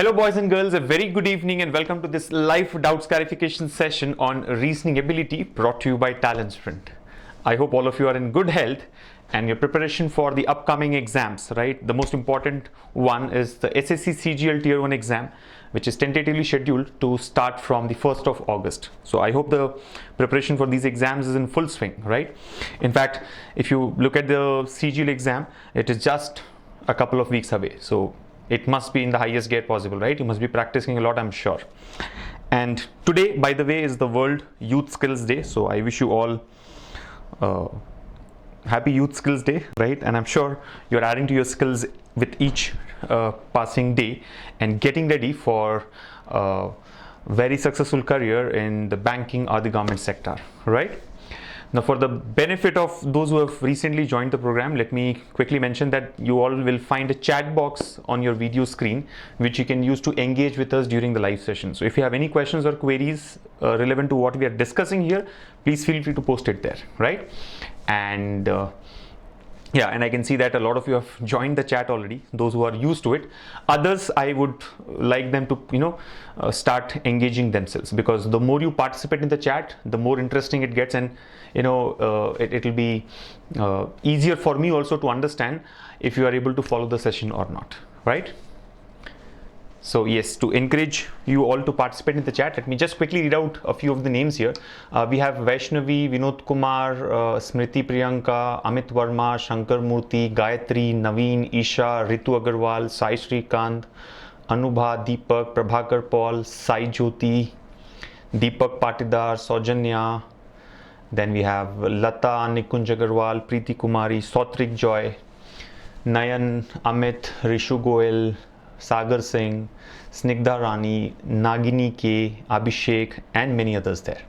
Hello boys and girls, a very good evening and welcome to this live doubts clarification session on reasoning ability brought to you by Talent Sprint. I hope all of you are in good health and your preparation for the upcoming exams, right? The most important one is the SSC CGL Tier 1 exam, which is tentatively scheduled to start from the 1st of August. So I hope the preparation for these exams is in full swing, right? In fact, if you look at the CGL exam, it is just a couple of weeks away. So it must be in the highest gear possible, right? You must be practicing a lot, I'm sure. And today, by the way, is the World Youth Skills Day. So I wish you all happy Youth Skills Day, right? And I'm sure you're adding to your skills with each passing day and getting ready for a very successful career in the banking or the government sector, right? Now, for the benefit of those who have recently joined the program, let me quickly mention that you all will find a chat box on your video screen, which you can use to engage with us during the live session. So if you have any questions or queries relevant to what we are discussing here, please feel free to post it there, right? And and I can see that a lot of you have joined the chat already, those who are used to it. Others, I would like them to, start engaging themselves, because the more you participate in the chat, the more interesting it gets, and it will be easier for me also to understand if you are able to follow the session or not, right? So yes, to encourage you all to participate in the chat, let me just quickly read out a few of the names here. We have Vaishnavi, Vinod Kumar, Smriti Priyanka, Amit Verma, Shankar Murthy, Gayatri, Naveen, Isha, Ritu Agarwal, Sai Shrikant, Anubha, Deepak, Prabhakar Paul, Sai Jyoti, Deepak Patidar, Saujanya. Then we have Lata, Nikunj Agarwal, Preeti Kumari, Sautrik Joy, Nayan, Amit, Rishu Goel, Sagar Singh, Snigdha Rani, Nagini K, Abhishek, and many others there.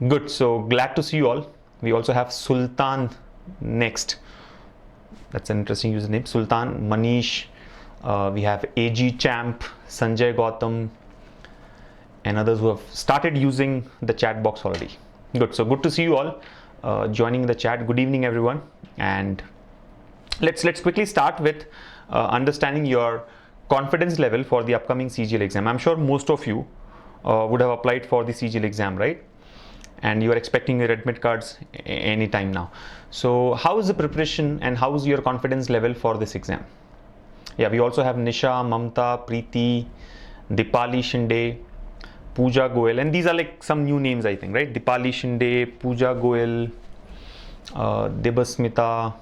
Good, so glad to see you all. We also have Sultan next. That's an interesting username. Sultan, Manish, we have AG Champ, Sanjay Gautam, and others who have started using the chat box already. Good, so good to see you all joining the chat. Good evening, everyone. And let's quickly start with understanding your confidence level for the upcoming CGL exam. I'm sure most of you would have applied for the CGL exam, right? And you are expecting your admit cards anytime now. So how is the preparation and how is your confidence level for this exam? Yeah, we also have Nisha, Mamta, Preeti, Dipali Shinde, Pooja Goel, and these are like some new names, I think, right? Dipali Shinde, Pooja Goel, Debasmita.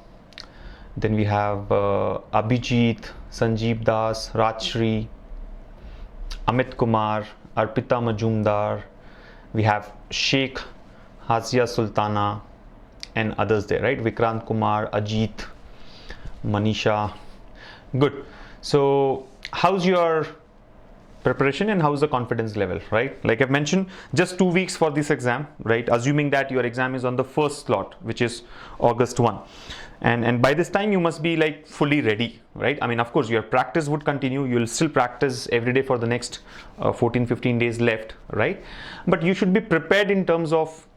Then we have Abhijit, Sanjeev Das, Rajshri, Amit Kumar, Arpita Majumdar. We have Sheikh, Hazia Sultana, and others there, right? Vikrant Kumar, Ajit, Manisha. Good. So how's your preparation and how's the confidence level, right? Like I've mentioned, just 2 weeks for this exam, right? Assuming that your exam is on the first slot, which is August 1. And by this time you must be like fully ready, right? I mean, of course, your practice would continue. You will still practice every day for the next 14-15 days left, right? But you should be prepared in terms of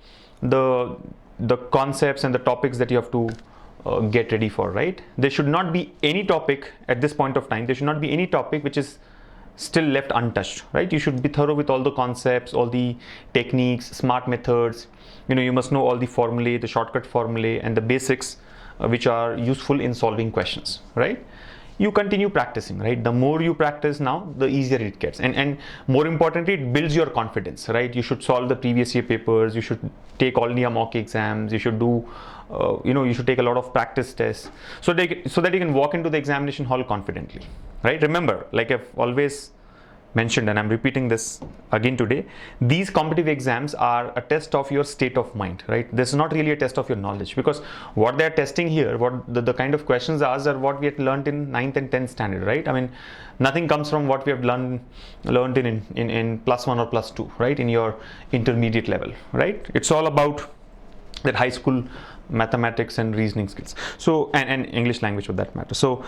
the concepts and the topics that you have to get ready for, right? There should not be any topic at this point of time. There should not be any topic which is still left untouched, right? You should be thorough with all the concepts, all the techniques, smart methods. You must know all the formulae, the shortcut formulae, and the basics which are useful in solving questions, right? You continue practicing, right? The more you practice now, the easier it gets, and more importantly, it builds your confidence, right? You should solve the previous year papers. You should take all NIA mock exams. You should do you should take a lot of practice tests so that you can walk into the examination hall confidently, right? Remember, like I've always mentioned, and I'm repeating this again today, these competitive exams are a test of your state of mind, right? This is not really a test of your knowledge, because what they're testing here, what the kind of questions asked are what we had learned in 9th and 10th standard, right? I mean, nothing comes from what we have learned in +1 or +2, right? In your intermediate level, right? It's all about that high school mathematics and reasoning skills, so and English language for that matter. So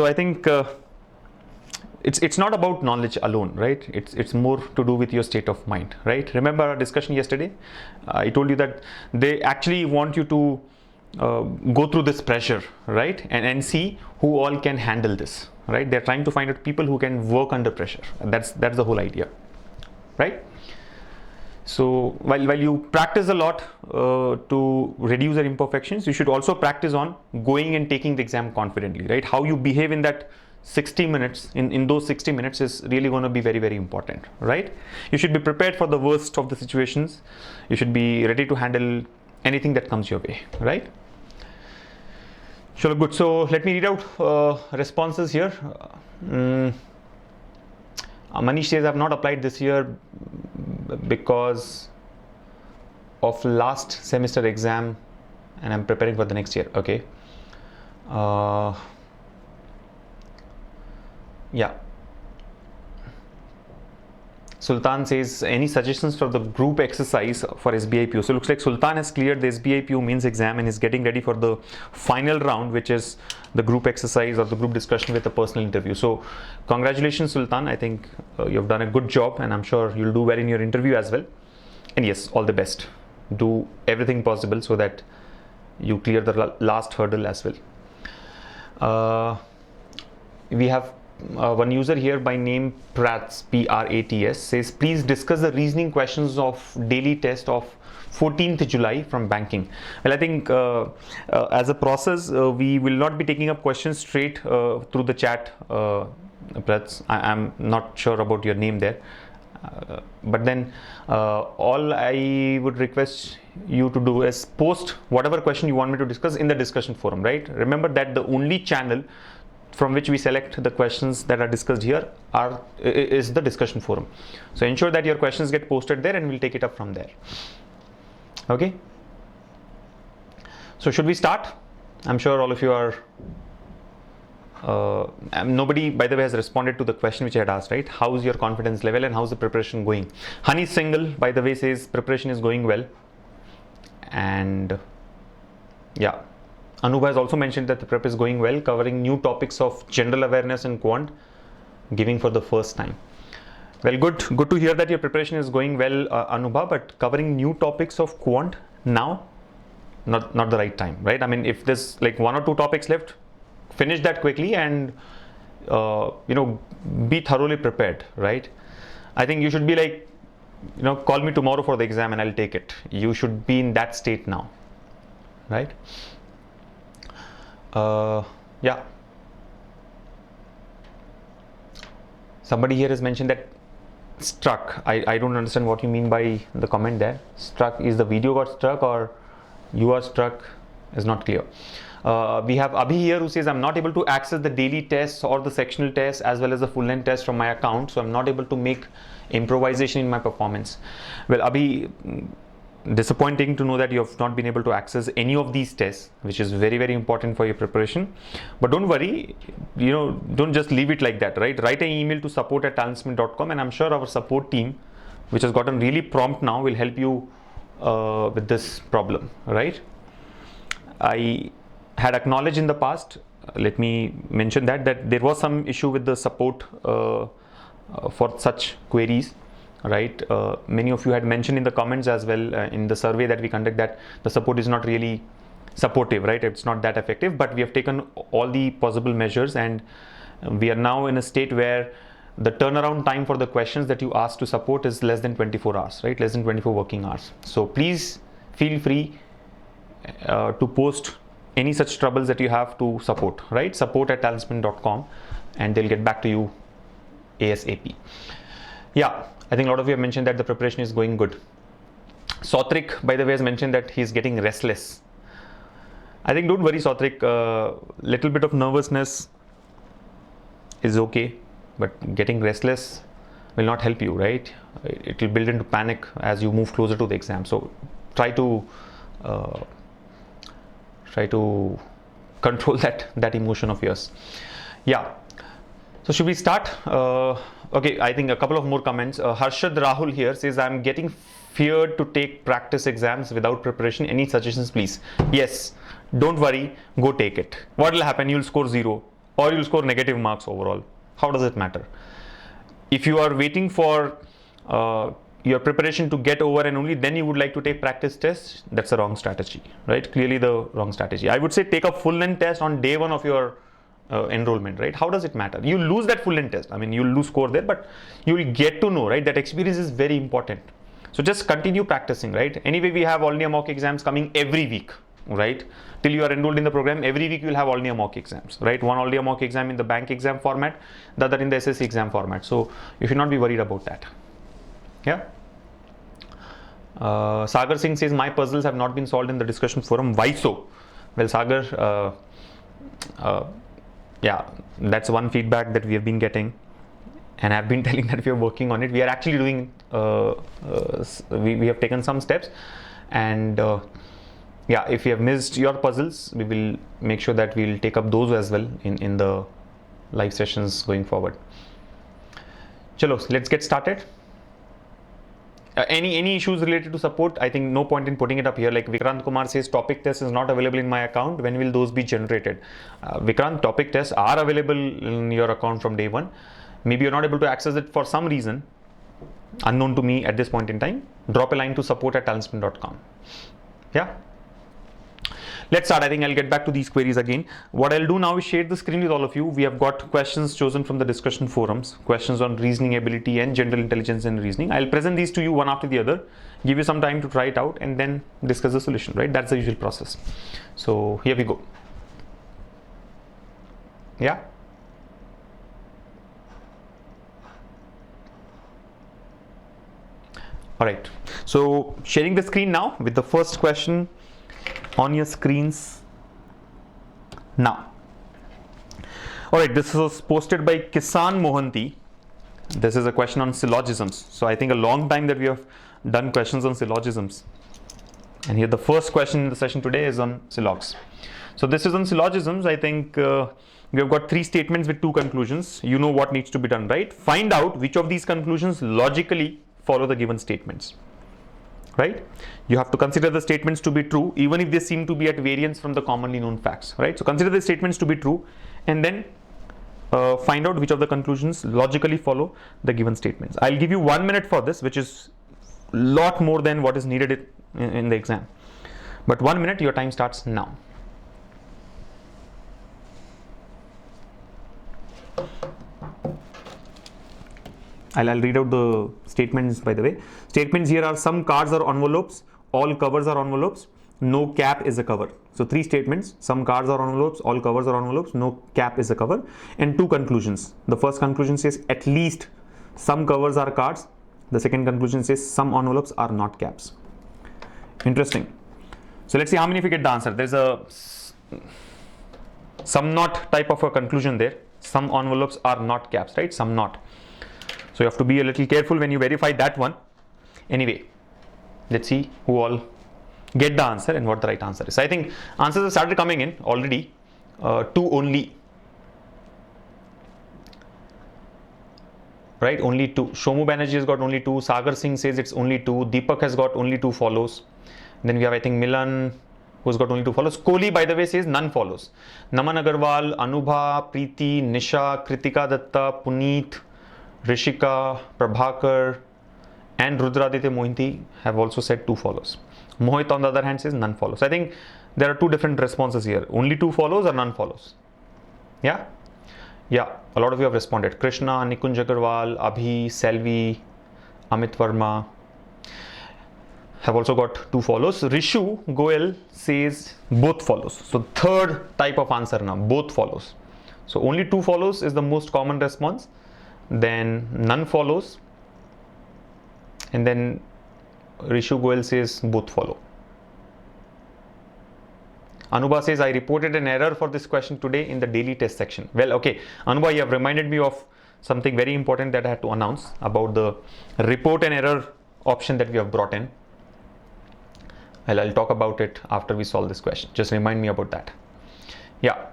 I think it's not about knowledge alone, right? It's more to do with your state of mind, right? Remember our discussion yesterday? I told you that they actually want you to go through this pressure, right? And see who all can handle this, right? They're trying to find out people who can work under pressure. And that's the whole idea, right? So while you practice a lot to reduce your imperfections, you should also practice on going and taking the exam confidently, right? How you behave in that 60 minutes, in those 60 minutes is really going to be very, very important, right? You should be prepared for the worst of the situations. You should be ready to handle anything that comes your way, right? Sure, good. So let me read out responses here. Manish says, I've not applied this year because of last semester exam and I'm preparing for the next year. Okay. Yeah. Sultan says, any suggestions for the group exercise for SBI PO? So looks like Sultan has cleared the SBI PO means exam and is getting ready for the final round, which is the group exercise or the group discussion with a personal interview. So congratulations, Sultan. I think you've done a good job and I'm sure you'll do well in your interview as well. And yes, all the best. Do everything possible so that you clear the last hurdle as well. We have one user here by name Prats, Prats, says, please discuss the reasoning questions of daily test of 14th July from banking. Well, I think as a process, we will not be taking up questions straight through the chat. Prats, I'm not sure about your name there. But then all I would request you to do is post whatever question you want me to discuss in the discussion forum, right? Remember that the only channel from which we select the questions that are discussed here is the discussion forum. So ensure that your questions get posted there and we'll take it up from there. Okay. So should we start? I'm sure all of you are nobody, by the way, has responded to the question which I had asked, right? How's your confidence level and how's the preparation going? Honey Single, by the way, says preparation is going well. And yeah, Anubha has also mentioned that the prep is going well, covering new topics of general awareness and quant, giving for the first time. Well, good to hear that your preparation is going well, Anubha, but covering new topics of quant now, not the right time, right? I mean, if there's like 1 or 2 topics left, finish that quickly and be thoroughly prepared, right? I think you should be like, call me tomorrow for the exam and I'll take it. You should be in that state now, right? Yeah. Somebody here has mentioned that struck. I don't understand what you mean by the comment there. Struck, is the video got struck or you are struck? Is not clear. We have Abhi here who says, I'm not able to access the daily tests or the sectional tests as well as the full length test from my account, so I'm not able to make improvisation in my performance. Well, Abhi, disappointing to know that you have not been able to access any of these tests, which is very, very important for your preparation. But don't worry, don't just leave it like that, right? Write an email to support@talentsmith.com and I'm sure our support team, which has gotten really prompt now, will help you with this problem, right? I had acknowledged in the past, let me mention that there was some issue with the support for such queries, right? Many of you had mentioned in the comments as well in the survey that we conduct that the support is not really supportive, right? It's not that effective, but we have taken all the possible measures and we are now in a state where the turnaround time for the questions that you ask to support is less than 24 hours, right? Less than 24 working hours. So please feel free to post any such troubles that you have to support, right? support@talentsmith.com and they'll get back to you ASAP. Yeah, I think a lot of you have mentioned that the preparation is going good. Sautrik, by the way, has mentioned that he's getting restless. I think don't worry, Sautrik, little bit of nervousness is okay, but getting restless will not help you, right? It will build into panic as you move closer to the exam. So try to control that emotion of yours. Yeah. So should we start? Okay, I think a couple of more comments. Harshad Rahul here says, I'm getting feared to take practice exams without preparation. Any suggestions, please? Yes, don't worry, go take it. What will happen? You'll score 0 or you'll score negative marks overall. How does it matter? If you are waiting for your preparation to get over and only then you would like to take practice tests, that's a wrong strategy, right? Clearly the wrong strategy. I would say take a full length test on day 1 of your enrollment, right? How does it matter? You lose that full end test. I mean, you'll lose score there, but you will get to know, right? That experience is very important. So just continue practicing, right? Anyway, we have All-India mock exams coming every week, right? Till you are enrolled in the program, every week you will have All-India mock exams, right? One All-India mock exam in the bank exam format, the other in the SSC exam format. So you should not be worried about that. Yeah. Sagar Singh says, my puzzles have not been solved in the discussion forum. Why so? Well, Sagar, yeah, that's one feedback that we have been getting, and I've been telling that we are working on it. We are actually doing, we have taken some steps, and yeah, if you have missed your puzzles, we will make sure that we'll take up those as well in the live sessions going forward. Chalo, let's get started. Any issues related to support? I think no point in putting it up here. Like Vikrant Kumar says, topic test is not available in my account. When will those be generated? Vikrant, topic tests are available in your account from day one. Maybe you're not able to access it for some reason unknown to me at this point in time. Drop a line to support@talentsprint.com. Yeah. Let's start. I think I'll get back to these queries again. What I'll do now is share the screen with all of you. We have got questions chosen from the discussion forums, questions on reasoning ability and general intelligence and reasoning. I'll present these to you one after the other, give you some time to try it out, and then discuss the solution, right? That's the usual process. So here we go. Yeah. All right. So sharing the screen now with the first question on your screens now. All right, this was posted by Kisan Mohanty. This is a question on syllogisms. So I think a long time that we have done questions on syllogisms, and here the first question in the session today is on syllogs. So this is on syllogisms. I think we have got 3 statements with 2 conclusions. You know what needs to be done, right? Find out which of these conclusions logically follow the given statements. Right? You have to consider the statements to be true, even if they seem to be at variance from the commonly known facts, right? So consider the statements to be true, and then find out which of the conclusions logically follow the given statements. I'll give you 1 minute for this, which is a lot more than what is needed in the exam. But 1 minute, your time starts now. I'll read out the statements, by the way. Statements here are: some cards are envelopes, all covers are envelopes, no cap is a cover. So 3 statements: some cards are envelopes, all covers are envelopes, no cap is a cover, and 2 conclusions. The first conclusion says at least some covers are cards. The second conclusion says some envelopes are not caps. Interesting. So let's see how many of you get the answer. There's a some not type of a conclusion there. Some envelopes are not caps, right? Some not. So you have to be a little careful when you verify that one. Anyway, let's see who all get the answer and what the right answer is. So I think answers have started coming in already. 2 only. Right, only 2. Shomu Banerjee has got only 2. Sagar Singh says it's only 2. Deepak has got only 2 follows. Then we have, I think, Milan, who's got only 2 follows. Kohli, by the way, says none follows. Naman Agarwal, Anubha, Preeti, Nisha, Kritika Datta, Puneet, Rishika, Prabhakar, and Rudraditya Mohinty have also said 2 follows. Mohit, on the other hand, says none follows. I think there are 2 different responses here. Only 2 follows or none follows. Yeah? Yeah, a lot of you have responded. Krishna, Nikunj Agarwal, Abhi, Selvi, Amit Verma have also got 2 follows. Rishu Goel says both follows. So third type of answer now, both follows. So only 2 follows is the most common response. Then none follows, and then Rishu Goel says both follow. Anubha says, I reported an error for this question today in the daily test section. Well, okay, Anubha, you have reminded me of something very important that I had to announce about the report an error option that we have brought in. Well, I'll talk about it after we solve this question. Just remind me about that. Yeah,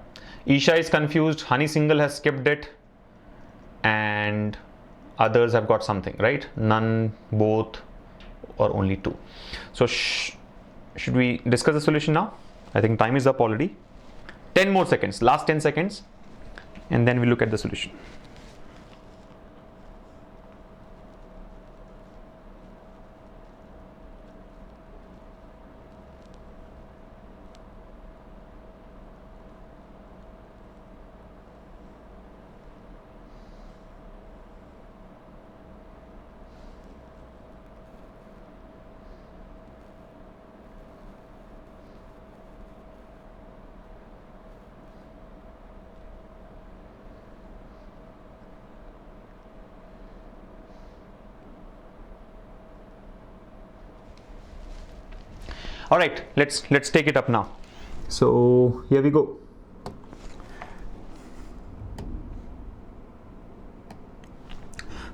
Isha is confused. Honey Single has skipped it. And others have got something, right? None, both, or only 2. So should we discuss the solution now? I think time is up already. 10 more seconds, last 10 seconds, and then we look at the solution. All right, let's take it up now. So here we go.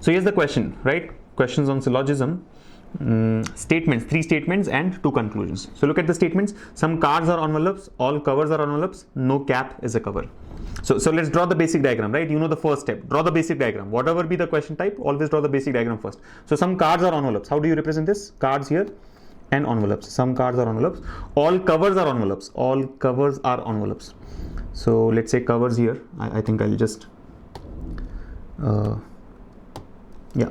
So here's the question, right? Questions on syllogism. Statements, 3 statements and 2 conclusions. So look at the statements. Some cards are envelopes, all covers are envelopes, no cap is a cover. So let's draw the basic diagram, right? You know the first step, draw the basic diagram. Whatever be the question type, always draw the basic diagram first. So some cards are envelopes. How do you represent this? Cards here and envelopes. Some cards are envelopes. All covers are envelopes. All covers are envelopes. So let's say covers here. I think I'll just yeah,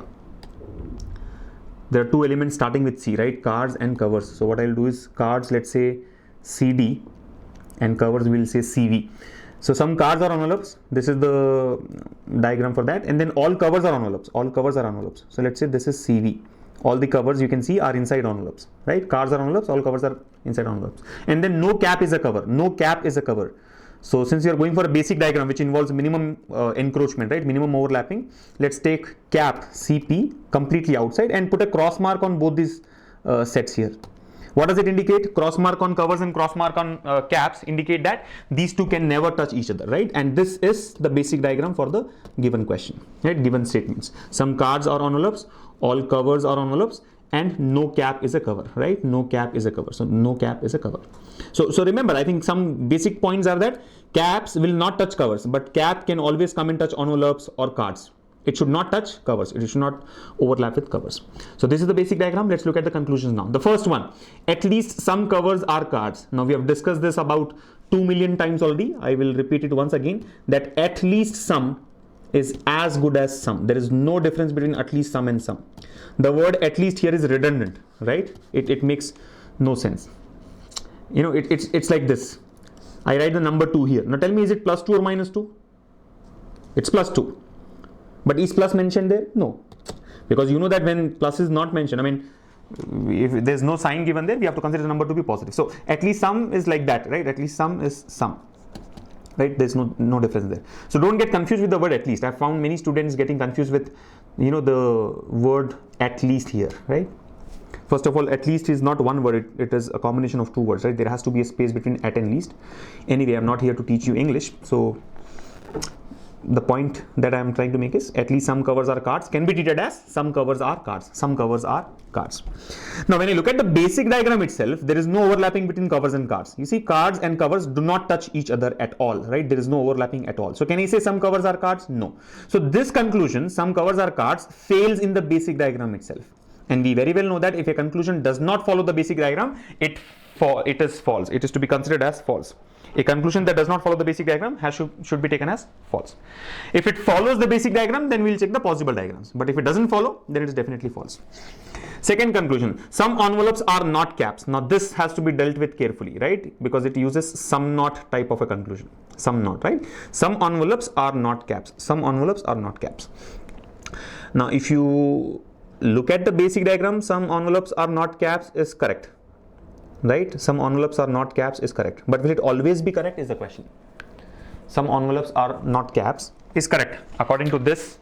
there are 2 elements starting with C, right? Cards and covers. So what I'll do is cards, let's say CD, and covers we'll say CV. So some cards are envelopes. This is the diagram for that. And then all covers are envelopes. All covers are envelopes. So let's say this is CV. All the covers you can see are inside envelopes, right? Cards are envelopes. All covers are inside envelopes. And then no cap is a cover. No cap is a cover. So since you are going for a basic diagram which involves minimum encroachment, right, minimum overlapping, let's take cap CP completely outside and put a cross mark on both these sets here. What does it indicate? Cross mark on covers and cross mark on caps indicate that these 2 can never touch each other, right? And this is the basic diagram for the given question, right? Given statements. Some cards are envelopes, all covers are envelopes, and no cap is a cover, right? No cap is a cover. So no cap is a cover. So remember, I think some basic points are that caps will not touch covers, but cap can always come and touch envelopes or cards. It should not touch covers. It should not overlap with covers. So this is the basic diagram. Let's look at the conclusions now. The first one, at least some covers are cards. Now we have discussed this about 2 million times already. I will repeat it once again, that at least some is as good as some. There is no difference between at least some and some. The word at least here is redundant, right? It makes no sense. You know, it's like this. I write the number 2 here. Now tell me, is it plus 2 or minus 2? It's plus 2. But is plus mentioned there? No. Because you know that when plus is not mentioned, I mean, if there's no sign given there, we have to consider the number to be positive. So at least some is like that, right? At least some is some. Right? There's no difference there. So don't get confused with the word at least. I've found many students getting confused with, you know, the word at least here, right? First of all, at least is not one word. It is a combination of 2 words, right? There has to be a space between at and least. Anyway, I'm not here to teach you English. So the point that I'm trying to make is at least some covers are cards can be treated as some covers are cards. Some covers are cards. Now, when you look at the basic diagram itself, there is no overlapping between covers and cards. You see, cards and covers do not touch each other at all, right? There is no overlapping at all. So can I say some covers are cards? No. So this conclusion, some covers are cards, fails in the basic diagram itself. And we very well know that if a conclusion does not follow the basic diagram, it is false. It is to be considered as false. A conclusion that does not follow the basic diagram should be taken as false. If it follows the basic diagram, then we'll check the possible diagrams. But if it doesn't follow, then it is definitely false. Second conclusion, some envelopes are not caps. Now this has to be dealt with carefully, right? Because it uses some not type of a conclusion. Some not, right? Some envelopes are not caps. Some envelopes are not caps. Now if you look at the basic diagram, some envelopes are not caps is correct. Right? Some envelopes are not caps is correct. But will it always be correct is the question. Some envelopes are not caps is correct. According to this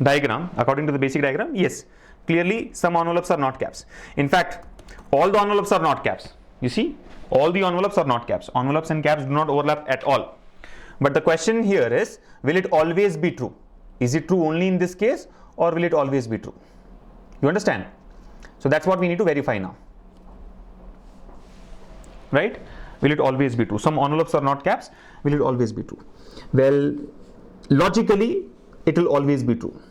diagram, according to the basic diagram, yes. Clearly, some envelopes are not caps. In fact, all the envelopes are not caps. You see, all the envelopes are not caps. Envelopes and caps do not overlap at all. But the question here is, will it always be true? Is it true only in this case or will it always be true? You understand? So that's what we need to verify now. Right? Will it always be true? Some envelopes are not caps. Will it always be true? Well, logically, it will always be true.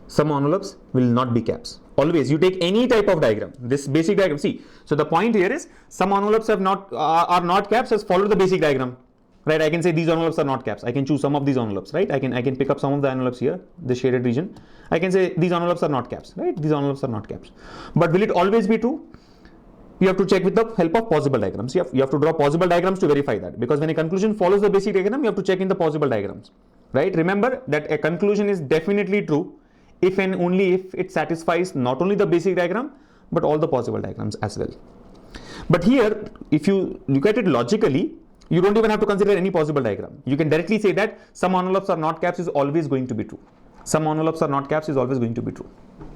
Some envelopes will not be caps. Always. You take any type of diagram. This basic diagram. See. So the point here is some envelopes are not caps. Just follow the basic diagram. Right? I can say these envelopes are not caps. I can choose some of these envelopes. Right? I can pick up some of the envelopes here. The shaded region. I can say these envelopes are not caps. Right? These envelopes are not caps. But will it always be true? You have to check with the help of possible diagrams. You have to draw possible diagrams to verify that. Because when a conclusion follows the basic diagram, you have to check in the possible diagrams. Right? Remember that a conclusion is definitely true if and only if it satisfies not only the basic diagram, but all the possible diagrams as well. But here, if you look at it logically, you don't even have to consider any possible diagram. You can directly say that some envelopes are not caps is always going to be true. Some envelopes are not caps is always going to be true.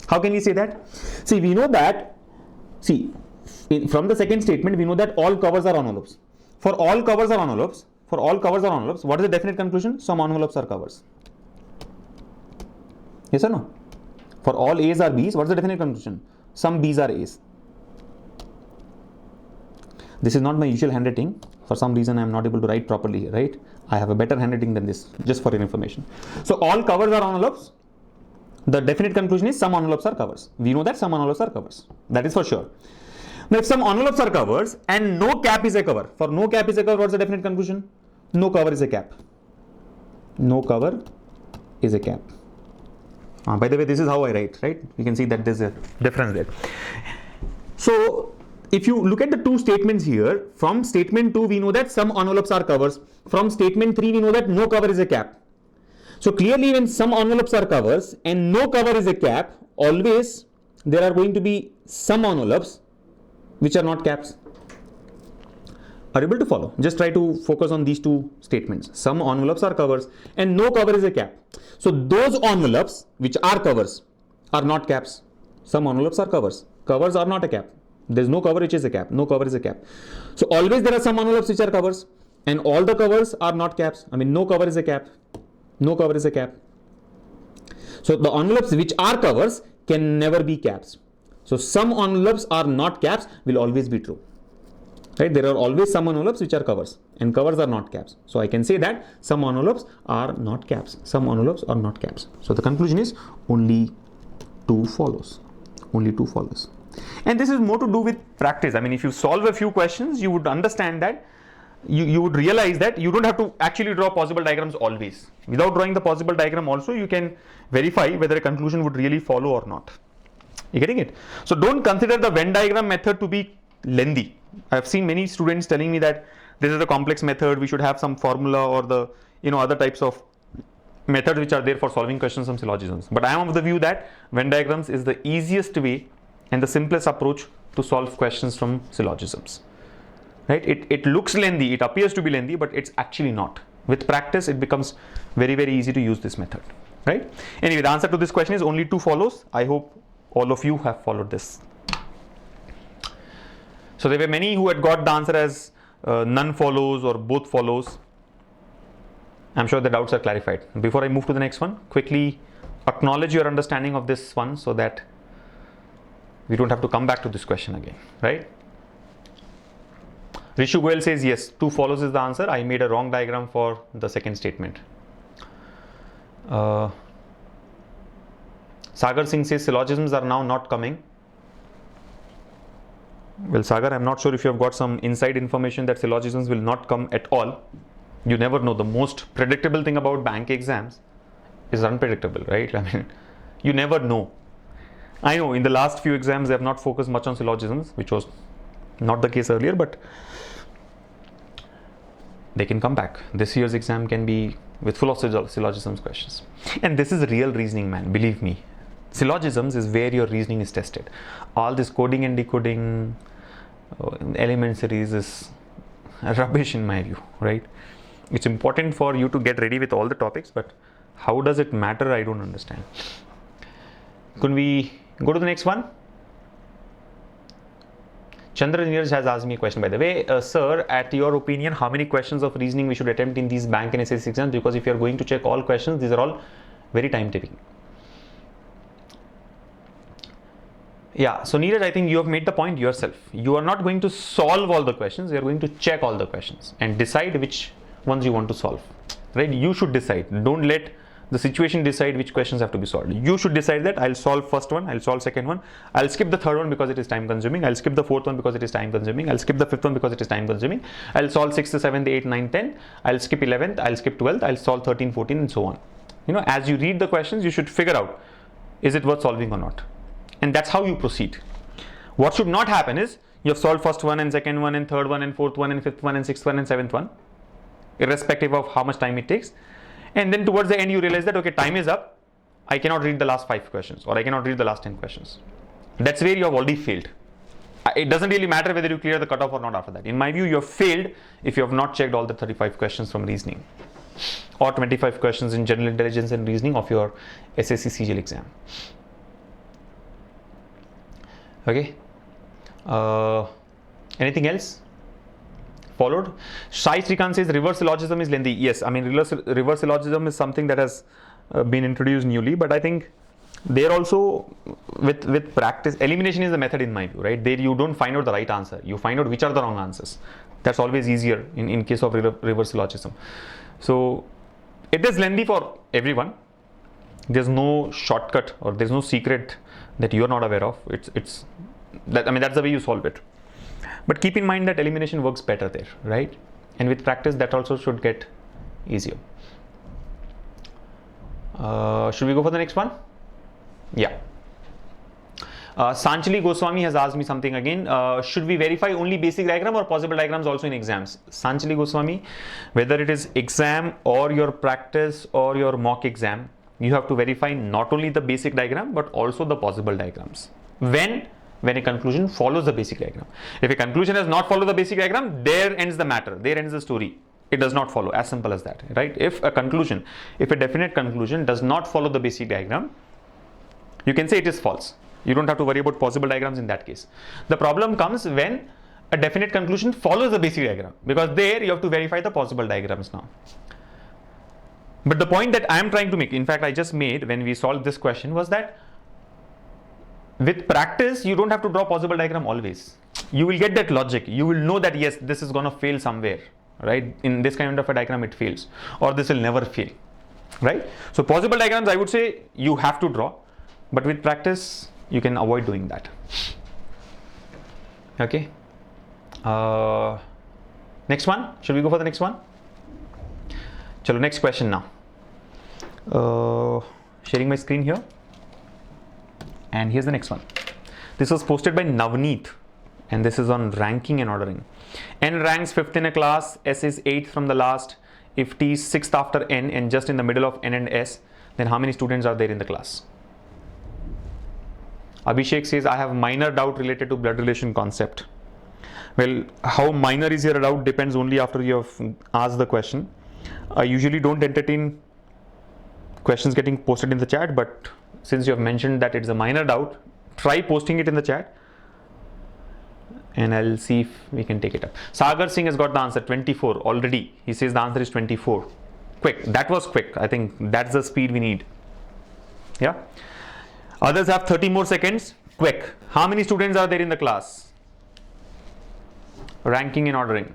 How can we say that? See, we know that, see, from the second statement, we know that all covers are envelopes. For all covers are envelopes, what is the definite conclusion? Some envelopes are covers. Yes or no? For all A's are B's, what is the definite conclusion? Some B's are A's. This is not my usual handwriting. For some reason, I am not able to write properly here, right? I have a better handwriting than this, just for your information. So all covers are envelopes. The definite conclusion is some envelopes are covers. We know that some envelopes are covers. That is for sure. Now, if some envelopes are covers and no cap is a cover, for no cap is a cover, what's the definite conclusion? No cover is a cap. No cover is a cap. By the way, this is how I write, right? You can see that there's a difference there. So, if you look at the two statements here, from statement 2, we know that some envelopes are covers. From statement 3, we know that no cover is a cap. So, clearly, when some envelopes are covers and no cover is a cap, always there are going to be some envelopes which are not caps. Are you able to follow? Just try to focus on these two statements. Some envelopes are covers and no cover is a cap. So those envelopes which are covers are not caps. Some envelopes are covers. Covers are not a cap. There's no cover which is a cap. No cover is a cap. So always there are some envelopes which are covers and all the covers are not caps. I mean, no cover is a cap. No cover is a cap. So the envelopes which are covers can never be caps. So some envelopes are not caps will always be true. Right? There are always some envelopes which are covers and covers are not caps. So I can say that some envelopes are not caps. Some envelopes are not caps. So the conclusion is only 2 follows. Only 2 follows. And this is more to do with practice. I mean, if you solve a few questions, you would understand that you would realize that you don't have to actually draw possible diagrams always. Without drawing the possible diagram also, you can verify whether a conclusion would really follow or not. You getting it? So don't consider the Venn diagram method to be lengthy. I've seen many students telling me that this is a complex method, we should have some formula or the other types of methods which are there for solving questions from syllogisms. But I am of the view that Venn diagrams is the easiest way and the simplest approach to solve questions from syllogisms. Right? It looks lengthy, it appears to be lengthy, but it's actually not. With practice, it becomes very, very easy to use this method. Right? Anyway, the answer to this question is only 2 follows. I hope all of you have followed this. So there were many who had got the answer as none follows or both follows. I'm sure the doubts are clarified. Before I move to the next one, quickly acknowledge your understanding of this one so that we don't have to come back to this question again, right? Rishu Goel says yes, 2 follows is the answer. I made a wrong diagram for the second statement. Sagar Singh says syllogisms are now not coming. Well, Sagar, I'm not sure if you have got some inside information that syllogisms will not come at all. You never know. The most predictable thing about bank exams is unpredictable, right? I mean, you never know. I know in the last few exams, they have not focused much on syllogisms, which was not the case earlier, but they can come back. This year's exam can be with full of syllogisms questions. And this is real reasoning, man, believe me. Syllogisms is where your reasoning is tested. All this coding and decoding, element series is rubbish in my view, right? It's important for you to get ready with all the topics, but how does it matter? I don't understand. Could we go to the next one? Chandra Neeraj has asked me a question, by the way. Sir, at your opinion, how many questions of reasoning we should attempt in these bank and SSC exams? Because if you are going to check all questions, these are all very time taking. Yeah, so Neeraj, I think you have made the point yourself. You are not going to solve all the questions, you are going to check all the questions and decide which ones you want to solve, right? You should decide. Don't let the situation decide which questions have to be solved. You should decide that I'll solve first one, I'll solve second one, I'll skip the third one because it is time consuming, I'll skip the fourth one because it is time consuming, I'll skip the fifth one because it is time consuming, I'll solve 6th, 7th, 8th, 9th, 10th, I'll skip 11th, I'll skip 12th, I'll solve 13, 14 and so on. As you read the questions, you should figure out, is it worth solving or not? And that's how you proceed. What should not happen is you have solved first one and second one and third one and fourth one and fifth one and sixth one and seventh one, irrespective of how much time it takes. And then towards the end you realize that, okay, time is up. I cannot read the last 5 questions or I cannot read the last 10 questions. That's where you have already failed. It doesn't really matter whether you clear the cutoff or not after that. In my view, you have failed if you have not checked all the 35 questions from reasoning or 25 questions in general intelligence and reasoning of your SSC CGL exam. Okay. Anything else? Followed. Shai Srikanth says reverse syllogism is lengthy. Yes, I mean reverse syllogism is something that has been introduced newly, but I think there also with practice, elimination is the method in my view, right? There you don't find out the right answer, you find out which are the wrong answers. That's always easier in case of reverse syllogism. So it is lengthy for everyone. There's no shortcut or there's no secret that you're not aware of. It's that, I mean, that's the way you solve it. But keep in mind that elimination works better there, right? And with practice, that also should get easier. Should we go for the next one? Yeah. Sanchali Goswami has asked me something again. Should we verify only basic diagram or possible diagrams also in exams? Sanchali Goswami, whether it is exam or your practice or your mock exam, you have to verify not only the basic diagram but also the possible diagrams. When a conclusion follows the basic diagram. If a conclusion does not follow the basic diagram, there ends the matter, there ends the story. It does not follow, as simple as that, right? If a definite conclusion does not follow the basic diagram, you can say it is false. You don't have to worry about possible diagrams in that case. The problem comes when a definite conclusion follows the basic diagram, because there you have to verify the possible diagrams now. But the point that I am trying to make, in fact I just made when we solved this question, was that with practice you don't have to draw possible diagram always. You will get that logic, you will know that yes, this is going to fail somewhere, right? In this kind of a diagram it fails, or this will never fail, right? So possible diagrams, I would say you have to draw, but with practice you can avoid doing that. Okay. Next one, should we go for the next one? Chalo, next question now. Sharing my screen here, and here's the next one. This was posted by Navneet, and this is on ranking and ordering. N ranks 5th in a class, S is 8th from the last. If T is 6th after N and just in the middle of N and S, then how many students are there in the class? Abhishek says, I have minor doubt related to blood relation concept. Well, how minor is your doubt depends only after you have asked the question. I usually don't entertain questions getting posted in the chat, but since you have mentioned that it's a minor doubt, try posting it in the chat and I'll see if we can take it up. Sagar Singh has got the answer, 24 already. He says the answer is 24. Quick, that was quick. I think that's the speed we need. Yeah. Others have 30 more seconds. Quick. How many students are there in the class? Ranking and ordering.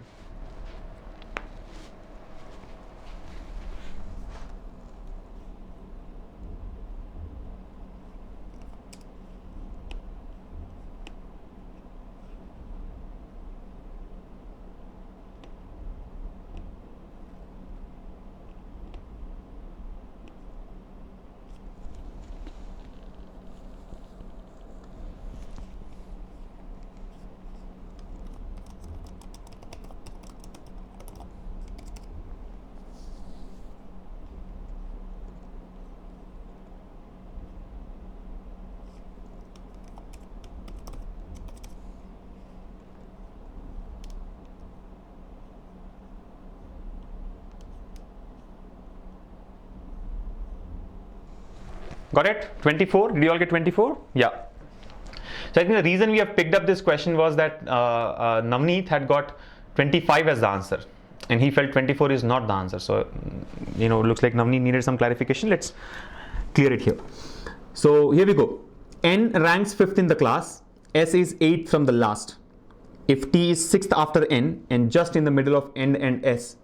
Got it? 24. Did you all get 24? Yeah. So I think the reason we have picked up this question was that Navneet had got 25 as the answer, and he felt 24 is not the answer. So, looks like Navneet needed some clarification. Let's clear it here. So here we go. N ranks 5th in the class. S is 8th from the last. If T is 6th after N and just in the middle of N and S,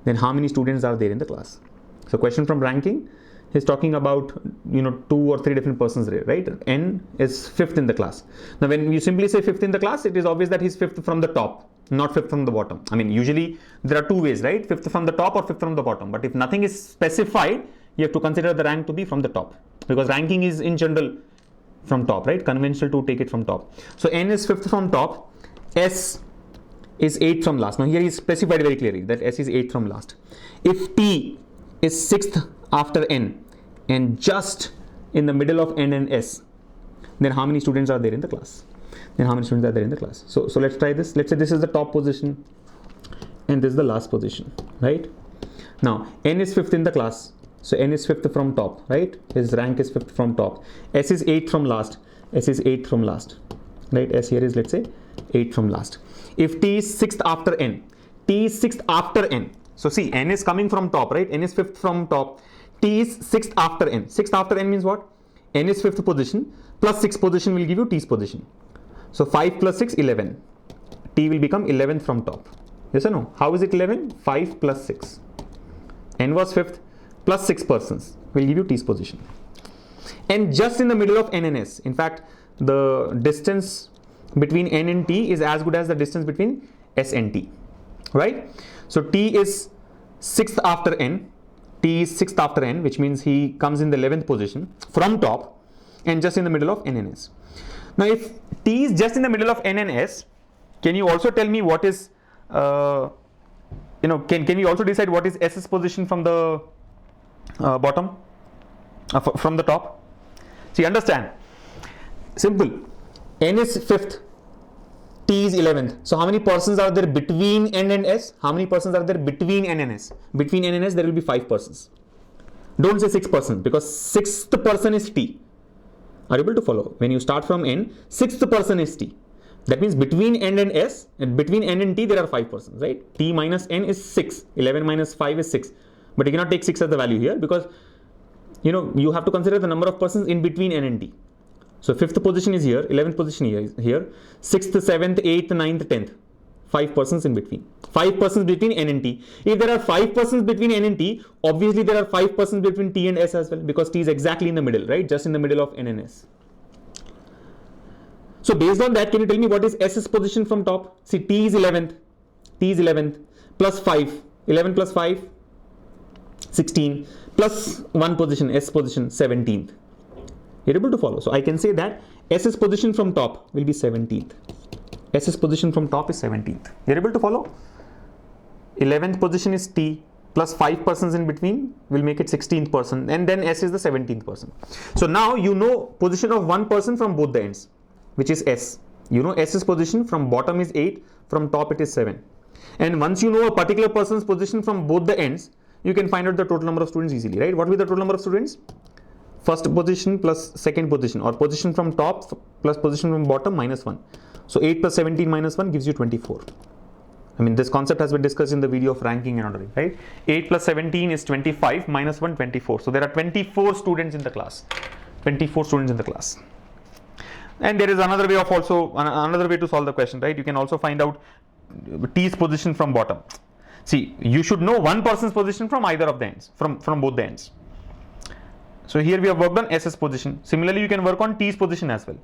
then how many students are there in the class? So question from ranking is talking about 2 or 3 different persons there, right? N is 5th in the class. Now when you simply say 5th in the class, it is obvious that he's 5th from the top, not 5th from the bottom. I mean, usually there are 2 ways, right? 5th from the top or 5th from the bottom. But if nothing is specified, you have to consider the rank to be from the top, because ranking is in general from top, right? Conventional to take it from top. So N is 5th from top, S is 8th from last. Now here is specified very clearly that S is 8th from last. If T is 6th after N and just in the middle of N and S, then how many students are there in the class? So let's try this. Let's say this is the top position and this is the last position, right? Now N is 5th in the class, so N is 5th from top, right? His rank is 5th from top. S is 8th from last. right? S here is, let's say, 8 from last. If t is 6th after n, t is 6th after n. So see, n is coming from top, right? N is 5th from top. T is 6th after n. 6th after n means what? N is 5th position plus 6th position will give you t's position. So 5 plus 6, 11. T will become 11th from top. Yes or no? How is it 11? 5 plus 6. N was 5th plus 6 persons will give you t's position. And just in the middle of n and s, in fact, the distance between n and t is as good as the distance between s and t, right? So t is 6th after n, t is 6th after n, which means he comes in the 11th position from top and just in the middle of n and s. Now if t is just in the middle of n and s, can you also tell me what is can you also decide what is s's position from the bottom, from the top? See, understand, simple. N is 5th, t is 11th. So how many persons are there between n and s? How many persons are there between n and s? Between n and s there will be 5 persons. Don't say 6 persons, because 6th person is t. Are you able to follow? When you start from n, 6th person is t. That means between n and s, and between n and t there are 5 persons, right? T minus n is 6. 11 minus 5 is 6. But you cannot take 6 as the value here, because you have to consider the number of persons in between n and t. So 5th position is here, 11th position here, 6th, 7th, 8th, 9th, 10th. 5 persons in between. 5 persons between n and t. If there are 5 persons between n and t, obviously there are 5 persons between t and s as well, because t is exactly in the middle, right? Just in the middle of n and s. So based on that, can you tell me what is s's position from top? See, t is 11th, plus 5, 11 plus 5, 16, plus 1 position, s position, 17th. You're able to follow. So I can say that s's position from top will be 17th. S's position from top is 17th. You're able to follow? 11th position is t, plus 5 persons in between will make it 16th person, and then s is the 17th person. So now you know position of one person from both the ends, which is s. You know s's position from bottom is 8, from top it is 7. And once you know a particular person's position from both the ends, you can find out the total number of students easily, right? What will be the total number of students? First position plus second position, or position from top plus position from bottom minus 1. So 8 plus 17 minus 1 gives you 24. I mean, this concept has been discussed in the video of ranking and ordering, right? 8 plus 17 is 25, minus 1, 24. So there are 24 students in the class. 24 students in the class. And there is another way to solve the question, right? You can also find out t's position from bottom. See, you should know one person's position from either of the ends, from both the ends. So here we have worked on s's position. Similarly, you can work on t's position as well.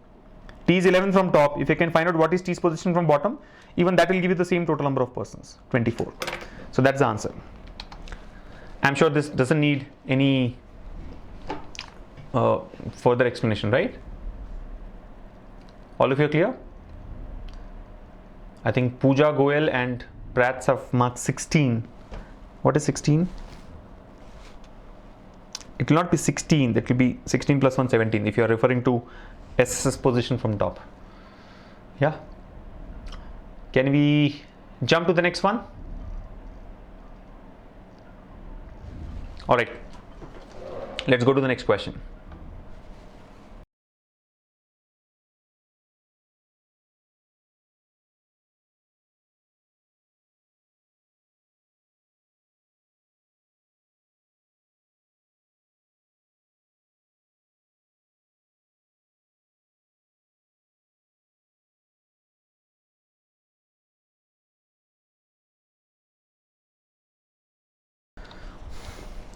T is 11 from top. If you can find out what is t's position from bottom, even that will give you the same total number of persons, 24. So that's the answer. I'm sure this doesn't need any further explanation, right? All of you are clear? I think Pooja, Goel and Prats have marked 16. What is 16? It will not be 16, that will be 16 plus 1, 17 if you are referring to s's position from top. Yeah. Can we jump to the next one? All right. Let's go to the next question.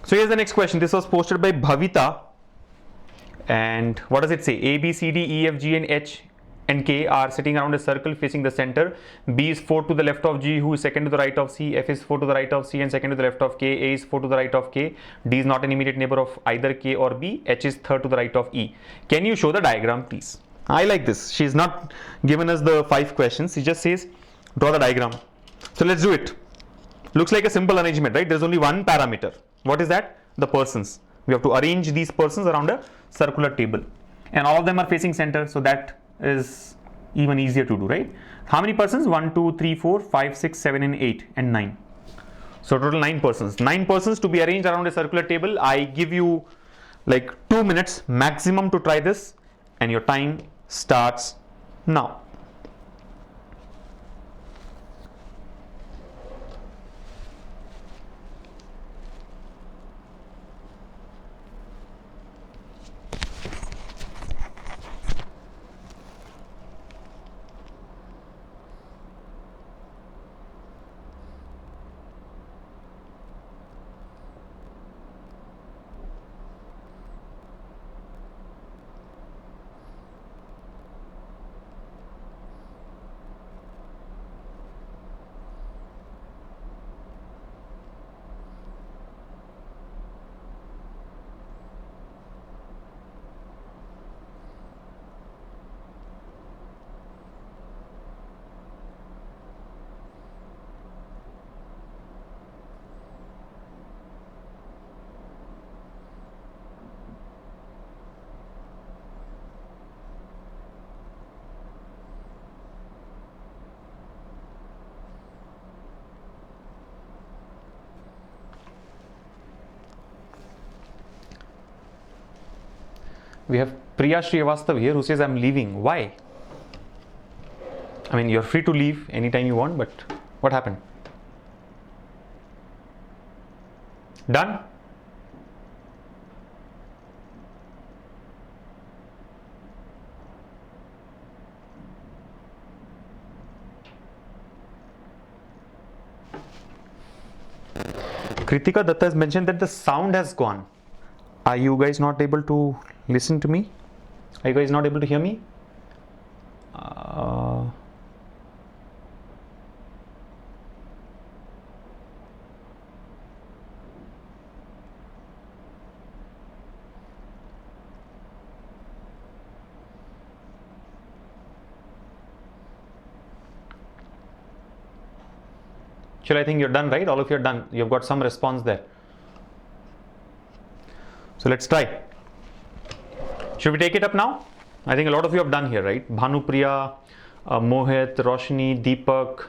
So here's the next question. This was posted by Bhavita. And what does it say? A, B, C, D, E, F, G and H and K are sitting around a circle facing the center. B is 4 to the left of G, who is second to the right of C. F is 4 to the right of C and second to the left of K. A is 4 to the right of K. D is not an immediate neighbor of either K or B. H is third to the right of E. Can you show the diagram, please? I like this. She's not given us the 5 questions. She just says, draw the diagram. So let's do it. Looks like a simple arrangement, right? There's only one parameter. What is that? The persons. We have to arrange these persons around a circular table. And all of them are facing center. So that is even easier to do, right? How many persons? 1, 2, 3, 4, 5, 6, 7 and 8 and 9. So total 9 persons. 9 persons to be arranged around a circular table. I give you like 2 minutes maximum to try this. And your time starts now. We have Priya Srivastav here who says I'm leaving. Why? I mean, you're free to leave anytime you want, but what happened? Done? Kritika Datta has mentioned that the sound has gone. Are you guys not able to listen to me? Are you guys not able to hear me? Sure, I think you're done, right? All of you are done. You've got some response there. So let's try. Should we take it up now? I think a lot of you have done here, right? Bhanupriya, Mohit, Roshni, Deepak.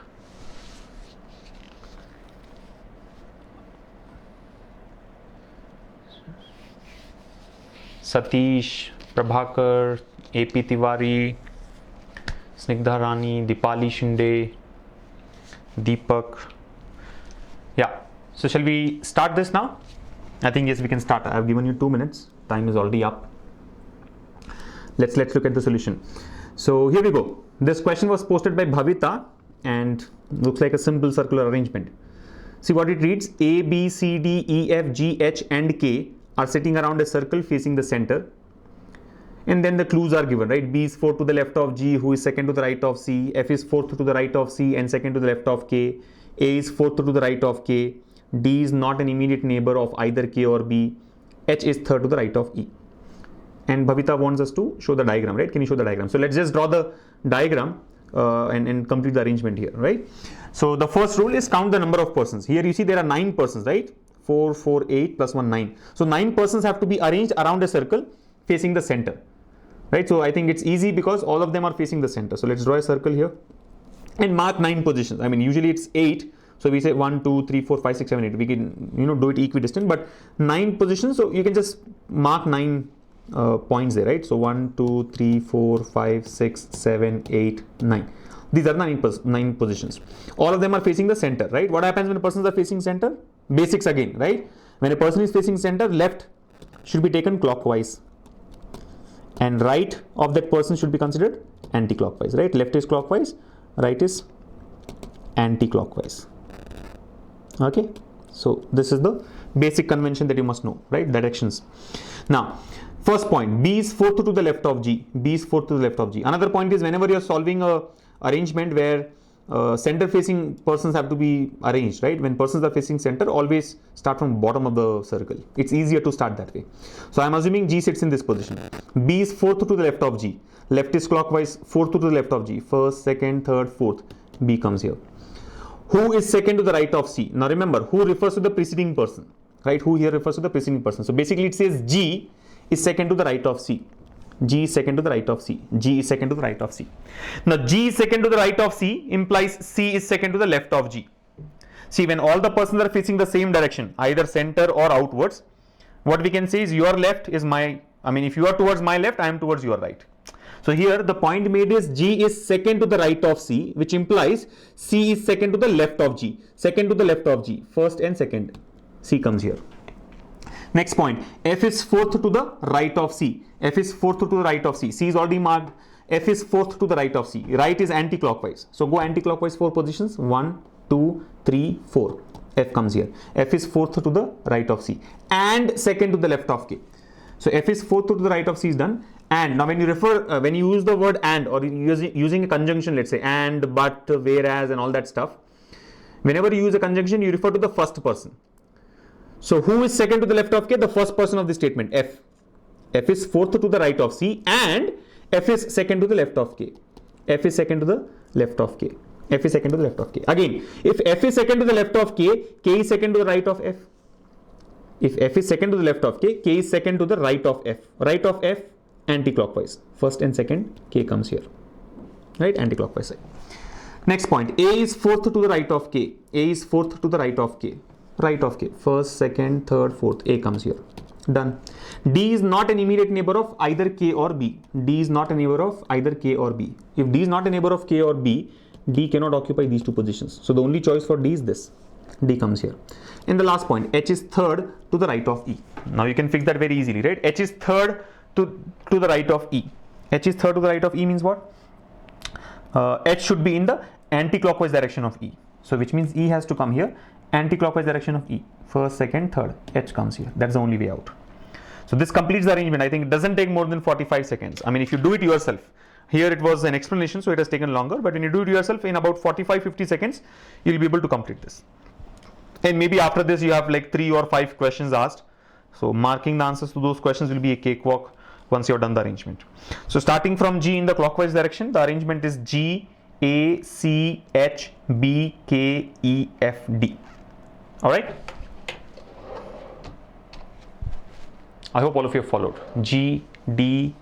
Satish, Prabhakar, AP Tiwari, Snigdha Rani, Dipali Shinde, Deepak. Yeah, so shall we start this now? I think yes, we can start. I've given you 2 minutes. Time is already up. Let's look at the solution. So here we go. This question was posted by Bhavita and looks like a simple circular arrangement. See what it reads: A, B, C, D, E, F, G, H and K are sitting around a circle facing the center. And then the clues are given, right? B is 4 to the left of G, who is second to the right of C. F is 4th to the right of C and second to the left of K. A is 4th to the right of K. D is not an immediate neighbor of either K or B. H is 3rd to the right of E. And Bhavita wants us to show the diagram, right? Can you show the diagram? So let's just draw the diagram and complete the arrangement here, right? So the first rule is count the number of persons. Here you see there are 9 persons, right? 4, 4, 8 plus 1, 9. So 9 persons have to be arranged around a circle facing the center, right? So I think it's easy because all of them are facing the center. So let's draw a circle here and mark 9 positions. I mean, usually it's 8. So we say 1, 2, 3, 4, 5, 6, 7, 8. We can, do it equidistant, but 9 positions. So you can just mark 9 points there, right? So 1, 2, 3, 4, 5, 6, 7, 8, 9. These are 9 positions. All of them are facing the center, right? What happens when persons are facing center? Basics again, right? When a person is facing center, left should be taken clockwise and right of that person should be considered anti-clockwise, right? Left is clockwise, right is anti-clockwise. Okay, so this is the basic convention that you must know, right? Directions. Now, first point, B is 4th to the left of G. B is 4th to the left of G. Another point is whenever you're solving a arrangement where center facing persons have to be arranged, right? When persons are facing center, always start from bottom of the circle. It's easier to start that way. So I'm assuming G sits in this position. B is 4th to the left of G. Left is clockwise, 4th to the left of G. 1st, 2nd, 3rd, 4th. B comes here. Who is second to the right of C? Now remember, who refers to the preceding person, right? Who here refers to the preceding person. So basically it says G is second to the right of C. G is second to the right of C. G is second to the right of C. Now G is second to the right of C implies C is second to the left of G. See, when all the persons are facing the same direction, either center or outwards, what we can say is your left is if you are towards my left, I am towards your right. So here the point made is G is second to the right of C, which implies C is second to the left of G. Second to the left of G, first and second. C comes here. Next point, F is 4th to the right of C. F is 4th to the right of C. C is already marked. F is 4th to the right of C. Right is anti-clockwise. So go anti-clockwise 4 positions. 1, 2, 3, 4. F comes here. F is 4th to the right of C and second to the left of K. So F is 4th to the right of C is done. And now when you use the word and or using a conjunction, let's say and, but, whereas and all that stuff, whenever you use a conjunction, you refer to the first person. So who is second to the left of K? The first person of the statement, F. F is 4th to the right of C and F is second to the left of K. F is second to the left of K. F is second to the left of K. Again, if F is second to the left of K, K is second to the right of F. If F is second to the left of K, K is second to the right of F. Right of F, anti-clockwise. First and second, K comes here. Right, anti-clockwise side. Next point, A is 4th to the right of K. A is 4th to the right of K. Right of K. First, second, third, fourth. A comes here. Done. D is not an immediate neighbor of either K or B. D is not a neighbor of either K or B. If D is not a neighbor of K or B, D cannot occupy these two positions. So the only choice for D is this. D comes here. In the last point, H is third to the right of E. Now you can fix that very easily, right? H is third to the right of E. H is third to the right of E means what? H should be in the anti-clockwise direction of E. So which means E has to come here, anti-clockwise direction of E. First, second, third. H comes here. That's the only way out. So this completes the arrangement. I think it doesn't take more than 45 seconds. I mean, if you do it yourself. Here it was an explanation, so it has taken longer. But when you do it yourself, in about 45-50 seconds, you'll be able to complete this. And maybe after this, you have like 3 or 5 questions asked. So marking the answers to those questions will be a cakewalk once you've done the arrangement. So starting from G in the clockwise direction, the arrangement is G, A, C, H, B, K, E, F, D. All right. I hope all of you have followed. G, D,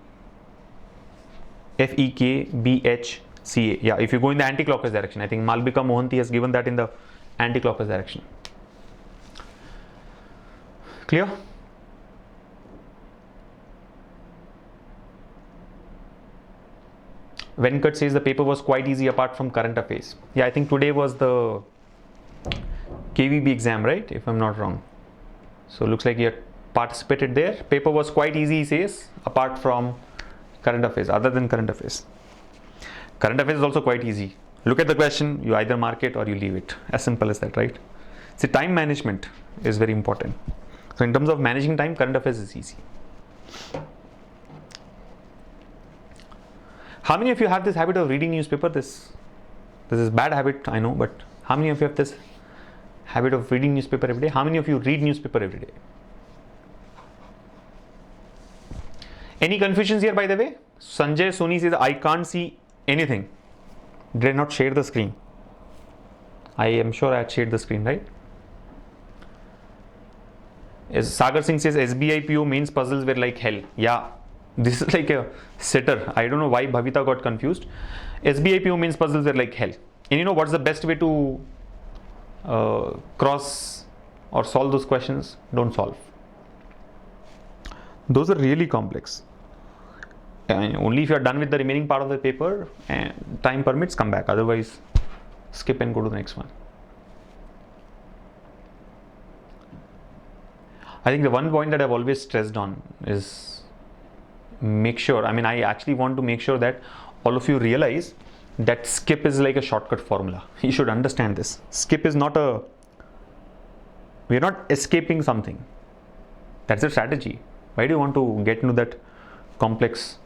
F, E, K, B, H, C, A. Yeah, if you go in the anti-clockwise direction, I think Malbika Mohanty has given that in the anti-clockwise direction. Clear? Venkat says the paper was quite easy apart from current affairs. Yeah, I think today was the KVB exam, right? If I'm not wrong. So looks like you had participated there. Paper was quite easy, he says, apart from current affairs, other than current affairs. Current affairs is also quite easy. Look at the question, you either mark it or you leave it. As simple as that, right? See, time management is very important. So in terms of managing time, current affairs is easy. How many of you have this habit of reading newspaper? This is bad habit, I know, but how many of you have this habit of reading newspaper every day? How many of you read newspaper every day? Any confusions here, by the way? Sanjay Soni says, I can't see anything. Did I not share the screen? I am sure I had shared the screen, right? As Sagar Singh says, SBI PO mains puzzles were like hell. Yeah, this is like a sitter. I don't know why Bhavita got confused. SBI PO mains puzzles were like hell. And you know what's the best way to cross or solve those questions? Don't solve. Those are really complex. And only if you are done with the remaining part of the paper and time permits, come back. Otherwise, skip and go to the next one. I think the one point that I've always stressed on is make sure, I actually want to make sure that all of you realize that skip is like a shortcut formula. You should understand this. Skip is not we're not escaping something. That's a strategy. Why do you want to get into that complex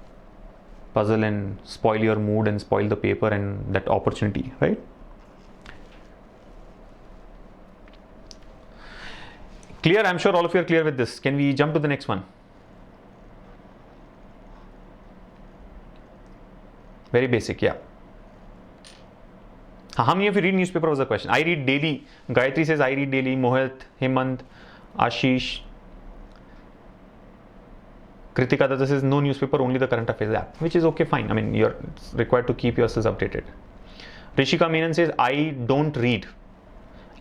puzzle and spoil your mood and spoil the paper and that opportunity, right? Clear? I'm sure all of you are clear with this. Can we jump to the next one? Very basic, yeah. How many of you read newspaper was the question? I read daily. Gayatri says I read daily. Mohit, Hemant, Ashish. Kritika Datta says no newspaper, only the current affairs app, which is okay, fine. You're required to keep yourselves updated. Rishika Menon says I don't read.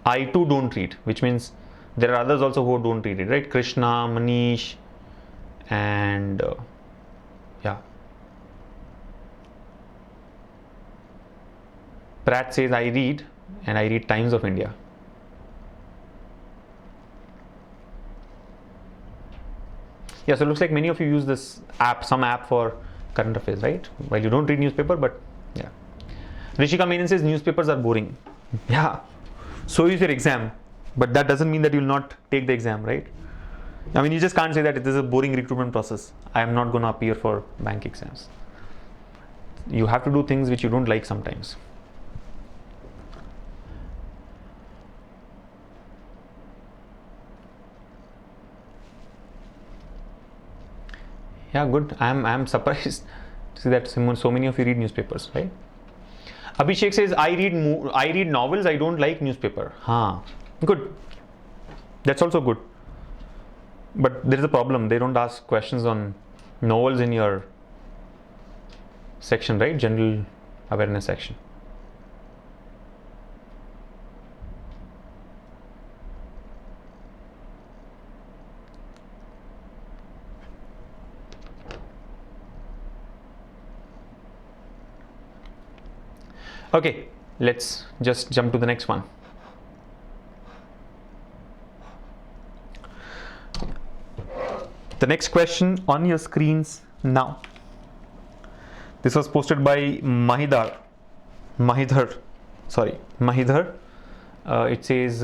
I too don't read, which means there are others also who don't read it, right? Krishna, Manish, and yeah. Pratt says I read, and I read Times of India. Yeah, so it looks like many of you use this app, some app for current affairs, right? While you don't read newspaper, but yeah. Rishika Menon says newspapers are boring. Yeah, so is your exam, but that doesn't mean that you will not take the exam, right? You just can't say that this is a boring recruitment process. I am not going to appear for bank exams. You have to do things which you don't like sometimes. Yeah, good. I'm surprised to see that so many of you read newspapers, right? Abhishek says I read novels. I don't like newspaper. Good. That's also good. But there is a problem. They don't ask questions on novels in your section, right? General awareness section. Okay, let's just jump to the next one. The next question on your screens now. This was posted by Mahidhar. It says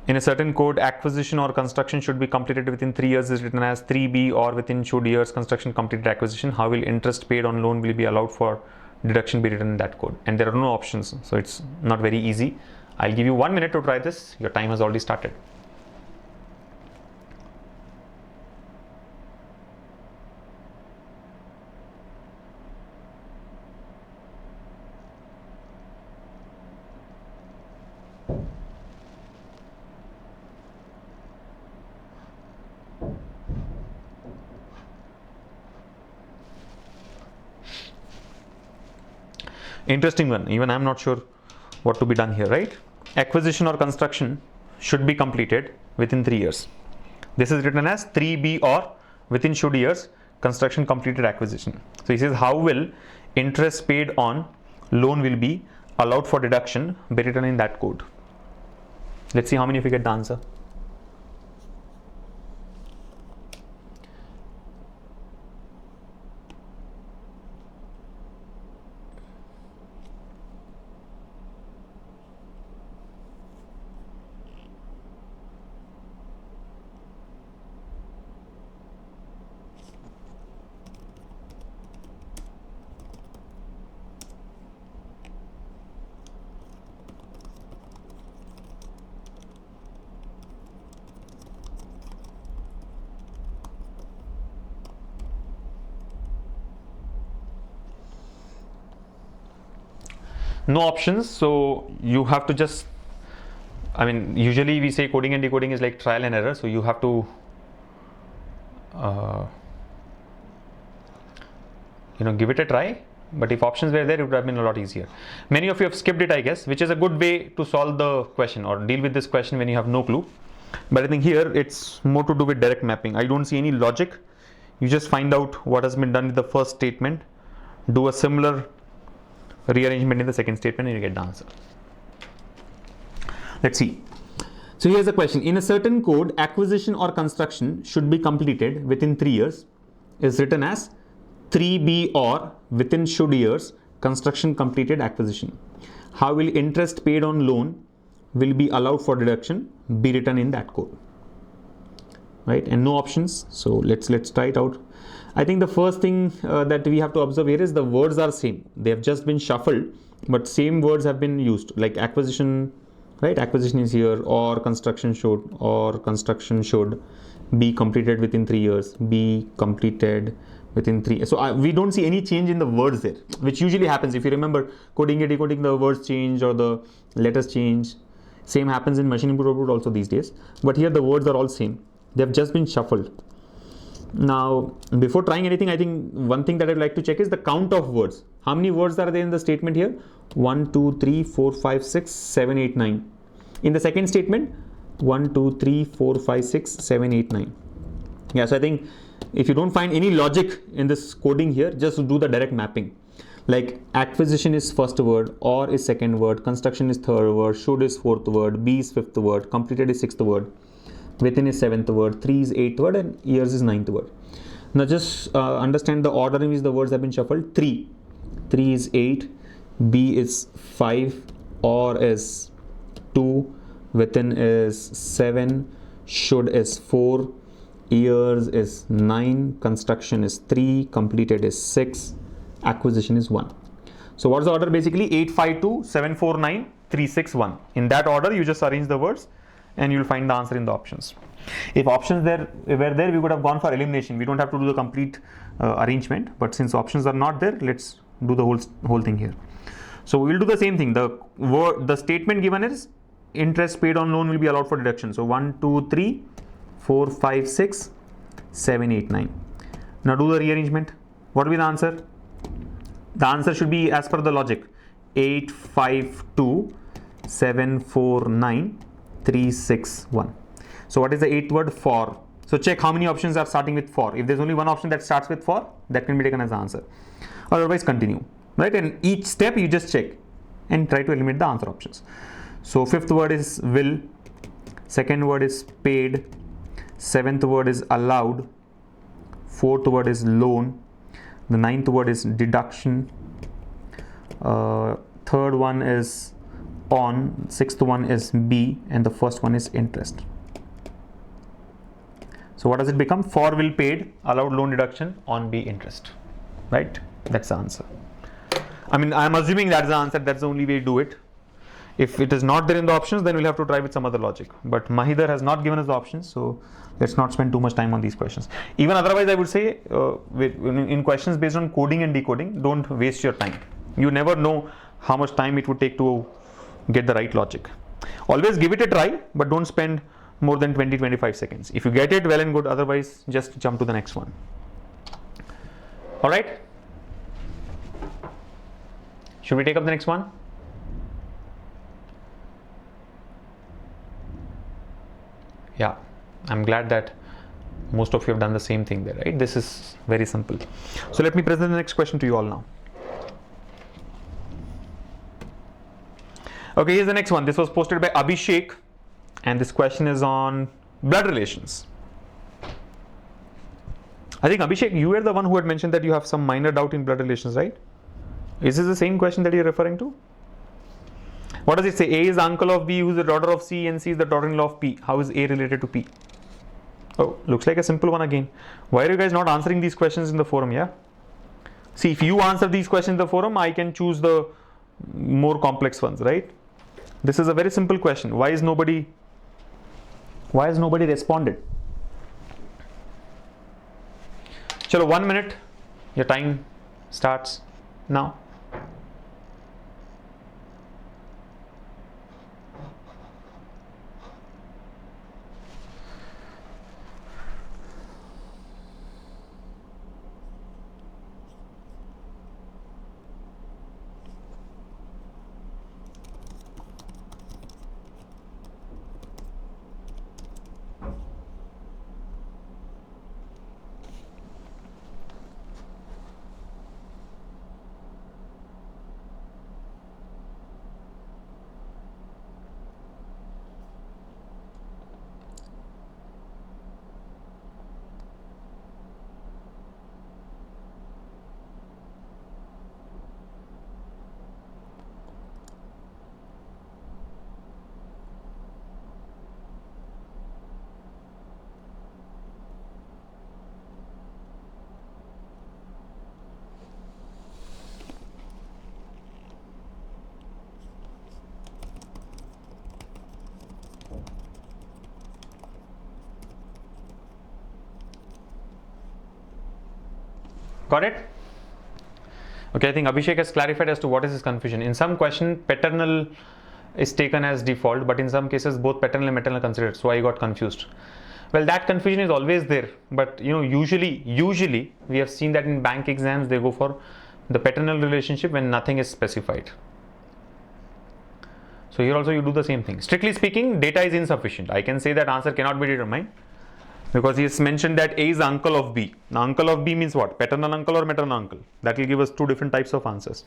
in a certain code, acquisition or construction should be completed within 3 years is written as 3B, or within should years construction completed acquisition. How will interest paid on loan will be allowed for deduction be written in that code? And there are no options, so it's not very easy. I'll give you 1 minute to try this. Your time has already started. Interesting one. Even I'm not sure what to be done here, right? Acquisition or construction should be completed within 3 years. This is written as 3B, or within should years construction completed acquisition. So he says, how will interest paid on loan will be allowed for deduction be written in that code? Let's see how many of you get the answer. No options, so you have to just, usually we say coding and decoding is like trial and error, so you have to give it a try. But if options were there, it would have been a lot easier. Many of you have skipped it, I guess, which is a good way to solve the question or deal with this question when you have no clue. But I think here it's more to do with direct mapping. I don't see any logic. You just find out what has been done with the first statement, do a similar rearrangement in the second statement, and you get the answer. Let's see. So here's the question. In a certain code, acquisition or construction should be completed within 3 years is written as 3B, or within should years construction completed acquisition. How will interest paid on loan will be allowed for deduction be written in that code? Right, and no options. So let's try it out. I think the first thing that we have to observe here is the words are same. They have just been shuffled, but same words have been used, like acquisition, right? Acquisition is here, or construction should be completed within 3 years, be completed within 3. So we don't see any change in the words there, which usually happens. If you remember, coding and decoding, the words change or the letters change. Same happens in machine input output also these days. But here the words are all same. They have just been shuffled. Now, before trying anything, I think one thing that I'd like to check is the count of words. How many words are there in the statement here? 1, 2, 3, 4, 5, 6, 7, 8, 9. In the second statement, 1, 2, 3, 4, 5, 6, 7, 8, 9. Yeah, so I think if you don't find any logic in this coding here, just do the direct mapping. Like acquisition is first word, or is second word, construction is third word, should is fourth word, be is fifth word, completed is sixth word, within is seventh word, 3 is eighth word, and years is ninth word. Now just understand the order in which the words have been shuffled. 3 is 8, B is 5, or is 2, within is 7, should is 4, years is 9, construction is 3, completed is 6, acquisition is 1. So what's the order? Basically 8, 5, 2, 7, 4, 9, 3, 6, 1. In that order you just arrange the words and you'll find the answer in the options. If options were there, we would have gone for elimination. We don't have to do the complete arrangement, but since options are not there, let's do the whole thing here. So we'll do the same thing. The statement given is interest paid on loan will be allowed for deduction. So 1, 2, 3, 4, 5, 6, 7, 8, 9. Now do the rearrangement. What will be the answer? The answer should be as per the logic. 8, 5, 2, 7, 4, 9, 3, 6, 1. So what is the eighth word? For. So check how many options are starting with for. If there's only one option that starts with for, that can be taken as the answer. Otherwise continue. right? And each step you just check and try to eliminate the answer options. So fifth word is will, second word is paid, seventh word is allowed, fourth word is loan, the ninth word is deduction, third one is on, sixth one is B, and the first one is interest. So what does it become? For will paid, allowed loan deduction, on B interest, right? That's the answer. I mean, I'm assuming that's the answer. That's the only way to do it. If it is not there in the options, then we'll have to try with some other logic. But Mahidhar has not given us the options, so let's not spend too much time on these questions. Even otherwise, I would say in questions based on coding and decoding, don't waste your time. You never know how much time it would take to get the right logic. Always give it a try, but don't spend more than 20-25 seconds. If you get it, well and good. Otherwise, just jump to the next one. All right. Should we take up the next one? Yeah, I'm glad that most of you have done the same thing there, right? This is very simple. So let me present the next question to you all now. Okay, here's the next one. This was posted by Abhishek, and this question is on blood relations. I think Abhishek, you were the one who had mentioned that you have some minor doubt in blood relations, right? Is this the same question that you're referring to? What does it say? A is the uncle of B, who is the daughter of C, and C is the daughter-in-law of P. How is A related to P? Oh, looks like a simple one again. Why are you guys not answering these questions in the forum? Yeah. See, if you answer these questions in the forum, I can choose the more complex ones, right? This is a very simple question. Why has nobody responded? Chalo, 1 minute. Your time starts now. Got it? Okay, I think Abhishek has clarified as to what is his confusion. In some question, paternal is taken as default, but in some cases both paternal and maternal are considered. So I got confused. Well, that confusion is always there, but usually we have seen that in bank exams they go for the paternal relationship when nothing is specified. So here also you do the same thing. Strictly speaking, data is insufficient. I can say that answer cannot be determined, because he has mentioned that A is the uncle of B. Now, uncle of B means what? Paternal uncle or maternal uncle? That will give us two different types of answers.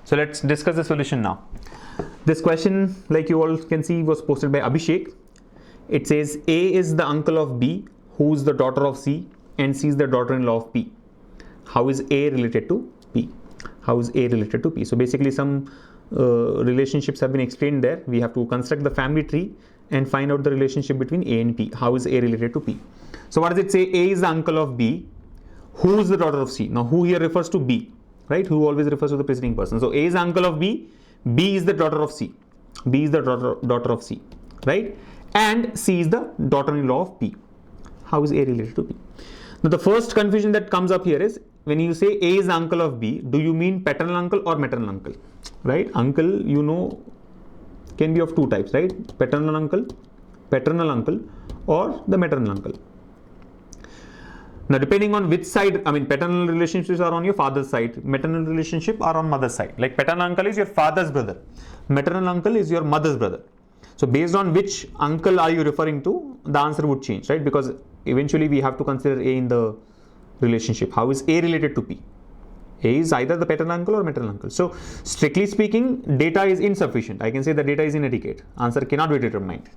So let's discuss the solution now. This question, like you all can see, was posted by Abhishek. It says A is the uncle of B, who is the daughter of C, and C is the daughter-in-law of P. How is A related to P? How is A related to P? So basically some relationships have been explained there. We have to construct the family tree and find out the relationship between A and P. How is A related to P? So what does it say? A is the uncle of B, who is the daughter of C. Now who here refers to B, right? Who always refers to the preceding person. So A is the uncle of B, B is the daughter of C. B is the daughter of C, right? And C is the daughter-in-law of P. How is A related to P? Now the first confusion that comes up here is, when you say A is the uncle of B, do you mean paternal uncle or maternal uncle? Right? Uncle, you know, can be of two types, right? Paternal uncle, or the maternal uncle. Now, depending on which side, I mean, paternal relationships are on your father's side, maternal relationship are on mother's side. Like paternal uncle is your father's brother, maternal uncle is your mother's brother. So based on which uncle are you referring to, the answer would change, right? Because eventually we have to consider A in the relationship. How is A related to P? A is either the paternal uncle or maternal uncle. So strictly speaking, data is insufficient. I can say the data is inadequate. Answer cannot be determined.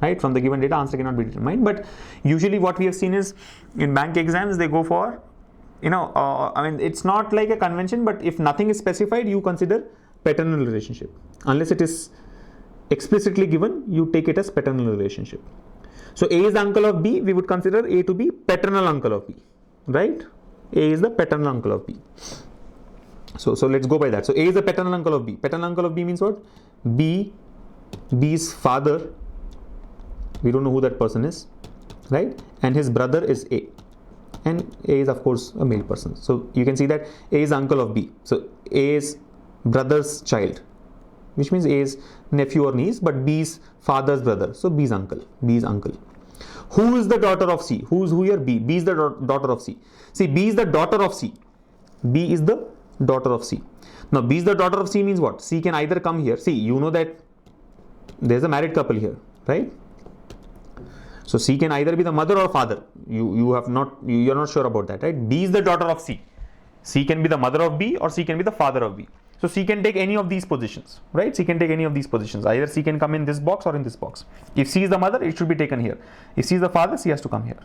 Right? From the given data, answer cannot be determined. But usually what we have seen is in bank exams, they go for, I mean, it's not like a convention, but if nothing is specified, you consider paternal relationship. Unless it is explicitly given, you take it as paternal relationship. So A is the uncle of B, we would consider A to be paternal uncle of B, right? A is the paternal uncle of B. So let's go by that. So A is the paternal uncle of B. Paternal uncle of B means what? B's father, we don't know who that person is, right? And his brother is A. And A is of course a male person. So you can see that A is uncle of B. So A is brother's child, which means A is nephew or niece, but B's father's brother. So B's uncle. Who is the daughter of C? Who here? B. B is the daughter of C. See, B is the daughter of C. B is the daughter of C. Now, B is the daughter of C means what? C can either come here. See, you know that there's a married couple here, right? So C can either be the mother or father. You're not sure about that, right? B is the daughter of C. C can be the mother of B or C can be the father of B. So C can take any of these positions, right? C can take any of these positions. Either C can come in this box or in this box. If C is the mother, it should be taken here. If C is the father, C has to come here.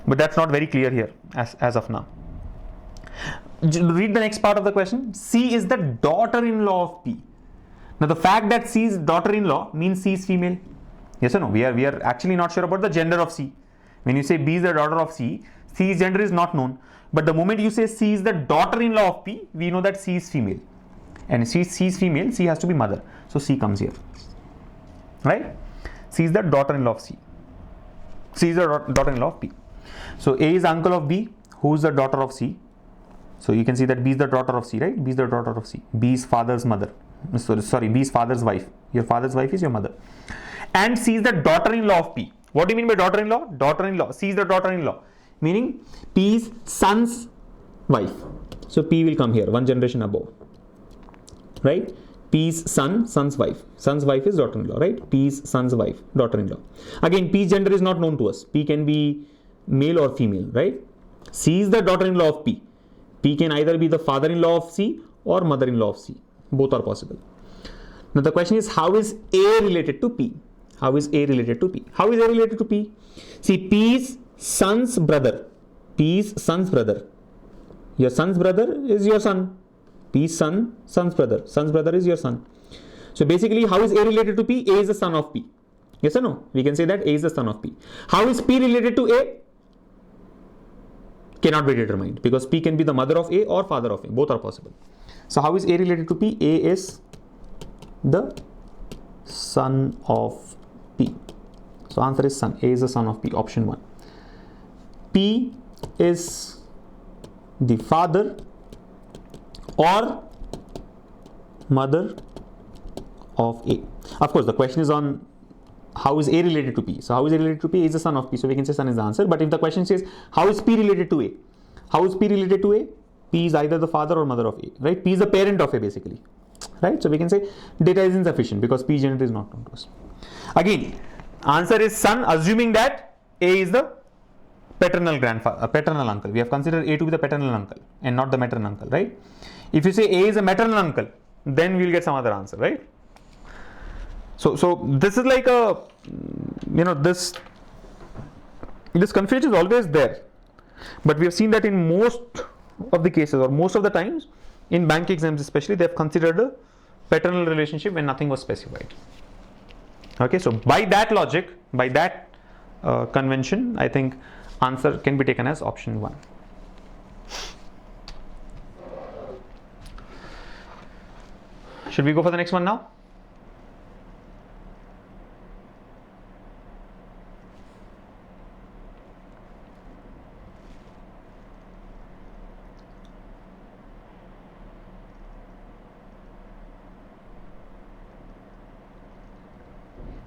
But that's not very clear here as of now. Read the next part of the question. C is the daughter-in-law of P. Now the fact that C is daughter-in-law means C is female. Yes or no? We are actually not sure about the gender of C. When you say B is the daughter of C, C's gender is not known. But the moment you say C is the daughter-in-law of P, we know that C is female. And C is female, C has to be mother. So C comes here. Right? C is the daughter-in-law of C. C is the daughter-in-law of P. So A is uncle of B. Who is the daughter of C? So you can see that B is the daughter of C, right? B is the daughter of C. B's father's mother. Sorry, B's father's wife. Your father's wife is your mother. And C is the daughter-in-law of P. What do you mean by daughter-in-law? Daughter-in-law. C is the daughter-in-law. Meaning P's son's wife. So P will come here, one generation above. Right? P's son's wife. Son's wife is daughter-in-law, right? P's son's wife, daughter-in-law. Again, P's gender is not known to us. P can be male or female, right? C is the daughter-in-law of P. P can either be the father-in-law of C or mother-in-law of C. Both are possible. Now the question is, how is A related to P? How is A related to P? How is A related to P? See, P's son's brother. P's son's brother. Your son's brother is your son. P's son's brother. Son's brother is your son. So basically, how is A related to P? A is the son of P. Yes or no? We can say that A is the son of P. How is P related to A? Cannot be determined because P can be the mother of A or father of A. Both are possible. So how is A related to P? A is the son of P. So answer is son. A is the son of P. Option 1. P is the father or mother of A. Of course, the question is on how is A related to P. So how is A related to P? A is the son of P. So we can say son is the answer. But if the question says how is P related to A? How is P related to A? P is either the father or mother of A, right? P is the parent of A basically, right? So we can say data is insufficient because P gender is not known to us. Again, answer is son, assuming that A is the paternal grandfather, paternal uncle. We have considered A to be the paternal uncle and not the maternal uncle, right? If you say A is a maternal uncle, then we will get some other answer, right? So this is like a, this confusion is always there, but we have seen that in most of the cases or most of the times in bank exams especially, they have considered a paternal relationship when nothing was specified. Okay, so by that logic, by that convention, I think answer can be taken as option 1. Should we go for the next one now?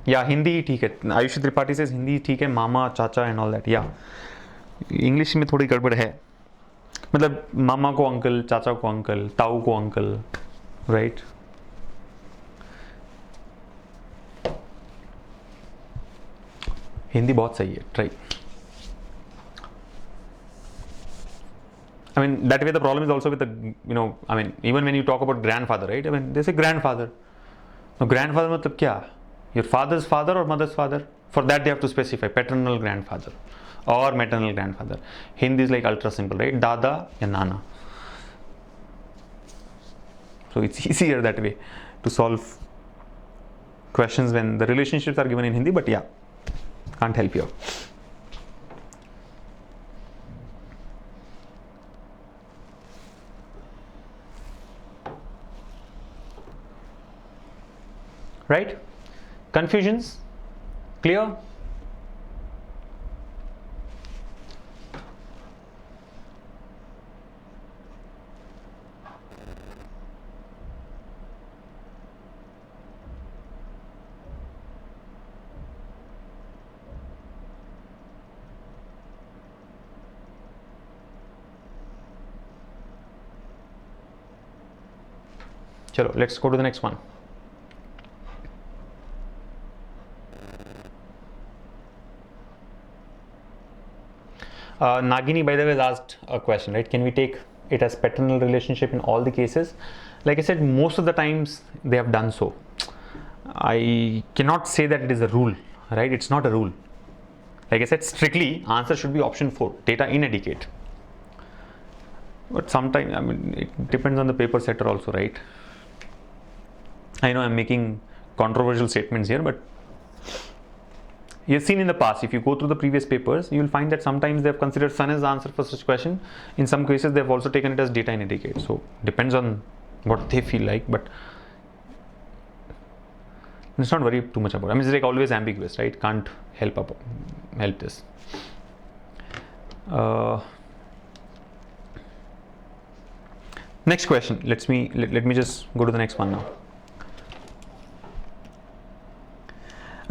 Yeah, Hindi ठीक है. Ayushi Tripathi says Hindi ठीक है, मामा, चाचा and all that. Yeah, English में थोड़ी गड़बड़ है. मतलब मामा को अंकल, चाचा को अंकल, ताऊ को अंकल, right? हिंदी बहुत सही है, try. I mean, that way the problem is also with the, I mean, even when you talk about grandfather, right? I mean, they say grandfather. Now, grandfather matlab kya? Your father's father or mother's father? For that, they have to specify paternal grandfather or maternal grandfather. Hindi is like ultra simple, right? Dada ya nana. So it's easier that way to solve questions when the relationships are given in Hindi, but yeah, can't help you. Right? Confusions? Clear? Chalo, let's go to the next one. Nagini, by the way, has asked a question, right? Can we take it as paternal relationship in all the cases? Like I said, most of the times they have done so. I cannot say that it is a rule, right? It's not a rule. Like I said, strictly, answer should be option 4, data inadequate. But sometimes, I mean, it depends on the paper setter also, right? I know I'm making controversial statements here, but you've seen in the past, if you go through the previous papers, you will find that sometimes they've considered sun as the answer for such question. In some cases, they've also taken it as data inadequate. So depends on what they feel like, but let's not worry too much about it. I mean, it's like always ambiguous, right? Can't help this. Next question. Let me just go to the next one now.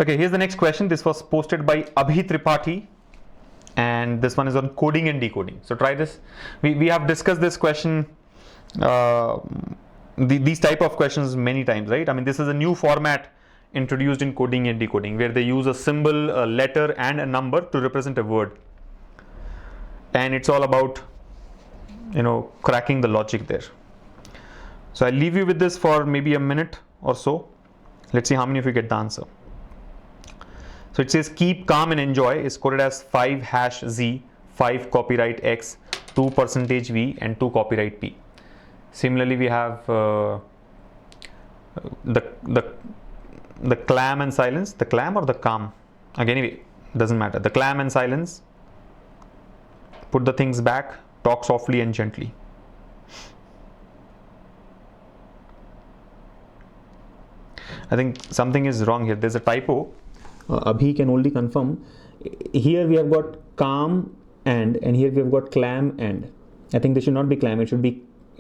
Okay, here's the next question. This was posted by Abhi Tripathi, and this one is on coding and decoding. So try this. We have discussed this question, these type of questions many times, right? I mean, this is a new format introduced in coding and decoding where they use a symbol, a letter, and a number to represent a word, and it's all about cracking the logic there. So I'll leave you with this for maybe a minute or so. Let's see how many of you get the answer. So it says keep calm and enjoy is coded as 5#Z, 5 copyright X, 2% V, and 2 copyright P. Similarly, we have the clam and silence, the clam or the calm. Again, anyway, doesn't matter. The clam and silence. Put the things back. Talk softly and gently. I think something is wrong here. There's a typo. Abhi can only confirm. Here we have got calm and here we have got clam and. I think this should not be clam. It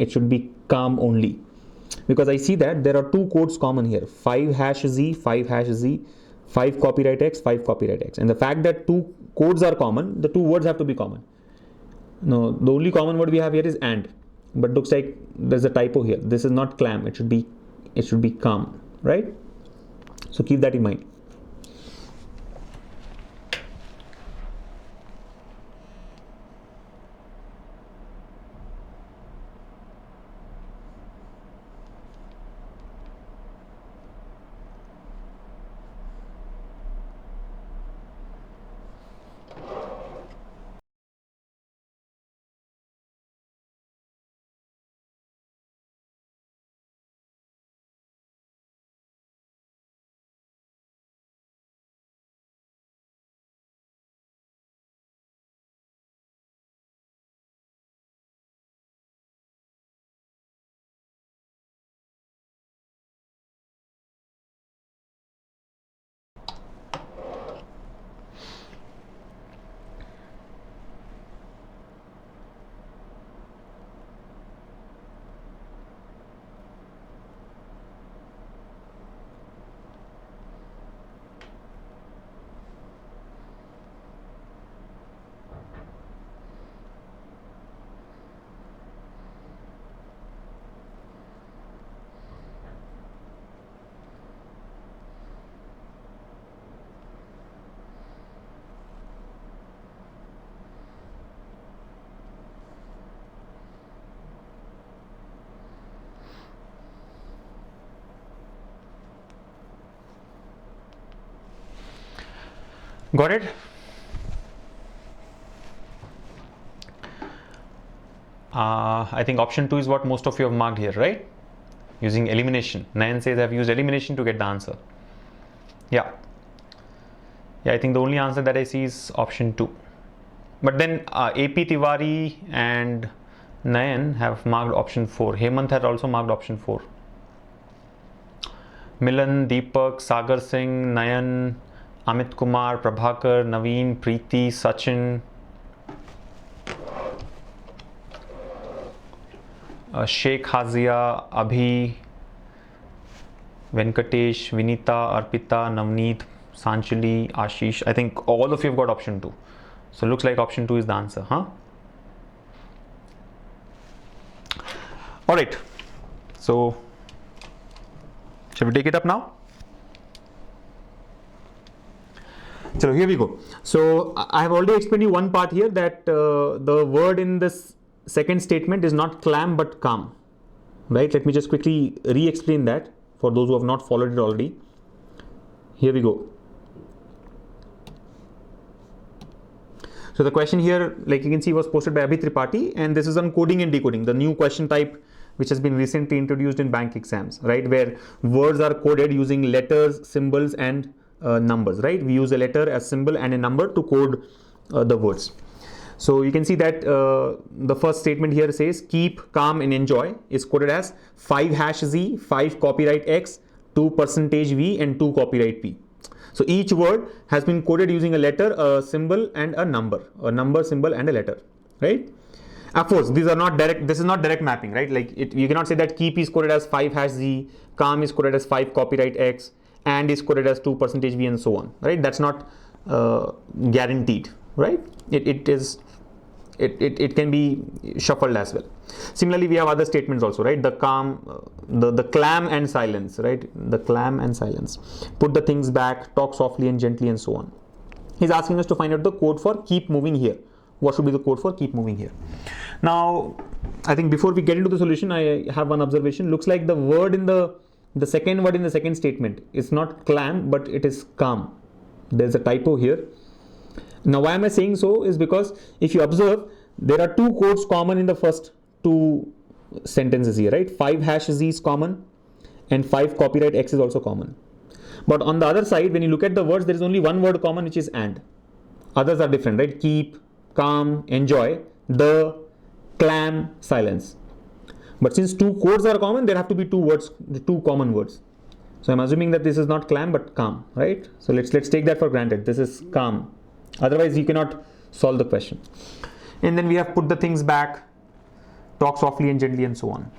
should be calm only, because I see that there are 2 codes common here: 5#Z, 5#Z, 5 copyright X, 5 copyright X. And the fact that 2 codes are common, the 2 words have to be common. No, the only common word we have here is and. But looks like there's a typo here. This is not clam. It should be calm, right? So keep that in mind. Got it? I think option 2 is what most of you have marked here, right? Using elimination. Nayan says I've used elimination to get the answer. Yeah, I think the only answer that I see is option 2. But then AP Tiwari and Nayan have marked option 4. Hemant had also marked option 4. Milan, Deepak, Sagar Singh, Nayan, Amit Kumar, Prabhakar, Naveen, Preeti, Sachin, Sheikh Hazia, Abhi, Venkatesh, Vinita, Arpita, Navneet, Sanchali, Ashish. I think all of you have got option 2. So looks like option 2 is the answer, huh? All right. So shall we take it up now? So here we go. So I have already explained you one part here, that the word in this second statement is not clam but calm, right? Let me just quickly re-explain that for those who have not followed it already. Here we go. So the question here, like you can see, was posted by Abhi Tripathi, and this is on coding and decoding, the new question type which has been recently introduced in bank exams, right? Where words are coded using letters, symbols, and numbers, right? We use a letter, a symbol, and a number to code the words. So you can see that the first statement here says keep calm and enjoy is coded as 5#Z, 5 copyright X, 2% V, and 2 copyright P. So each word has been coded using a letter, a symbol, and a number, symbol, and a letter, right? Of course, these are not direct. This is not direct mapping, right? Like you cannot say that keep is coded as 5#Z, calm is coded as 5 copyright X, and is coded as 2% V, and so on, right? That's not guaranteed, right? It can be shuffled as well. Similarly, we have other statements also, right? The calm, the clam and silence, right? The clam and silence. Put the things back, talk softly and gently, and so on. He's asking us to find out the code for keep moving here. What should be the code for keep moving here? Now, I think before we get into the solution, I have one observation. Looks like the word in the second word in the second statement is not clam, but it is calm. There's a typo here. Now, why am I saying so is because if you observe, there are two codes common in the first two sentences here, right? 5#Z is common and 5 copyright X is also common. But on the other side, when you look at the words, there is only one word common, which is and. Others are different, right? Keep, calm, enjoy, the, clam, silence. But since two codes are common, there have to be two common words. So I'm assuming that this is not clam but calm, right? So let's take that for granted. This is calm. Otherwise, you cannot solve the question. And then we have put the things back, talk softly and gently, and so on.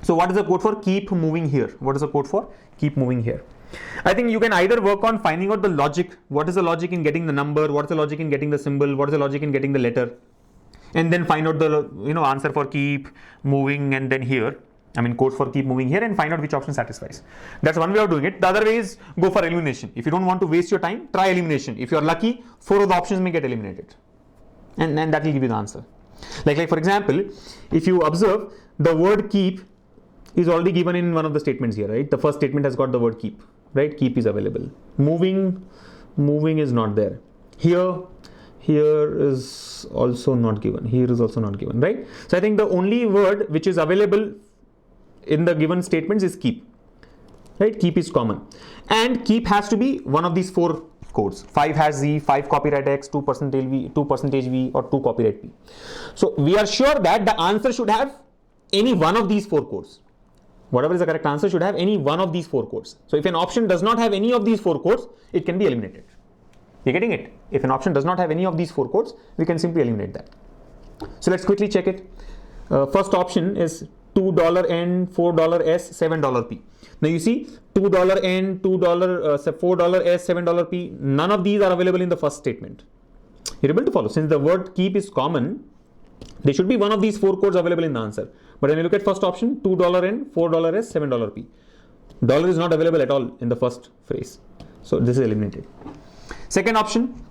So what is the code for keep moving here? What is the code for keep moving here? I think you can either work on finding out the logic. What is the logic in getting the number? What is the logic in getting the symbol? What is the logic in getting the letter? And then find out the answer for keep moving, and then here, code for keep moving here, and find out which option satisfies. That's one way of doing it. The other way is go for elimination. If you don't want to waste your time, try elimination. If you're lucky, 4 of the options may get eliminated, and that will give you the answer. Like for example, if you observe, the word keep is already given in one of the statements here, right? The first statement has got the word keep, right? Keep is available. Moving is not there. Here is also not given. Here is also not given, right? So I think the only word which is available in the given statements is keep, right? Keep is common, and keep has to be one of these 4 codes: 5#Z, 5 copyright X, 2% V, or 2 copyright P. So we are sure that the answer should have any one of these 4 codes. Whatever is the correct answer should have any one of these 4 codes. So if an option does not have any of these 4 codes, it can be eliminated. You're getting it? If an option does not have any of these 4 codes, we can simply eliminate that. So let's quickly check it. First option is $2N, $4S, $7P. Now you see $2N, $4S, $7P. None of these are available in the first statement. You're able to follow. Since the word keep is common, there should be one of these 4 codes available in the answer. But when you look at first option, $2N, $4S, $7P. Dollar is not available at all in the first phrase. So this is eliminated. Second option,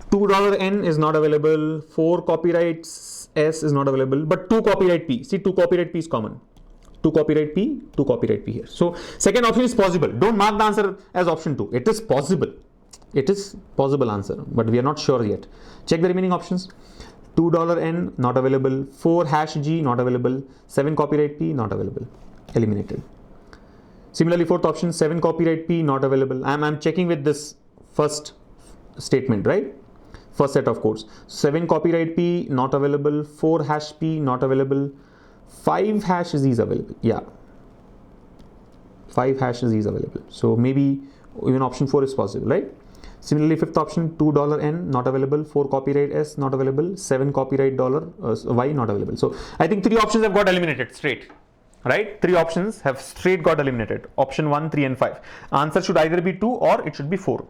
$2N is not available, 4 copyright S is not available, but 2 copyright P. See, 2 copyright P is common. 2 copyright P, 2 copyright P here. So second option is possible. Don't mark the answer as option 2. It is possible. It is possible answer, but we are not sure yet. Check the remaining options. $2 not available, 4 hash G not available, 7 copyright P not available, eliminated. Similarly, fourth option, 7 copyright P not available. I'm checking with this first statement, right? First set of codes. 7 copyright P not available, 4 hash P not available, 5 hash Z is available. Yeah, 5 hash Z is available. So maybe even option 4 is possible, right? Similarly, fifth option, $2 not available, 4 copyright S not available, 7 copyright Y not available. So I think 3 options have got eliminated straight, right? 3 options have straight got eliminated. Option 1, 3 and 5. Answer should either be 2 or it should be 4.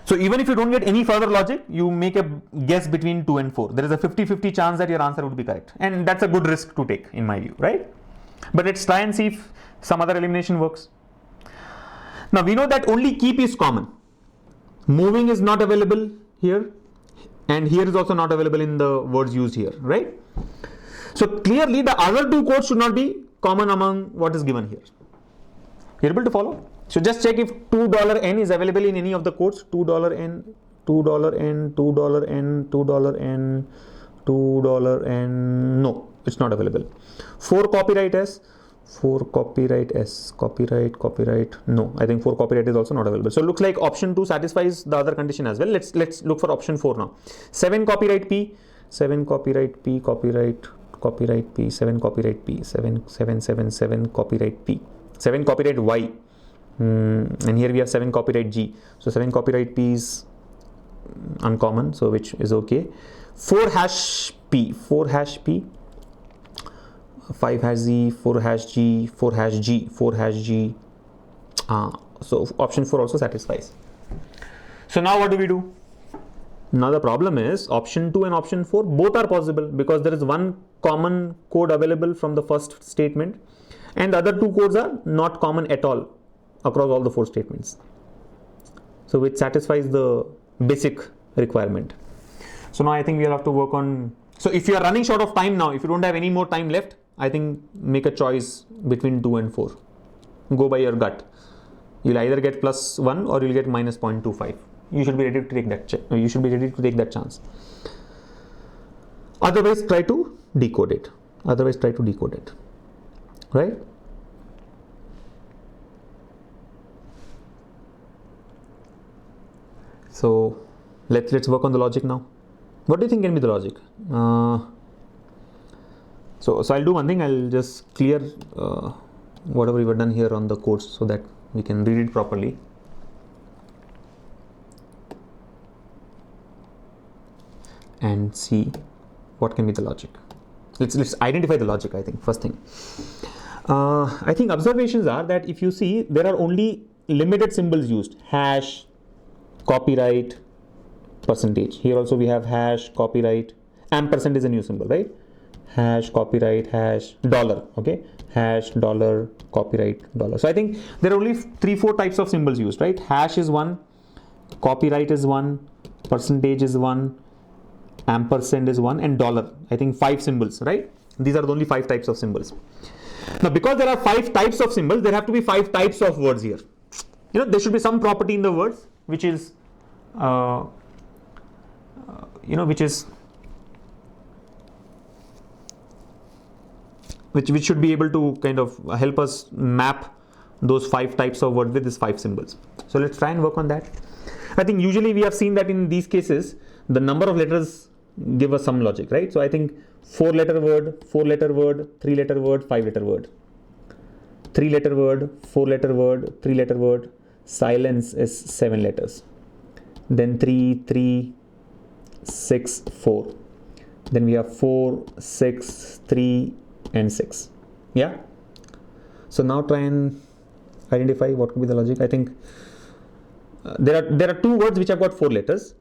So even if you don't get any further logic, you make a guess between 2 and 4. There is a 50-50 chance that your answer would be correct. And that's a good risk to take in my view, right? But let's try and see if some other elimination works. Now we know that only keep is common. Moving is not available here, and here is also not available in the words used here, right? So clearly the other 2 codes should not be common among what is given here. You're able to follow? So just check if $2 is available in any of the codes. $2, $2, $2, $2, no, it's not available. 4 copyright S. 4 copyright S, copyright, no, I think 4 copyright is also not available. So it looks like option 2 satisfies the other condition as well. Let's look for option 4 now. 7 copyright P, 7 copyright P, copyright P, 7 copyright P, 7 copyright P, 7 copyright Y, and here we have 7 copyright G. So 7 copyright P is uncommon, so which is okay. 4 hash P, 4 hash P, 5 hash Z, 4 hash G, 4 hash G, 4 hash G. So option 4 also satisfies. So now what do we do? Now the problem is option 2 and option 4 both are possible because there is one common code available from the first statement and the other 2 codes are not common at all across all the 4 statements. So which satisfies the basic requirement. So now I think we'll have to work on. So if you are running short of time now, if you don't have any more time left, I think make a choice between 2 and 4. Go by your gut. You'll either get +1 or you'll get -0.25. You should be ready to take that. You should be ready to take that chance. Otherwise, try to decode it. Right? So let's work on the logic now. What do you think can be the logic? So I'll do one thing. I'll just clear whatever we were done here on the codes so that we can read it properly. And see what can be the logic. Let's identify the logic. I think first thing. I think observations are that if you see there are only limited symbols used. Hash, copyright, percentage. Here also we have hash, copyright, ampersand is a new symbol, right? Hash, copyright, hash, dollar, okay? Hash, dollar, copyright, dollar. So I think there are only 3-4 types of symbols used, right? Hash is one, copyright is one, percentage is one, ampersand is one, and dollar. I think 5 symbols, right? These are the only 5 types of symbols. Now, because there are 5 types of symbols, there have to be 5 types of words here. You know, there should be some property in the words which is, which should be able to kind of help us map those 5 types of words with these 5 symbols. So let's try and work on that. I think usually we have seen that in these cases, the number of letters give us some logic, right? So I think 4-letter word, 4-letter word, 3-letter word, 5-letter word. 3-letter word, 4-letter word, 3-letter word. Silence is 7 letters. Then 3, 3, 6, 4. Then we have 4, 6, 3, and 6. Yeah. So now try and identify what could be the logic. I think there are 2 words which have got 4 letters,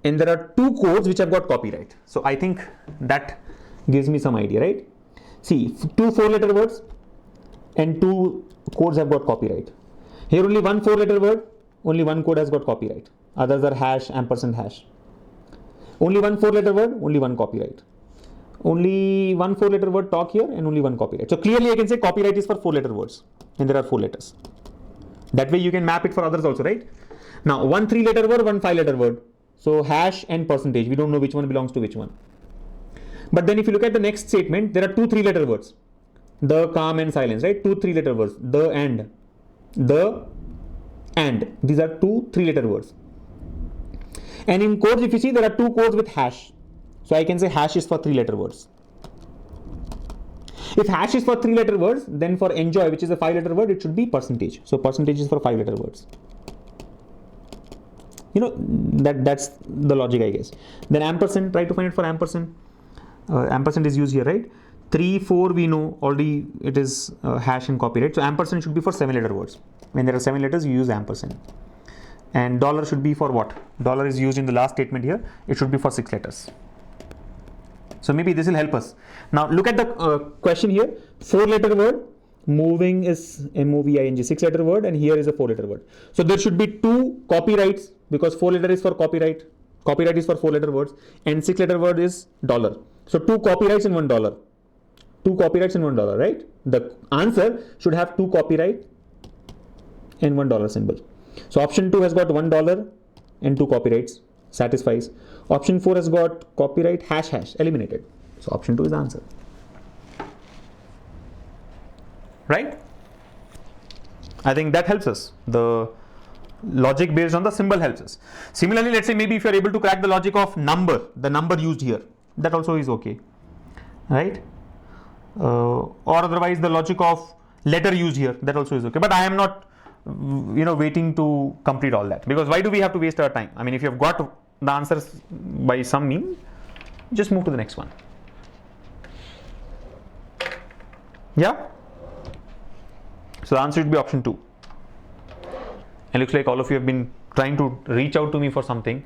and there are 2 codes which have got copyright. So I think that gives me some idea, right? See, 2 4-letter words and 2 codes have got copyright. Here only 1 4-letter word, only 1 code has got copyright. Others are hash, ampersand, hash. Only 1 4-letter word, only 1 copyright. Only 1 4-letter word talk here and only 1 copyright. So clearly I can say copyright is for 4-letter words and there are 4 letters. That way you can map it for others also, right? Now, one 3-letter word, one 5-letter word. So hash and percentage. We don't know which one belongs to which one. But then if you look at the next statement, there are two 3-letter words. The, calm and silence, right? Two 3-letter words. The and. The and. These are two 3-letter words. And in codes, if you see, there are two codes with hash. So I can say hash is for 3-letter words. If hash is for 3-letter words, then for enjoy, which is a 5-letter word, it should be percentage. So percentage is for 5-letter words. You know, that's the logic, I guess. Then ampersand, try to find it for ampersand. Ampersand is used here, right? 3, 4, we know already it is hash and copy, right? So ampersand should be for 7-letter words. When there are 7 letters, you use ampersand. And dollar should be for what? Dollar is used in the last statement here. It should be for 6 letters. So maybe this will help us. Now look at the question here. 4-letter word. Moving is moving, 6-letter word, and here is a 4-letter word. So there should be two copyrights because 4-letter is for copyright. Copyright is for 4-letter words, and 6-letter word is dollar. So two copyrights in $1. Two copyrights in $1, right? The answer should have two copyright and $1 symbol. So option 2 has got $1 and two copyrights, satisfies. Option 4 has got copyright hash eliminated. So option 2 is the answer. Right? I think that helps us. The logic based on the symbol helps us. Similarly, let's say maybe if you are able to crack the logic of number, the number used here, that also is okay, right? Or otherwise the logic of letter used here, that also is okay. But I am not waiting to complete all that, because why do we have to waste our time? I mean, if you have got the answers by some means, just move to the next one. Yeah. So the answer should be option 2. And looks like all of you have been trying to reach out to me for something,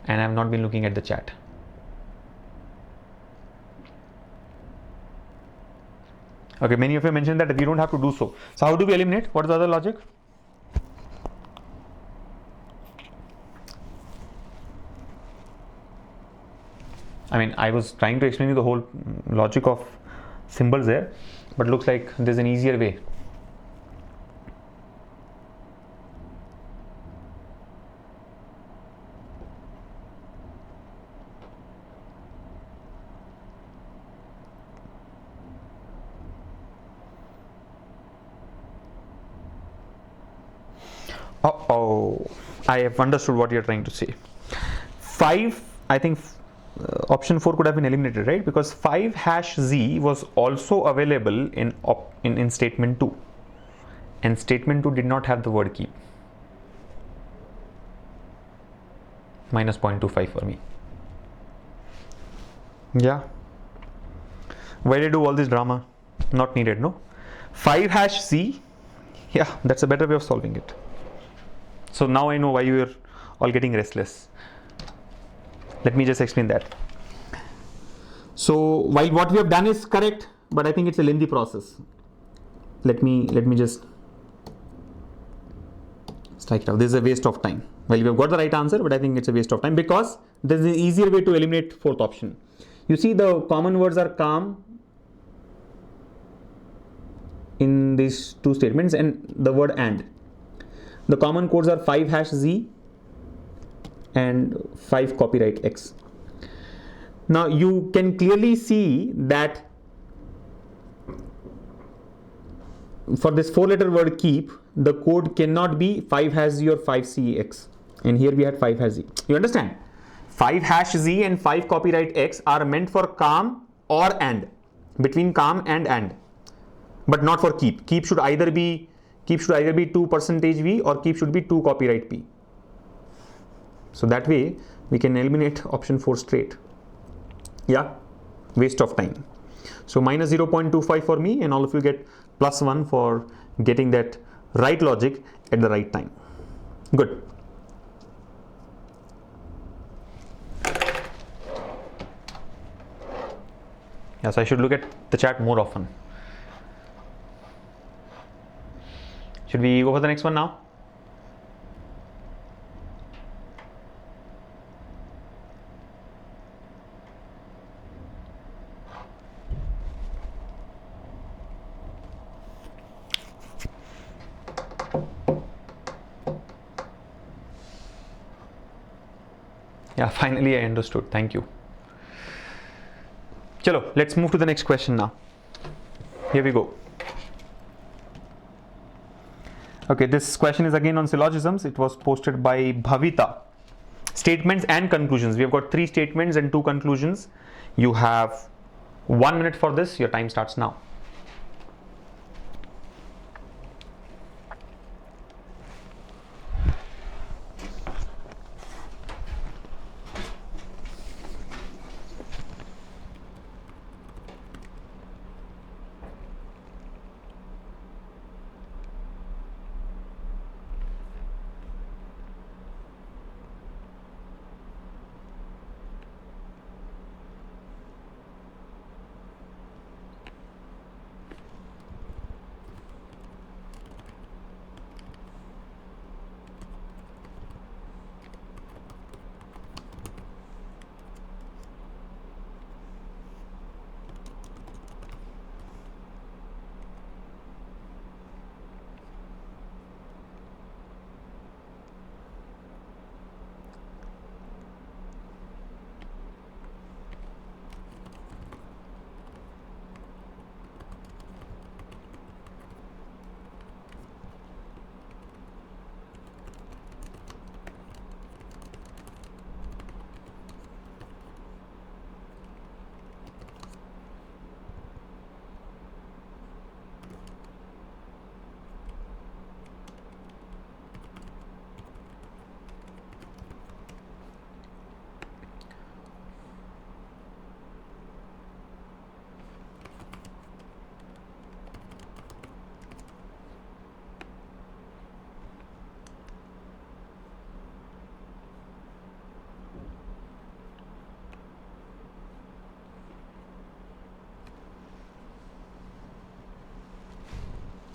and I have not been looking at the chat. Okay, many of you mentioned that we don't have to do so. So how do we eliminate? What is the other logic? I mean, I was trying to explain you the whole logic of symbols there, but looks like there's an easier way. Oh, I have understood what you're trying to say. 5, I think option 4 could have been eliminated, right? Because 5 hash z was also available in statement 2, and statement 2 did not have the word keep. Minus 0.25 for me. Yeah. Why did I do all this drama? Not needed, no? 5 hash z, yeah, that's a better way of solving it. So now I know why you are all getting restless. Let me just explain that. So while what we have done is correct, but I think it's a lengthy process. Let me just strike it out. This is a waste of time. Well, we have got the right answer, but I think it's a waste of time because there is an easier way to eliminate 4th option. You see, the common words are calm in these two statements, and the word and. The common codes are 5 hash z and 5 copyright x. Now you can clearly see that for this 4-letter word keep, the code cannot be 5 hash z or 5 cx, and here we had 5 hash z. You understand? 5 hash z and 5 copyright x are meant for calm or and, between calm and, but not for keep. Keep should either be 2% v or keep should be 2 copyright p. So that way we can eliminate option 4 straight. Yeah, waste of time. So minus 0.25 for me, and all of you get +1 for getting that right logic at the right time. Good. Yes, I should look at the chat more often. Should we go for the next one now? Yeah, finally I understood. Thank you. Chalo, let's move to the next question now. Here we go. Okay, this question is again on syllogisms. It was posted by Bhavita. Statements and conclusions. We have got 3 statements and 2 conclusions. You have 1 minute for this. Your time starts now.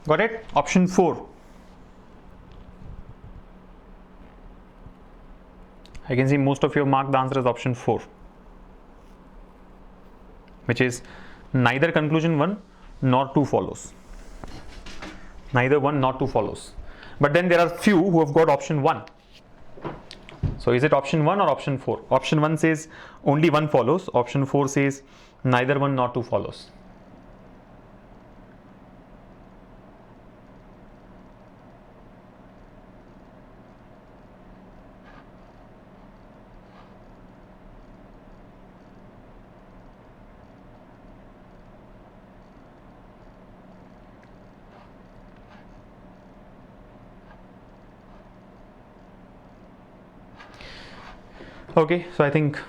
Got it? Option 4. I can see most of you marked the answer as option 4, which is neither conclusion 1 nor 2 follows. Neither 1 nor 2 follows. But then there are few who have got option 1. So is it option 1 or option 4? Option 1 says only 1 follows. Option 4 says neither 1 nor 2 follows. Okay, so I think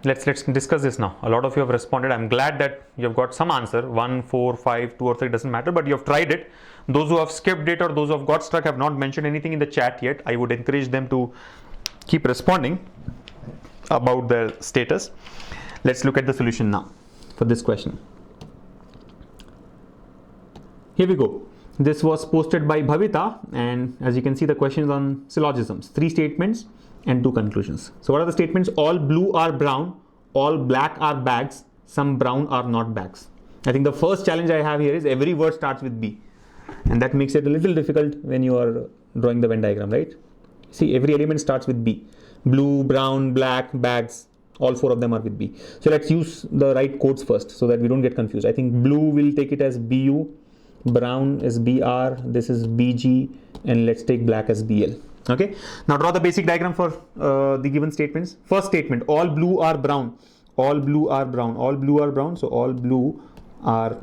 let's discuss this now. A lot of you have responded. I'm glad that you have got some answer. 1, 4, 5, 2 or 3 doesn't matter, but you have tried it. Those who have skipped it or those who have got stuck have not mentioned anything in the chat yet. I would encourage them to keep responding about their status. Let's look at the solution now for this question. Here we go. This was posted by Bhavita, and as you can see, the question is on syllogisms. 3 statements and 2 conclusions. So what are the statements? All blue are brown, all black are bags, some brown are not bags. I think the first challenge I have here is every word starts with B, and that makes it a little difficult when you are drawing the Venn diagram, right? See, every element starts with B. Blue, brown, black, bags, all 4 of them are with B. So let's use the right codes first so that we don't get confused. I think blue will take it as BU, brown is BR, this is BG, and let's take black as BL. Okay, now draw the basic diagram for the given statements. First statement, all blue are brown, all blue are brown, all blue are brown, so all blue are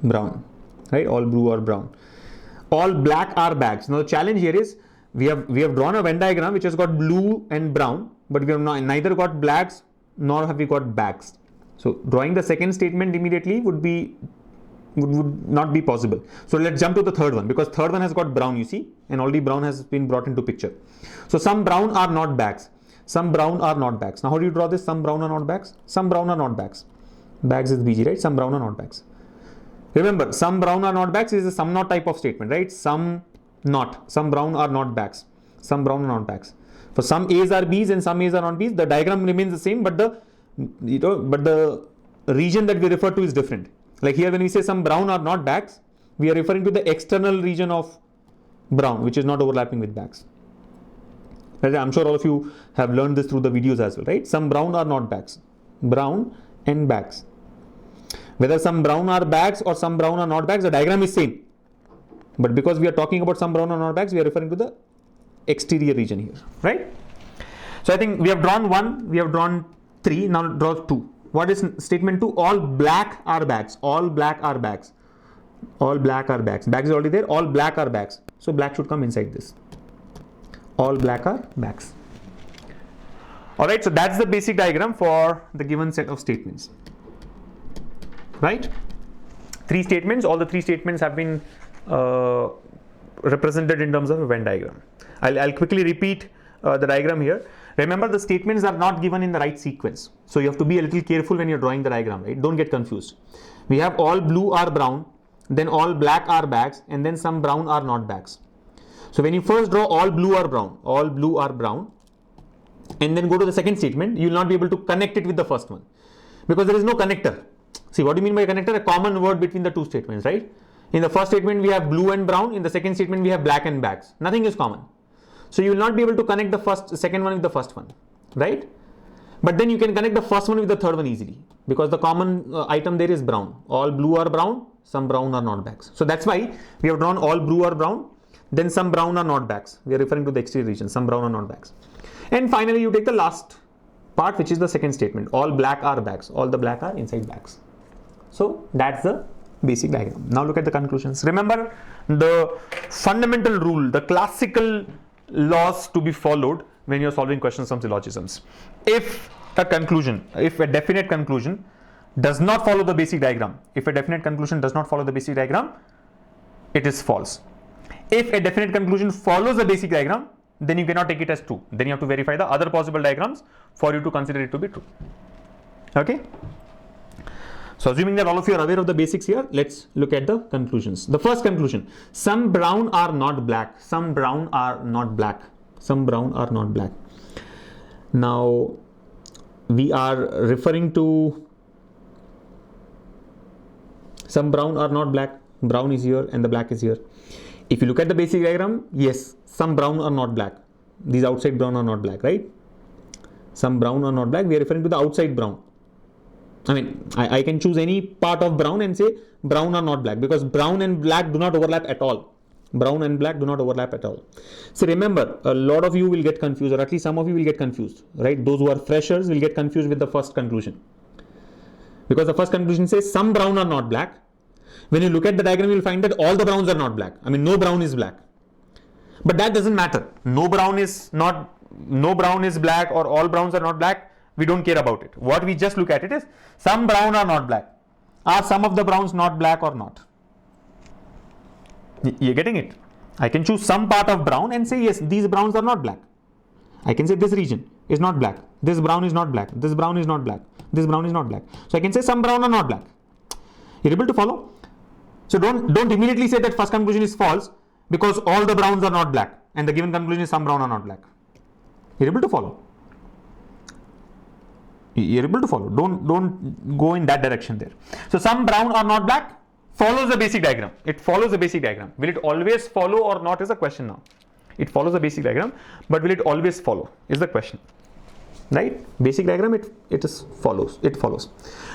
brown, right? All blue are brown. All black are bags. Now the challenge here is we have drawn a Venn diagram which has got blue and brown, but we have neither got blacks nor have we got bags. So drawing the second statement immediately would not be possible. So let's jump to the third one, because third one has got brown, you see, and already brown has been brought into picture. So some brown are not bags, some brown are not bags. Now how do you draw this? Some brown are not bags, some brown are not bags. Bags is BG, right? Some brown are not bags. Remember, some brown are not bags is a some not type of statement, right? Some not, some brown are not bags, some brown are not bags. For some A's are B's and some A's are not B's, the diagram remains the same, but the region that we refer to is different. Like here when we say some brown are not bags, we are referring to the external region of brown which is not overlapping with bags. Right? I'm sure all of you have learned this through the videos as well, right? Some brown are not bags. Brown and bags. Whether some brown are bags or some brown are not bags, the diagram is same. But because we are talking about some brown or not bags, we are referring to the exterior region here, right? So I think we have drawn 1, we have drawn 3, now draw 2. What is statement 2? All black are bags. All black are bags. All black are bags. Bags is already there. All black are bags. So black should come inside this. All black are bags. Alright, so that's the basic diagram for the given set of statements. Right? 3 statements. All the 3 statements have been represented in terms of a Venn diagram. I'll quickly repeat the diagram here. Remember, the statements are not given in the right sequence. So you have to be a little careful when you're drawing the diagram, right? Don't get confused. We have all blue are brown, then all black are bags, and then some brown are not bags. So when you first draw all blue are brown, and then go to the second statement, you will not be able to connect it with the first one because there is no connector. See, what do you mean by connector? A common word between the 2 statements, right? In the first statement, we have blue and brown. In the second statement, we have black and bags. Nothing is common. So you will not be able to connect the second one with the first one, right? But then you can connect the first one with the third one easily because the common item there is brown. All blue are brown, some brown are not bags. So that's why we have drawn all blue are brown, then some brown are not bags. We are referring to the exterior region, some brown are not bags. And finally, you take the last part, which is the second statement. All black are bags. All the black are inside bags. So that's the basic diagram. Now look at the conclusions. Remember the fundamental rule, the classical laws to be followed when you're solving questions from syllogisms. If a definite conclusion does not follow the basic diagram, it is false. If a definite conclusion follows the basic diagram, then you cannot take it as true. Then you have to verify the other possible diagrams for you to consider it to be true. Okay? So assuming that all of you are aware of the basics here, let's look at the conclusions. The first conclusion, some brown are not black. Some brown are not black. Some brown are not black. Now, we are referring to some brown are not black. Brown is here and the black is here. If you look at the basic diagram, yes, some brown are not black. These outside brown are not black, right? Some brown are not black. We are referring to the outside brown. I mean, I can choose any part of brown and say brown are not black because brown and black do not overlap at all. Brown and black do not overlap at all. So remember, a lot of you will get confused, or at least some of you will get confused, right? Those who are freshers will get confused with the first conclusion because the first conclusion says some brown are not black. When you look at the diagram, you will find that all the browns are not black. I mean, no brown is black. But that doesn't matter. No brown is black or all browns are not black. We don't care about it. What we just look at it is some brown are not black. Are some of the browns not black or not? You're getting it? I can choose some part of brown and say, yes, these browns are not black. I can say this region is not black. This brown is not black. This brown is not black. This brown is not black. So I can say some brown are not black. You're able to follow? So don't immediately say that first conclusion is false because all the browns are not black and the given conclusion is some brown are not black. You're able to follow? You're able to follow. Don't go in that direction there. So some brown are not black follows the basic diagram. It follows the basic diagram. Will it always follow or not is a question now. It follows the basic diagram, but will it always follow is the question. Right? Basic diagram, it follows.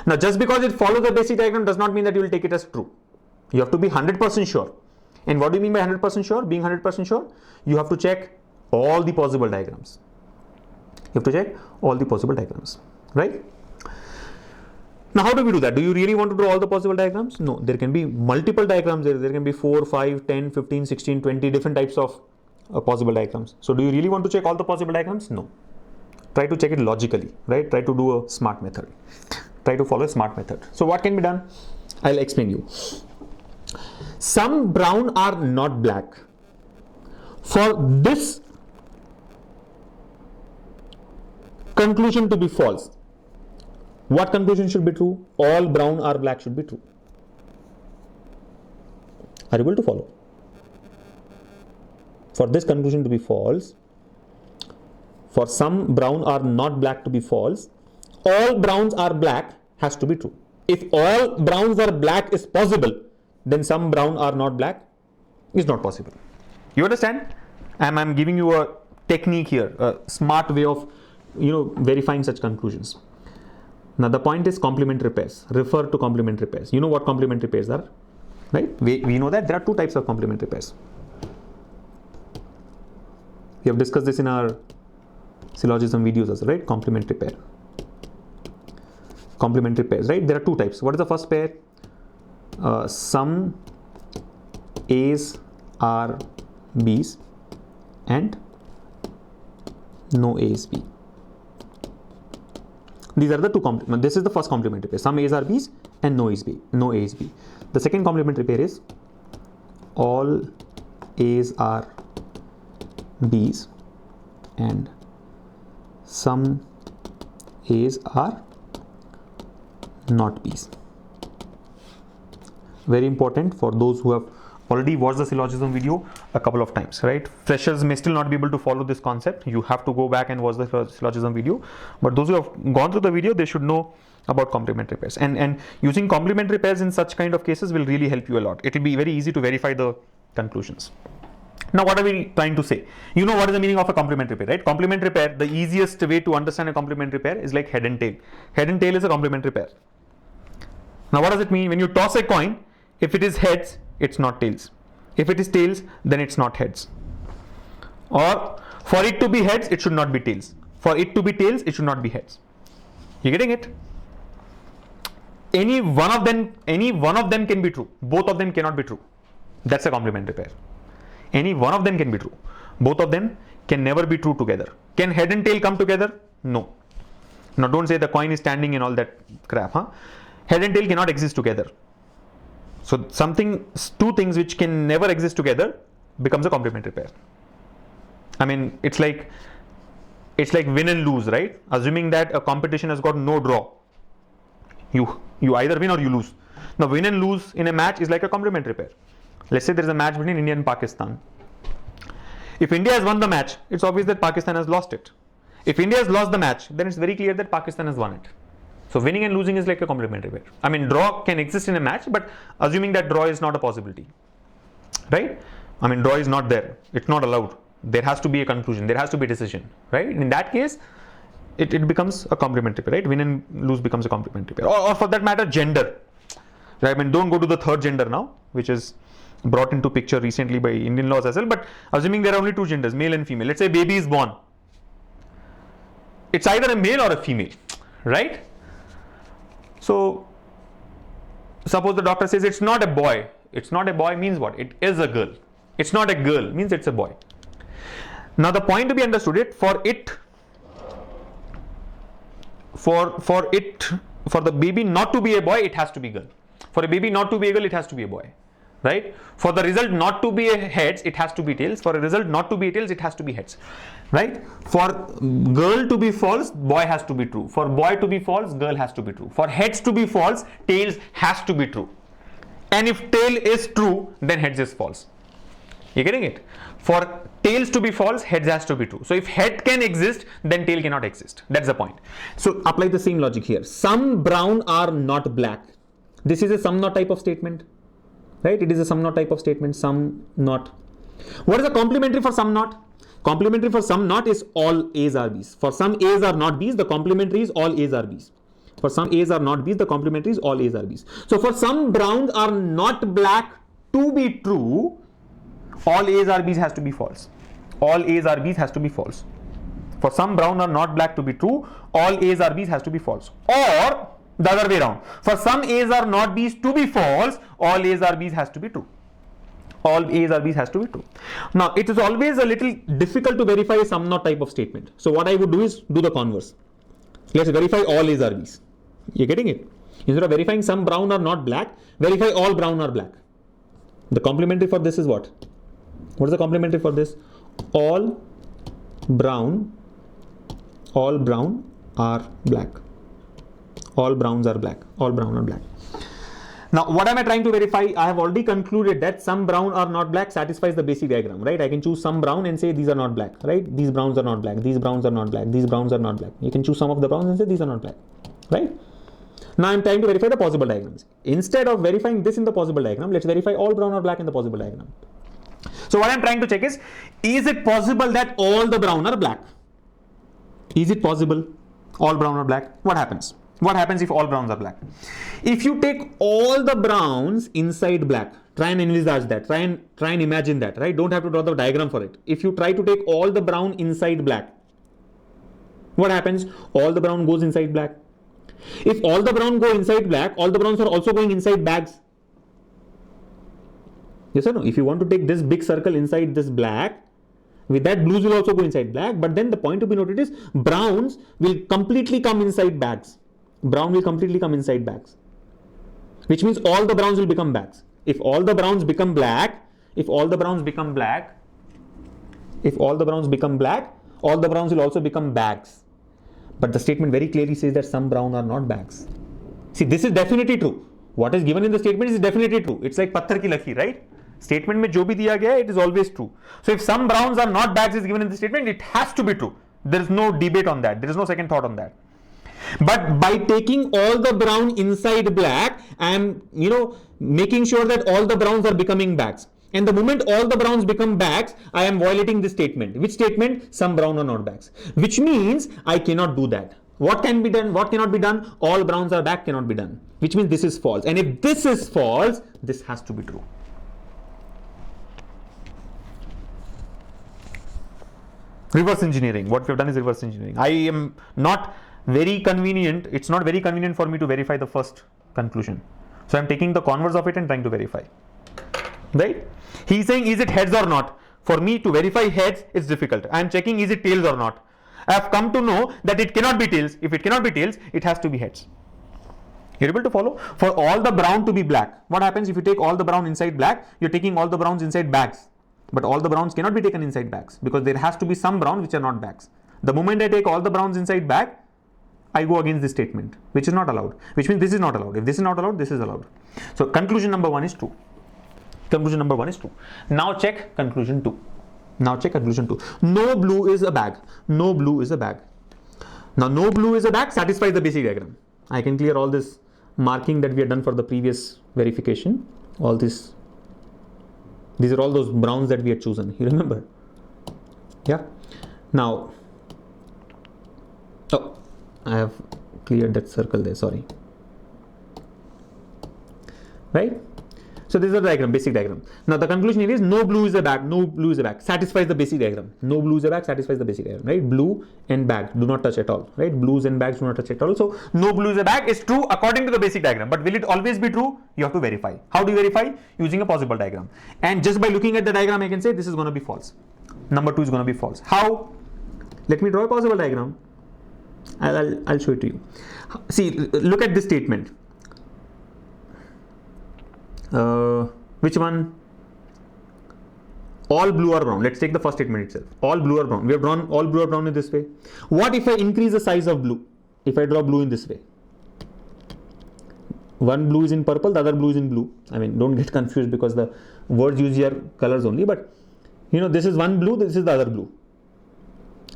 Now, just because it follows the basic diagram does not mean that you will take it as true. You have to be 100% sure. And what do you mean by 100% sure? Being 100% sure, you have to check all the possible diagrams. Right? Now, how do we do that? Do you really want to draw all the possible diagrams? No, there can be multiple diagrams. There can be 4, 5, 10, 15, 16, 20 different types of possible diagrams. So, do you really want to check all the possible diagrams? No. Try to check it logically, right? Try to do a smart method. Try to follow a smart method. So, what can be done? I'll explain you. Some brown are not black. For this conclusion to be false, what conclusion should be true? All brown are black should be true. Are you able to follow? For this conclusion to be false, for some brown are not black to be false, all browns are black has to be true. If all browns are black is possible, then some brown are not black is not possible. You understand? I'm giving you a technique here, a smart way of verifying such conclusions. Now the point is complementary pairs. Refer to complementary pairs. You know what complementary pairs are, right? We know that there are two types of complementary pairs. We have discussed this in our syllogism videos also, right? Complementary pair. Complementary pairs, right? There are two types. What is the first pair? Some A's are B's and no A is B. These are the two complementary. This is the first complementary pair. Some A's are B's and no A is B. No A is B. The second complementary pair is all A's are B's and some A's are not B's. Very important for those who have already watched the syllogism video a couple of times, right? Freshers may still not be able to follow this concept. You have to go back and watch the syllogism video. But those who have gone through the video, they should know about complementary pairs. And using complementary pairs in such kind of cases will really help you a lot. It will be very easy to verify the conclusions. Now, what are we trying to say? You know what is the meaning of a complementary pair, right? Complementary pair, the easiest way to understand a complementary pair is like head and tail. Head and tail is a complementary pair. Now, what does it mean? When you toss a coin, if it is heads, it's not tails. If it is tails, then it's not heads. Or for it to be heads, it should not be tails. For it to be tails, it should not be heads. You getting it? Any one of them can be true. Both of them cannot be true. That's a complementary pair. Any one of them can be true. Both of them can never be true together. Can head and tail come together? No. Now don't say the coin is standing and all that crap, huh? Head and tail cannot exist together. So two things which can never exist together becomes a complementary pair. I mean, it's like win and lose, right? Assuming that a competition has got no draw. You either win or you lose. Now win and lose in a match is like a complementary pair. Let's say there is a match between India and Pakistan. If India has won the match, it's obvious that Pakistan has lost it. If India has lost the match, then it's very clear that Pakistan has won it. So winning and losing is like a complementary pair. I mean, draw can exist in a match, but assuming that draw is not a possibility, right? I mean, draw is not there. It's not allowed. There has to be a conclusion. There has to be a decision, right? In that case, it becomes a complementary pair, right? Win and lose becomes a complementary pair. Or for that matter, gender. Right? I mean, don't go to the third gender now, which is brought into picture recently by Indian laws as well. But assuming there are only two genders, male and female. Let's say baby is born. It's either a male or a female, right? So, suppose the doctor says it's not a boy. It's not a boy means what? It is a girl. It's not a girl means it's a boy. Now the point to be understood is for the baby not to be a boy, it has to be girl. For a baby not to be a girl, it has to be a boy. Right? For the result not to be a heads, it has to be tails. For a result not to be tails, it has to be heads. Right? For girl to be false, boy has to be true. For boy to be false, girl has to be true. For heads to be false, tails has to be true. And if tail is true, then heads is false. You getting it? For tails to be false, heads has to be true. So if head can exist, then tail cannot exist. That's the point. So apply the same logic here. Some brown are not black. This is a some not type of statement. Right? It is a some not type of statement. Some not. What is the complementary for some not? Complementary for some not is all A's are B's. For some A's are not B's, the complementary is all A's are B's. For some A's are not B's, the complementary is all A's are B's. So for some browns are not black to be true, all A's are B's has to be false. All A's are B's has to be false. For some brown are not black to be true, all A's are B's has to be false. Or the other way around. For some A's are not B's to be false, all A's are B's has to be true. All A's are B's has to be true. Now, it is always a little difficult to verify a some not type of statement. So what I would do is do the converse. Let's verify all A's are B's. You're getting it? Instead of verifying some brown are not black, verify all brown are black. The complementary for this is what? What is the complementary for this? All brown are black. All browns are black. All brown are black. Now, what am I trying to verify? I have already concluded that some brown are not black satisfies the basic diagram, right? I can choose some brown and say these are not black, right? These browns are not black. These browns are not black. These browns are not black. You can choose some of the browns and say these are not black, right? Now, I'm trying to verify the possible diagrams. Instead of verifying this in the possible diagram, let's verify all brown or black in the possible diagram. So what I'm trying to check is it possible that all the brown are black? Is it possible all brown are black? What happens? What happens if all browns are black? If you take all the browns inside black, try and envisage that, try and imagine that, right? Don't have to draw the diagram for it. If you try to take all the brown inside black, what happens? All the brown goes inside black. If all the brown go inside black, all the browns are also going inside bags. Yes or no? If you want to take this big circle inside this black, with that blues will also go inside black, but then the point to be noted is browns will completely come inside bags. Brown will completely come inside bags, which means all the browns will become bags. If all the browns become black, all the browns become black, all the browns will also become bags. But the statement very clearly says that some brown are not bags. See, this is definitely true. What is given in the statement is definitely true. It's like patthar ki lakhi, right? Statement mein jo bhi diya gaya, it is always true. So if some browns are not bags is given in the statement, it has to be true. There is no debate on that. There is no second thought on that. But by taking all the brown inside black, I am, making sure that all the browns are becoming bags. And the moment all the browns become bags, I am violating this statement. Which statement? Some brown are not bags. Which means I cannot do that. What can be done? What cannot be done? All browns are back cannot be done. Which means this is false. And if this is false, this has to be true. Reverse engineering. What we have done is reverse engineering. I am not very convenient. It's not very convenient for me to verify the first conclusion. So I'm taking the converse of it and trying to verify. Right? He's saying, is it heads or not? For me to verify heads, it's difficult. I'm checking, is it tails or not? I have come to know that it cannot be tails. If it cannot be tails, it has to be heads. You're able to follow? For all the brown to be black, what happens if you take all the brown inside black? You're taking all the browns inside bags. But all the browns cannot be taken inside bags because there has to be some brown which are not bags. The moment I take all the browns inside bag, I go against this statement, which is not allowed. Which means this is not allowed. If this is not allowed, this is allowed. So conclusion number 1 is true. Conclusion number 1 is true. Now check conclusion 2. Now check conclusion 2. No blue is a bag. No blue is a bag. Now no blue is a bag satisfies the basic diagram. I can clear all this marking that we had done for the previous verification. All this. These are all those browns that we had chosen. You remember? Yeah. Now, oh, I have cleared that circle there. Sorry. Right? So this is the diagram, basic diagram. Now the conclusion here is no blue is a bag, no blue is a bag. Satisfies the basic diagram. No blue is a bag, satisfies the basic diagram, right? Blue and bag do not touch at all, right? Blues and bags do not touch at all. So no blue is a bag is true according to the basic diagram. But will it always be true? You have to verify. How do you verify? Using a possible diagram. And just by looking at the diagram, I can say this is going to be false. Number 2 is going to be false. How? Let me draw a possible diagram. I'll show it to you. See, look at this statement. Which one? All blue or brown. Let's take the first statement itself. All blue or brown. We have drawn all blue or brown in this way. What if I increase the size of blue? If I draw blue in this way. One blue is in purple, the other blue is in blue. I mean, don't get confused because the words use here colors only. But this is one blue, this is the other blue.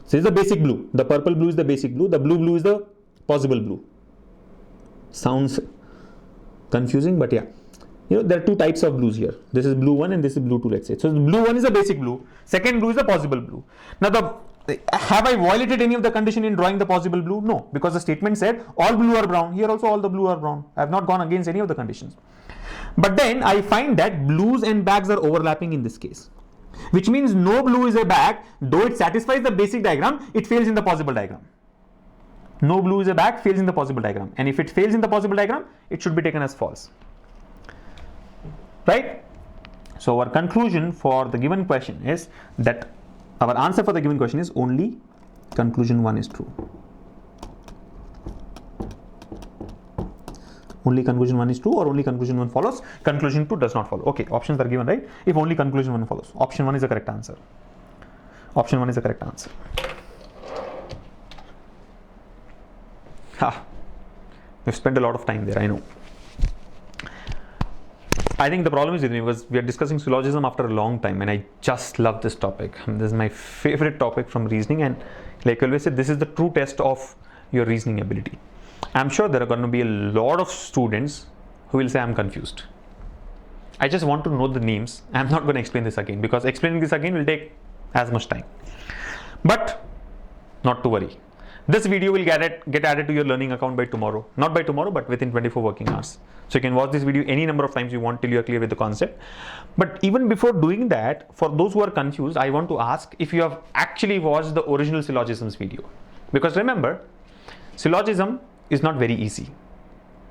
This is the basic blue. The purple blue is the basic blue. The blue is the possible blue. Sounds confusing, but yeah. There are two types of blues here. This is blue 1 and this is blue 2, let's say. So the blue 1 is the basic blue. Second blue is the possible blue. Now, have I violated any of the condition in drawing the possible blue? No, because the statement said all blue are brown. Here also all the blue are brown. I have not gone against any of the conditions. But then I find that blues and bags are overlapping in this case. Which means no blue is a bag. Though it satisfies the basic diagram, it fails in the possible diagram. No blue is a bag fails in the possible diagram. And if it fails in the possible diagram, it should be taken as false. Right? So our conclusion for the given question is that our answer for the given question is only conclusion 1 is true. Only conclusion 1 is true or only conclusion 1 follows, conclusion 2 does not follow. Okay, options are given, right? If only conclusion 1 follows, option 1 is the correct answer. Option 1 is the correct answer. We've spent a lot of time there, I know. I think the problem is with me because we are discussing syllogism after a long time and I just love this topic. This is my favorite topic from reasoning, and like I always said, this is the true test of your reasoning ability. I'm sure there are going to be a lot of students who will say I'm confused. I just want to know the names. I'm not going to explain this again because explaining this again will take as much time. But not to worry. This video will get added to your learning account by tomorrow. Not by tomorrow, but within 24 working hours. So you can watch this video any number of times you want till you're clear with the concept. But even before doing that, for those who are confused, I want to ask if you have actually watched the original syllogisms video. Because remember, syllogism is not very easy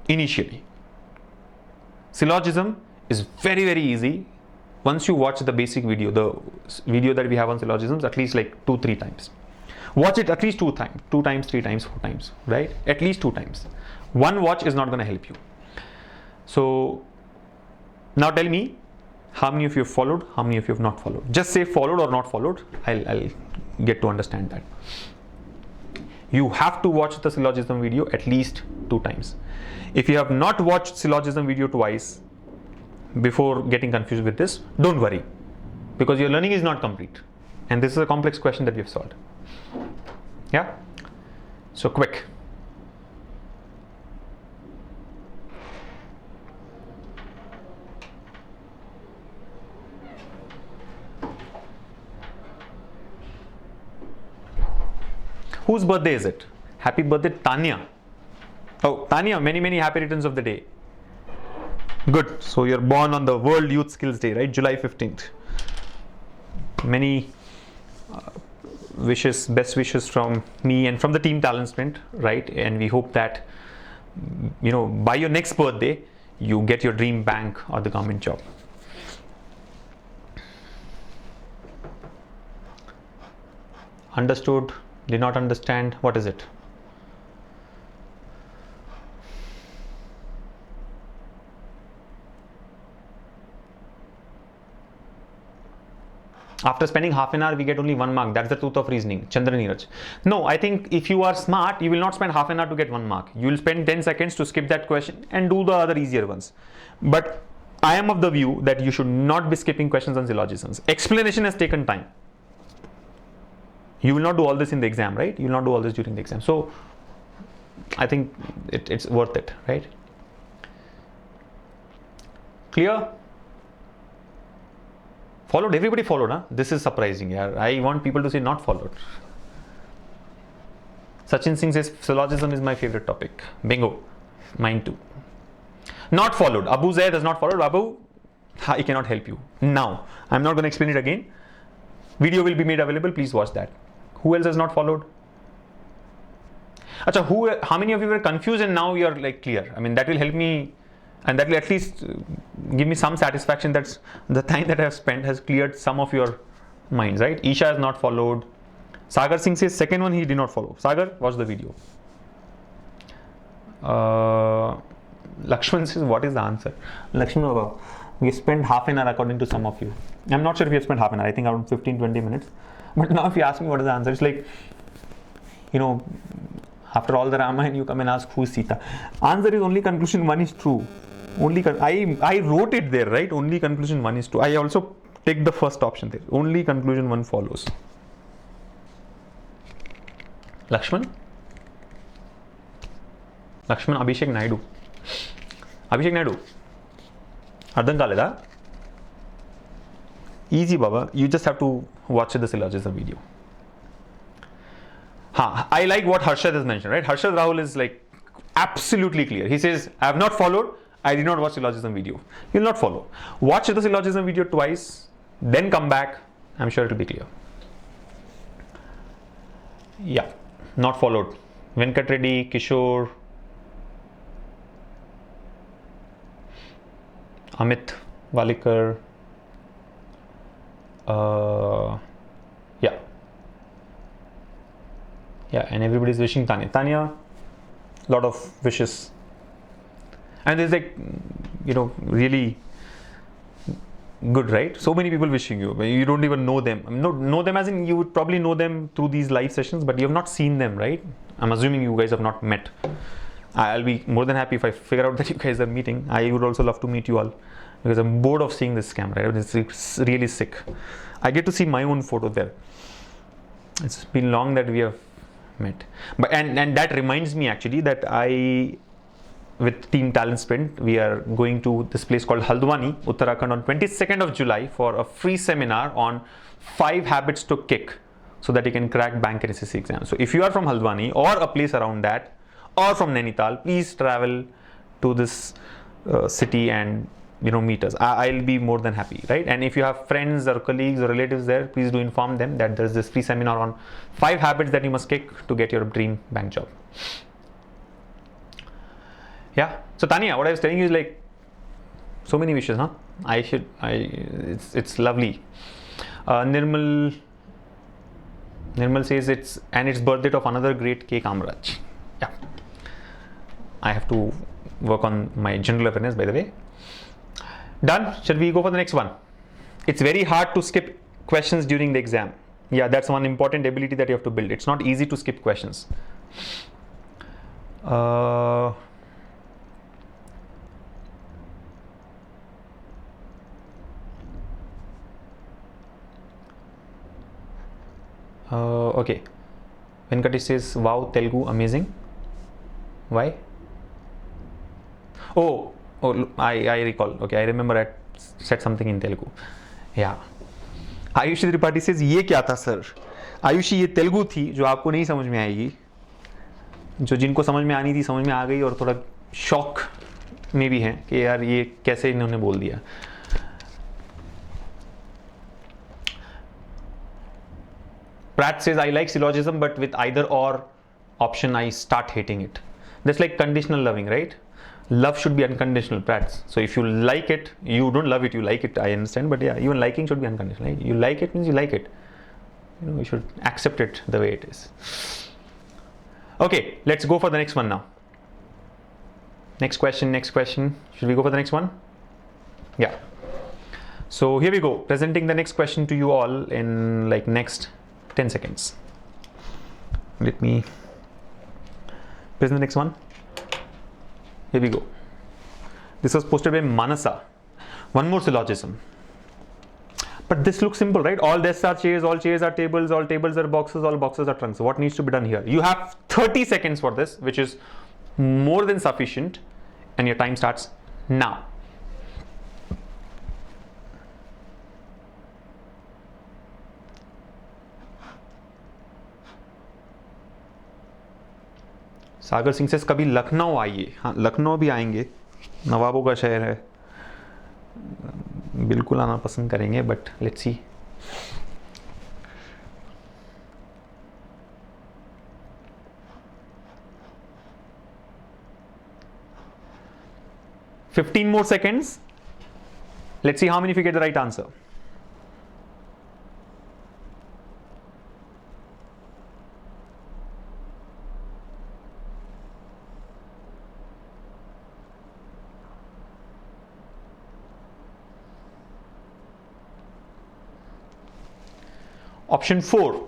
initially. Syllogism is very, very easy once you watch the basic video, the video that we have on syllogisms, at least like 2-3 times. Watch it at least 2 times, 3 times, 4 times, right? At least 2 times. One watch is not going to help you. So now tell me, how many of you have followed, how many of you have not followed? Just say followed or not followed. I'll get to understand that. You have to watch the syllogism video at least 2 times. If you have not watched syllogism video twice before getting confused with this, don't worry, because your learning is not complete. And this is a complex question that we have solved. Yeah? So quick. Whose birthday is it? Happy birthday, Tanya. Oh, Tanya, many, many happy returns of the day. Good. So you're born on the World Youth Skills Day, right? July 15th. Many wishes, best wishes from me and from the team Talent Sprint, right? And we hope that, you know, by your next birthday, you get your dream bank or the government job. Understood? Did not understand? What is it? After spending half an hour, we get only 1 mark. That's the truth of reasoning. Chandra Neeraj. No, I think if you are smart, you will not spend half an hour to get 1 mark. You will spend 10 seconds to skip that question and do the other easier ones. But I am of the view that you should not be skipping questions on syllogisms. Explanation has taken time. You will not do all this in the exam, right? You will not do all this during the exam. So I think it's worth it, right? Clear? Followed? Everybody followed, huh? This is surprising, yeah. I want people to say not followed. Sachin Singh says syllogism is my favorite topic. Bingo. Mine too. Not followed. Abu Zaid has not followed. Abu, I cannot help you. Now, I'm not going to explain it again. Video will be made available. Please watch that. Who else has not followed? Acha, how many of you were confused and now you're like clear? I mean, that will help me, and that will at least give me some satisfaction that the time that I have spent has cleared some of your minds, right? Isha has not followed. Sagar Singh says second one he did not follow. Sagar, watch the video. Lakshman says what is the answer? Lakshman Baba, we spent half an hour according to some of you. I'm not sure if we have spent half an hour. I think around 15-20 minutes. But now if you ask me what is the answer, it's like, you know, after all the Ramayana, you come and ask who is Sita. Answer is only conclusion 1 is true. Only I wrote it there, right? Only conclusion 1 is true. I also take the first option there. Only conclusion 1 follows. Lakshman? Lakshman Abhishek Naidu. Abhishek Naidu. Ardhan Kaleda. Easy, Baba. You just have to watch the syllogism video. I like what Harshad has mentioned, right? Harshad Rahul is like absolutely clear. He says, I have not followed. I did not watch syllogism video. You will not follow. Watch the syllogism video twice, then come back. I'm sure it will be clear. Yeah, not followed. Venkat Reddy, Kishore, Amit Walikar. Yeah, and everybody is wishing Tanya. Tanya, lot of wishes. And there's like, you know, really good, right? So many people wishing you. You don't even know them. I mean, know them as in you would probably know them through these live sessions, but you have not seen them, right? I'm assuming you guys have not met. I'll be more than happy if I figure out that you guys are meeting. I would also love to meet you all because I'm bored of seeing this scam, right? It's really sick. I get to see my own photo there. It's been long that we have met. But and that reminds me actually that with Team Talent Sprint, we are going to this place called Haldwani, Uttarakhand on 22nd of July for a free seminar on 5 habits to kick so that you can crack bank and SSC exam. So if you are from Haldwani or a place around that or from Nainital, please travel to this city and meet us. I'll be more than happy, right? And if you have friends or colleagues or relatives there, please do inform them that there's this free seminar on 5 habits that you must kick to get your dream bank job. Yeah. So Tanya, what I was telling you is like so many wishes, huh? It's lovely. Nirmal says it's birthday of another great K. Kamraj. Yeah. I have to work on my general awareness, by the way. Done. Shall we go for the next one? It's very hard to skip questions during the exam. Yeah, that's one important ability that you have to build. It's not easy to skip questions. Okay. Venkatesh says, wow, Telugu, amazing. Why? Oh, I recall. Okay, I remember I said something in Telugu. Yeah. Ayushi Tripathi says, ये क्या था sir? Ayushi, ये तेलुगु थी जो आपको नहीं समझ में आएगी, जो जिनको समझ में आनी थी समझ में आ गई और थोड़ा शॉक में भी है कि यार ये कैसे इन्होंने बोल दिया. Pratt says, I like syllogism, but with either or option, I start hating it. That's like conditional loving, right? Love should be unconditional, Pratt. So if you like it, you don't love it, you like it, I understand. But yeah, even liking should be unconditional, right? You like it means you like it. You should accept it the way it is. Okay, let's go for the next one now. Next question. Should we go for the next one? Yeah. So here we go. Presenting the next question to you all in like next 10 seconds. Let me present the next one. Here we go. This was posted by Manasa. One more syllogism. But this looks simple, right? All desks are chairs, all chairs are tables, all tables are boxes, all boxes are trunks. So what needs to be done here? You have 30 seconds for this, which is more than sufficient, and your time starts now. Sagar Singh से कभी लखनऊ आइए. हाँ, लखनऊ भी आएंगे, नवाबों का शहर है, बिल्कुल आना पसंद करेंगे, but let's see. $15 more seconds. Let's see how many of you get the right answer. Option 4.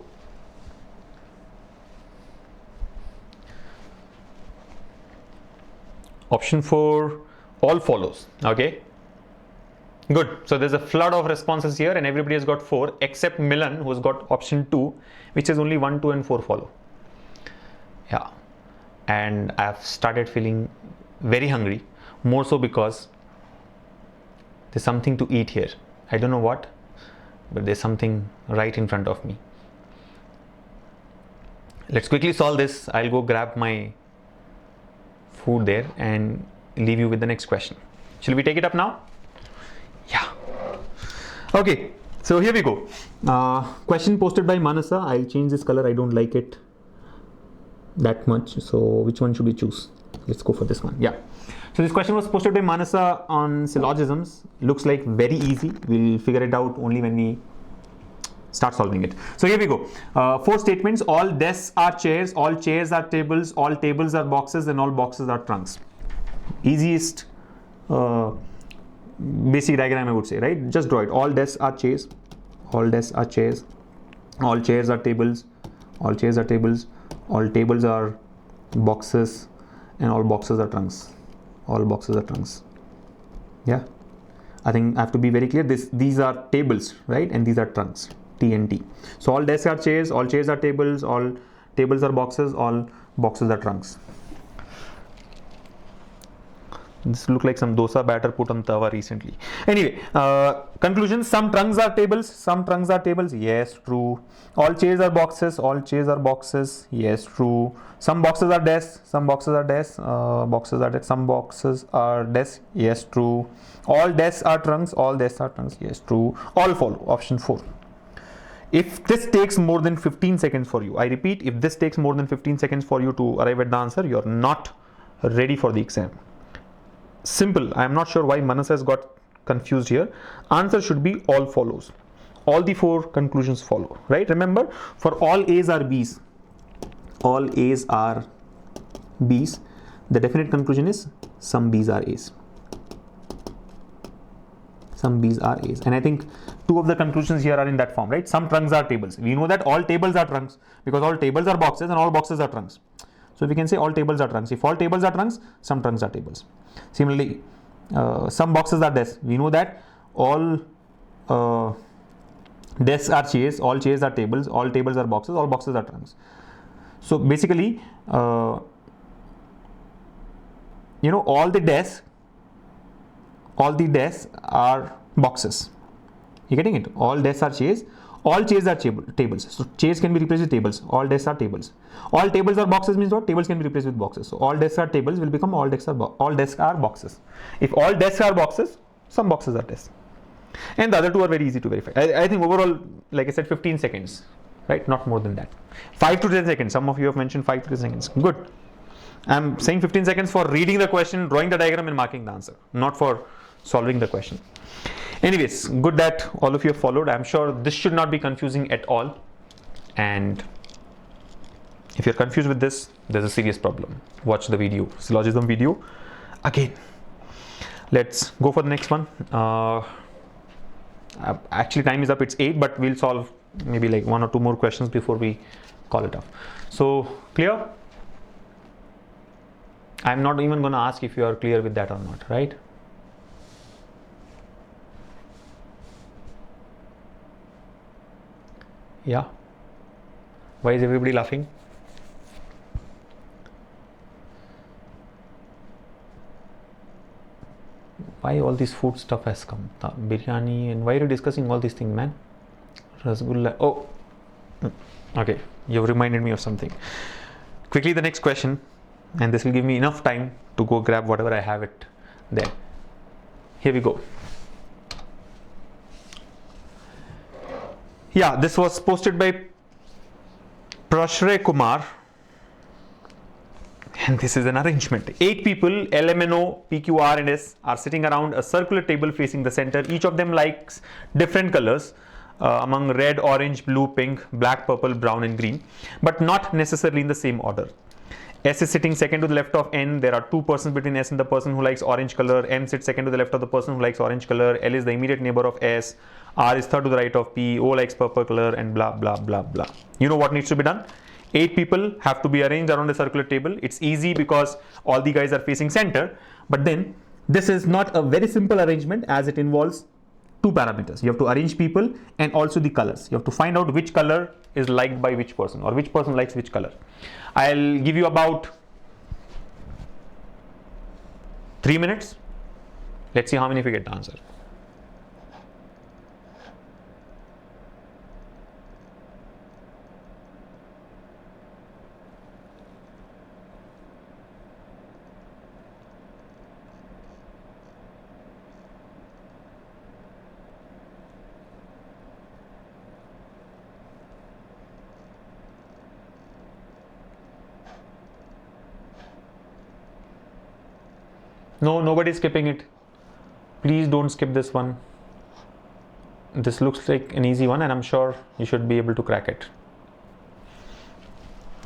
Option 4, all follows. Okay. Good. So there's a flood of responses here and everybody has got 4 except Milan, who's got option 2, which is only 1, 2 and 4 follow. Yeah. And I've started feeling very hungry, more so because there's something to eat here. I don't know what, but there's something right in front of me. Let's quickly solve this. I'll go grab my food there and leave you with the next question. Shall we take it up now? Yeah. Okay, so here we go. Question posted by Manasa. I'll change this color. I don't like it that much. So which one should we choose? Let's go for this one. Yeah. So this question was posted by Manasa on syllogisms. Looks like very easy. We'll figure it out only when we start solving it. So here we go. 4 statements. All desks are chairs, all chairs are tables, all tables are boxes, and all boxes are trunks. Easiest basic diagram I would say, right? Just draw it. All desks are chairs, all desks are chairs, all chairs are tables, all chairs are tables, all tables are boxes, and all boxes are trunks. All boxes are trunks. Yeah, I think I have to be very clear. These are tables, right? And these are trunks. T and T. So all desks are chairs, all chairs are tables, all tables are boxes, all boxes are trunks. This look like some dosa batter put on tawa recently. Anyway, conclusion: some trunks are tables. Some trunks are tables. Yes, true. All chairs are boxes. All chairs are boxes. Yes, true. Some boxes are desks. Some boxes are desks. Boxes are desks. Some boxes are desks. Yes, true. All desks are trunks. All desks are trunks. Yes, true. All follow. Option 4. If this takes more than 15 seconds for you, I repeat, if this takes more than 15 seconds for you to arrive at the answer, you're not ready for the exam. Simple. I am not sure why Manas has got confused here. Answer should be all follows. All the 4 conclusions follow, right? Remember, for all A's are B's. All A's are B's. The definite conclusion is some B's are A's. Some B's are A's. And I think 2 of the conclusions here are in that form, right? Some trunks are tables. We know that all tables are trunks because all tables are boxes and all boxes are trunks. So we can say all tables are trunks. If all tables are trunks, some trunks are tables. Similarly, some boxes are desks. We know that all desks are chairs, all chairs are tables, all tables are boxes, all boxes are trunks. So basically, all the desks are boxes. You're getting it? All desks are chairs. All chairs are tables. So chairs can be replaced with tables. All desks are tables. All tables are boxes means what? Tables can be replaced with boxes. So all desks are tables will become all desks are boxes. If all desks are boxes, some boxes are desks. And the other 2 are very easy to verify. I think overall, like I said, 15 seconds, right? Not more than that. 5 to 10 seconds. Some of you have mentioned 5 to 10 seconds. Good. I'm saying 15 seconds for reading the question, drawing the diagram and marking the answer, not for solving the question. Anyways, good that all of you have followed. I'm sure this should not be confusing at all. And if you're confused with this, there's a serious problem. Watch the video, syllogism video again. Let's go for the next one. Actually, time is up. It's 8, but we'll solve maybe like 1 or 2 more questions before we call it off. So, clear? I'm not even going to ask if you are clear with that or not, right? Yeah. Why is everybody laughing? Why all this food stuff has come? Biryani, and why are you discussing all these things, man? Rasgulla. Oh, okay. You've reminded me of something. Quickly, the next question, and this will give me enough time to go grab whatever I have it there. Here we go. Yeah, this was posted by Prashray Kumar, and this is an arrangement. 8 people, LMNO, PQ, and S, are sitting around a circular table facing the center. Each of them likes different colors among red, orange, blue, pink, black, purple, brown, and green, but not necessarily in the same order. S is sitting second to the left of N. There are 2 persons between S and the person who likes orange color. N sits second to the left of the person who likes orange color. L is the immediate neighbor of S. R is third to the right of P. O likes purple color, and blah, blah, blah, blah. You know what needs to be done? 8 people have to be arranged around a circular table. It's easy because all the guys are facing center. But then this is not a very simple arrangement as it involves 2 parameters. You have to arrange people and also the colors. You have to find out which color is liked by which person or which person likes which color. I'll give you about 3 minutes. Let's see how many of you get the answer. No, nobody's skipping it. Please don't skip this one. This looks like an easy one and I'm sure you should be able to crack it.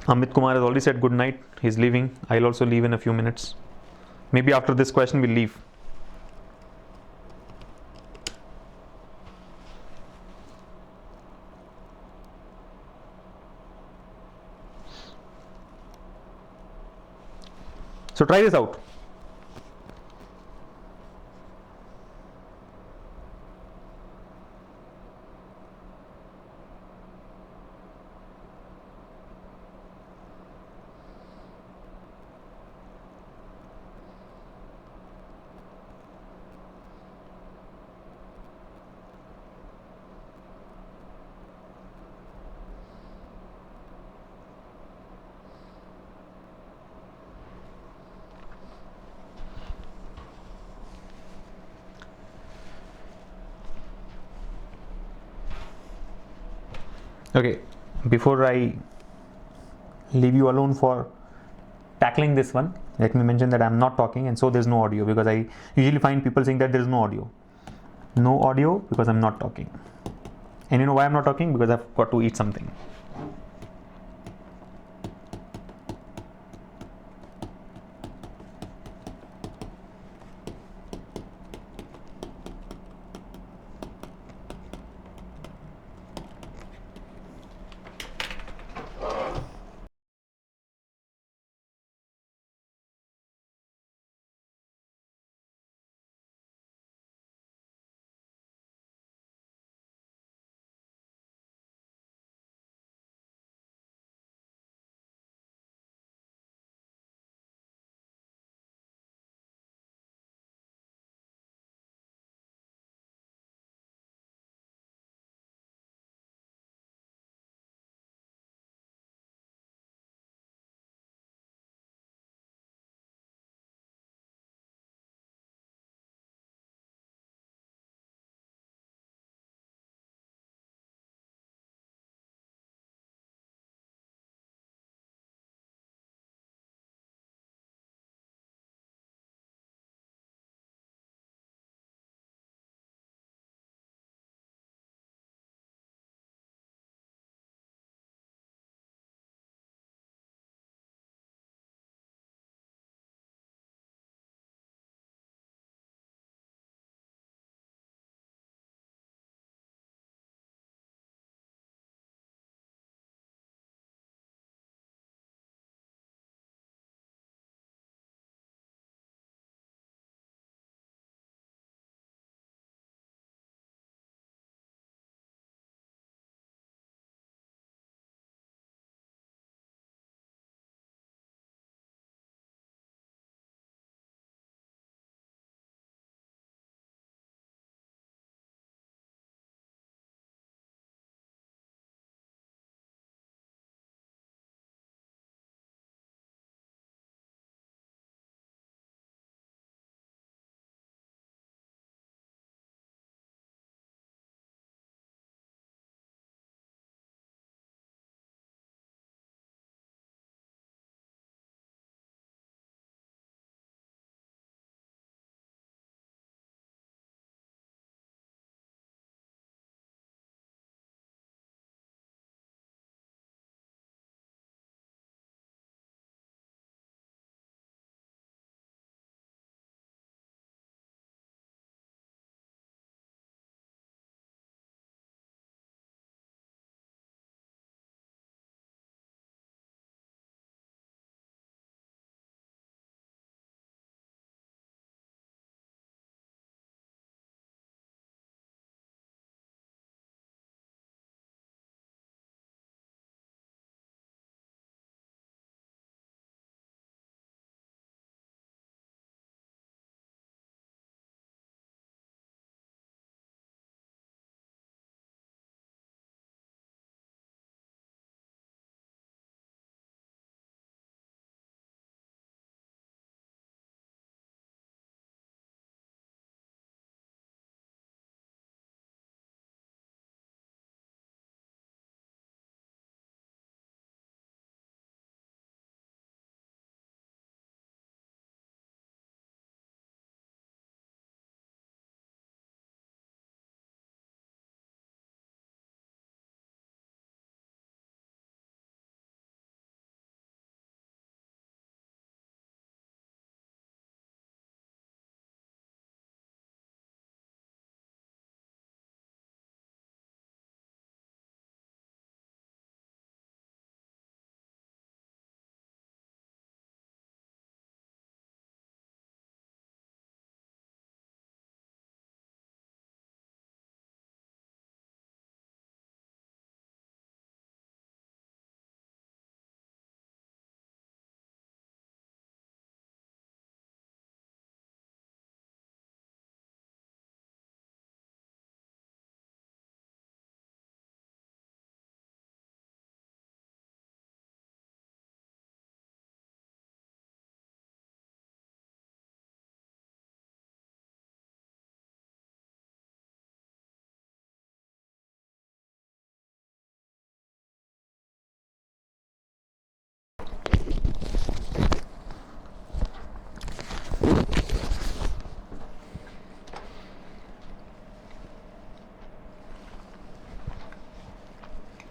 Amit Kumar has already said good night. He's leaving. I'll also leave in a few minutes. Maybe after this question we'll leave. So try this out. Okay, before I leave you alone for tackling this one, let me mention that I'm not talking, and so there's no audio, because I usually find people saying that there's no audio. No audio because I'm not talking. And you know why I'm not talking? Because I've got to eat something.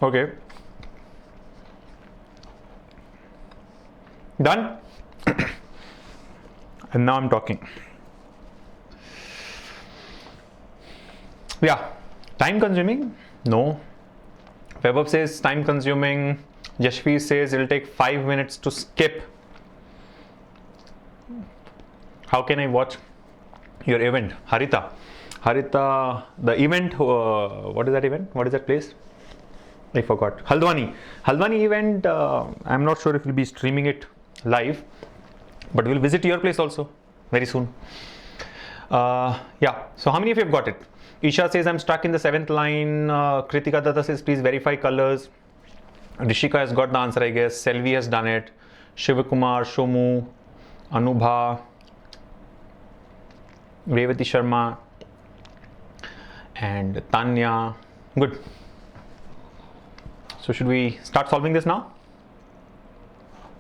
Okay. Done. And now I'm talking. Yeah. Time consuming? No. Webab says time consuming. Yashvi says it'll take 5 minutes to skip. How can I watch your event? Harita, the event, what is that event? What is that place? I forgot. Haldwani event, I'm not sure if we'll be streaming it live, but we'll visit your place also very soon. Yeah, so how many of you have got it? Isha says I'm stuck in the 7th line. Kritika Datta says please verify colors. Rishika has got the answer, I guess. Selvi has done it. Shivakumar, Shomu, Anubha, Revati Sharma, and Tanya. Good. So should we start solving this now?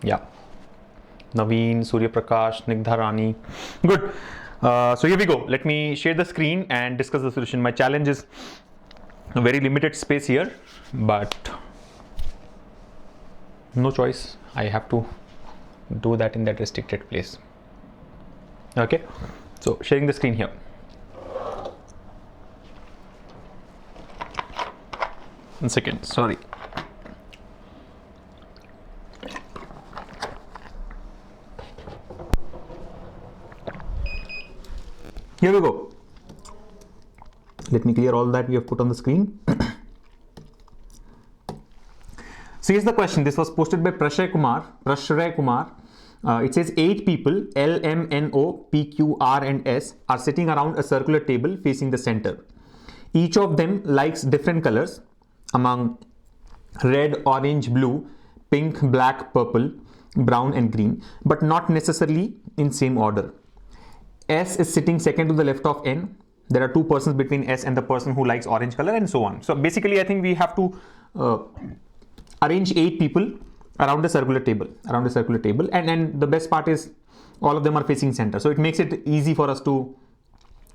Yeah. Naveen, Surya Prakash, Nigdha Rani. Good. So here we go. Let me share the screen and discuss the solution. My challenge is a very limited space here, but no choice. I have to do that in that restricted place. Okay. So sharing the screen here. One second. Sorry. Here we go. Let me clear all that we have put on the screen. So here's the question. This was posted by Prashray Kumar. It says 8 people, L, M, N, O, P, Q, R and S are sitting around a circular table facing the center. Each of them likes different colors among red, orange, blue, pink, black, purple, brown and green, but not necessarily in same order. S is sitting second to the left of N. There are 2 persons between S and the person who likes orange color and so on. So basically I think we have to arrange 8 people around a circular table, and the best part is all of them are facing center. So it makes it easy for us to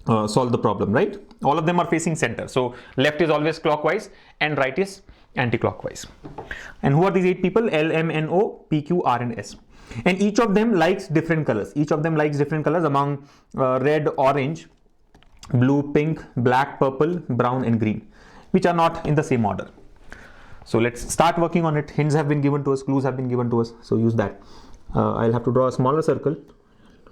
solve the problem, right? All of them are facing center. So left is always clockwise and right is anti-clockwise. And who are these 8 people? L, M, N, O, P, Q, R and S. And each of them likes different colors. Among red, orange, blue, pink, black, purple, brown and green, which are not in the same order. So let's start working on it. Hints have been given to us, clues have been given to us. So use that. I'll have to draw a smaller circle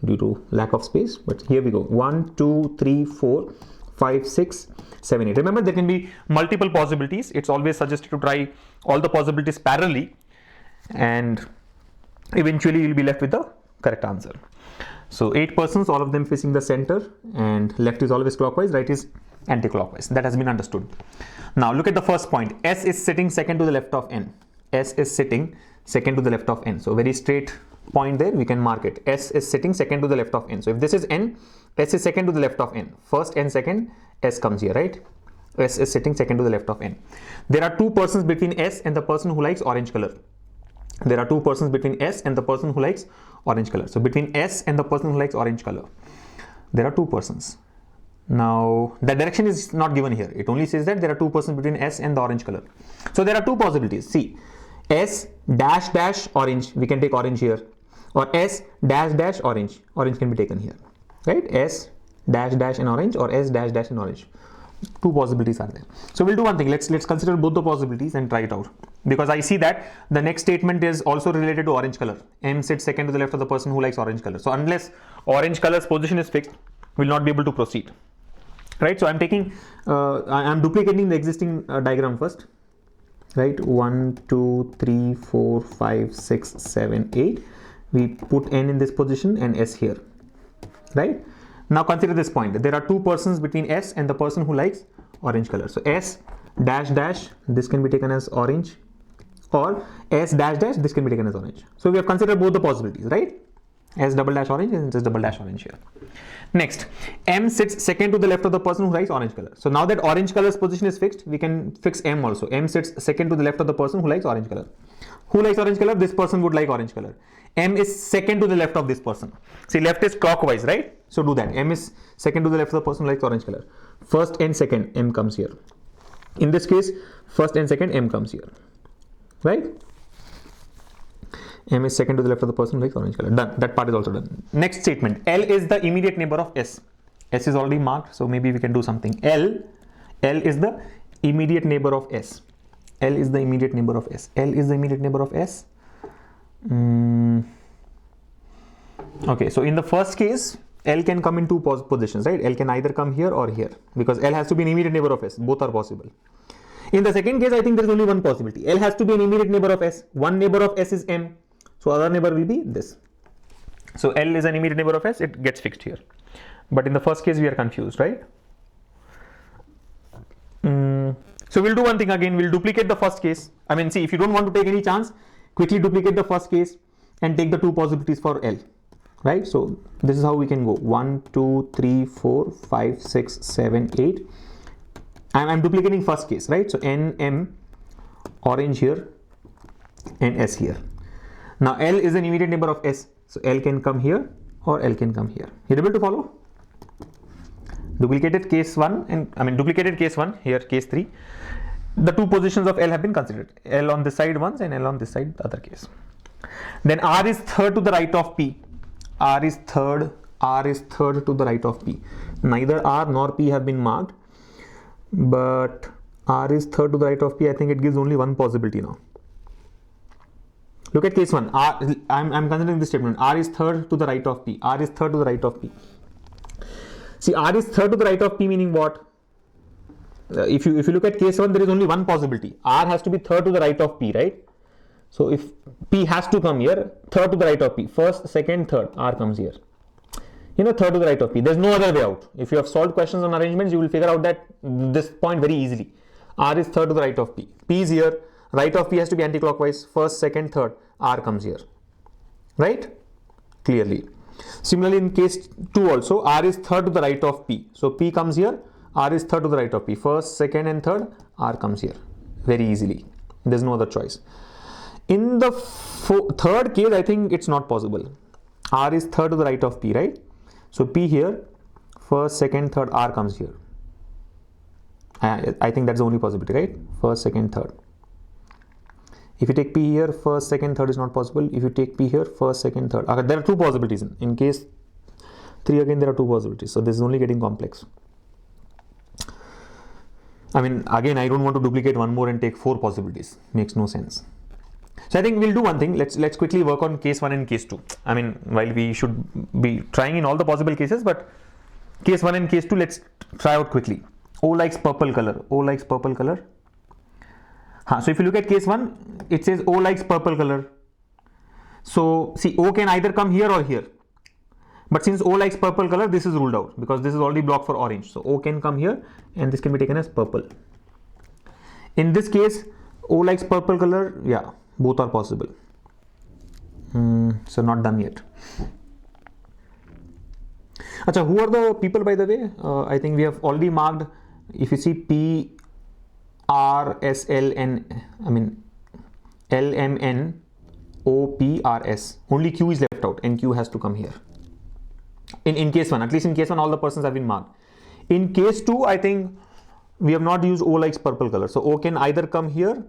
due to lack of space, but here we go. 1, 2, 3, 4, 5, 6, 7, 8. Remember, there can be multiple possibilities. It's always suggested to try all the possibilities parallelly, and eventually you'll be left with the correct answer. So 8 persons, all of them facing the center, and left is always clockwise, right is anti-clockwise. That has been understood. Now look at the first point. S is sitting second to the left of N. S is sitting second to the left of N. So very straight point there, we can mark it. S is sitting second to the left of N. So if this is N, S is second to the left of N. First N second, S comes here, right? S is sitting second to the left of N. There are 2 persons between S and the person who likes orange color. There are 2 persons between S and the person who likes orange color. So between S and the person who likes orange color, there are 2 persons. Now the direction is not given here. It only says that there are 2 persons between S and the orange color. So there are 2 possibilities. See, S dash dash orange, we can take orange here, or S dash dash orange. Orange can be taken here, right? S dash dash and orange, or S dash dash and orange. 2 possibilities are there. So we'll do one thing. Let's consider both the possibilities and try it out, because I see that the next statement is also related to orange color. M sits second to the left of the person who likes orange color. So unless orange color's position is fixed, we'll not be able to proceed. Right, so I'm taking, I'm duplicating the existing diagram first, right? 1, 2, 3, 4, 5, 6, 7, 8. We put N in this position and S here, right? Now consider this point. There are 2 persons between S and the person who likes orange color. So S dash dash, this can be taken as orange, or S dash dash, this can be taken as orange. So we have considered both the possibilities, right? S double dash orange and S double dash orange here. Next, M sits second to the left of the person who likes orange color. So now that orange color's position is fixed, we can fix M also. M sits second to the left of the person who likes orange color. Who likes orange color? This person would like orange color. M is second to the left of this person. See, left is clockwise, right? So do that. M is second to the left of the person who likes orange color. First and second, M comes here. In this case, first and second, M comes here, right? M is second to the left of the person who likes orange color. Done. That part is also done. Next statement. L is the immediate neighbor of S. S is already marked, so maybe we can do something. L is the immediate neighbor of S. L is the immediate neighbor of S. L is the immediate neighbor of S. Okay, so in the first case, L can come in two positions, right? L can either come here or here, because L has to be an immediate neighbor of S. Both are possible. In the second case, I think there is only one possibility. L has to be an immediate neighbor of S. One neighbor of S is M. So other neighbor will be this. So L is an immediate neighbor of S. It gets fixed here. But in the first case, we are confused, right? So we'll do one thing again. We'll duplicate the first case. I mean, see, if you don't want to take any chance, quickly duplicate the first case and take the two possibilities for L, right? So this is how we can go. 1, 2, 3, 4, 5, 6, 7, 8. I'm duplicating first case, right? So N, M, orange here, and S here. Now L is an immediate neighbor of S. So L can come here or L can come here. You're able to follow? Duplicated case 1 and duplicated case 1 here, case 3. The two positions of L have been considered. L on this side once and L on this side the other case. Then R is third to the right of P. R is third to the right of P. Neither R nor P have been marked, but R is third to the right of P. I think it gives only one possibility now. Look at case 1. I'm considering this statement. R is third to the right of P. R is third to the right of P. See, R is third to the right of P, meaning what? If you look at case 1, there is only one possibility. R has to be third to the right of P, right? So if P has to come here, third to the right of P. First, second, third, R comes here. Third to the right of P. There's no other way out. If you have solved questions on arrangements, you will figure out that this point very easily. R is third to the right of P. P is here. Right of P has to be anti-clockwise. First, second, third. R comes here. Right? Clearly. Similarly, in case 2 also, R is third to the right of P. So P comes here. R is third to the right of P. First, second, and third. R comes here. Very easily. There's no other choice. In the third case, I think it's not possible. R is third to the right of P, right? So P here. First, second, third. R comes here. I think that's the only possibility, right? First, second, third. If you take P here, first, second, third is not possible. If you take P here, first, second, third. Okay, there are two possibilities. In case 3 again, there are two possibilities. So this is only getting complex. I mean, again, I don't want to duplicate one more and take 4 possibilities. Makes no sense. So I think we'll do one thing. Let's quickly work on case 1 and case 2. I mean, while we should be trying in all the possible cases, but case 1 and case 2, let's try out quickly. O likes purple color. O likes purple color. So if you look at case 1, it says O likes purple color. So see, O can either come here or here. But since O likes purple color, this is ruled out because this is already blocked for orange. So O can come here and this can be taken as purple. In this case, O likes purple color. Yeah, both are possible. So not done yet. Achha, who are the people, by the way? I think we have already marked. If you see P, R, S, L, N, I mean L, M, N, O, P, R, S. Only Q is left out and Q has to come here. In case 1, at least in case 1, all the persons have been marked. In case 2, I think we have not used O likes purple color. So O can either come here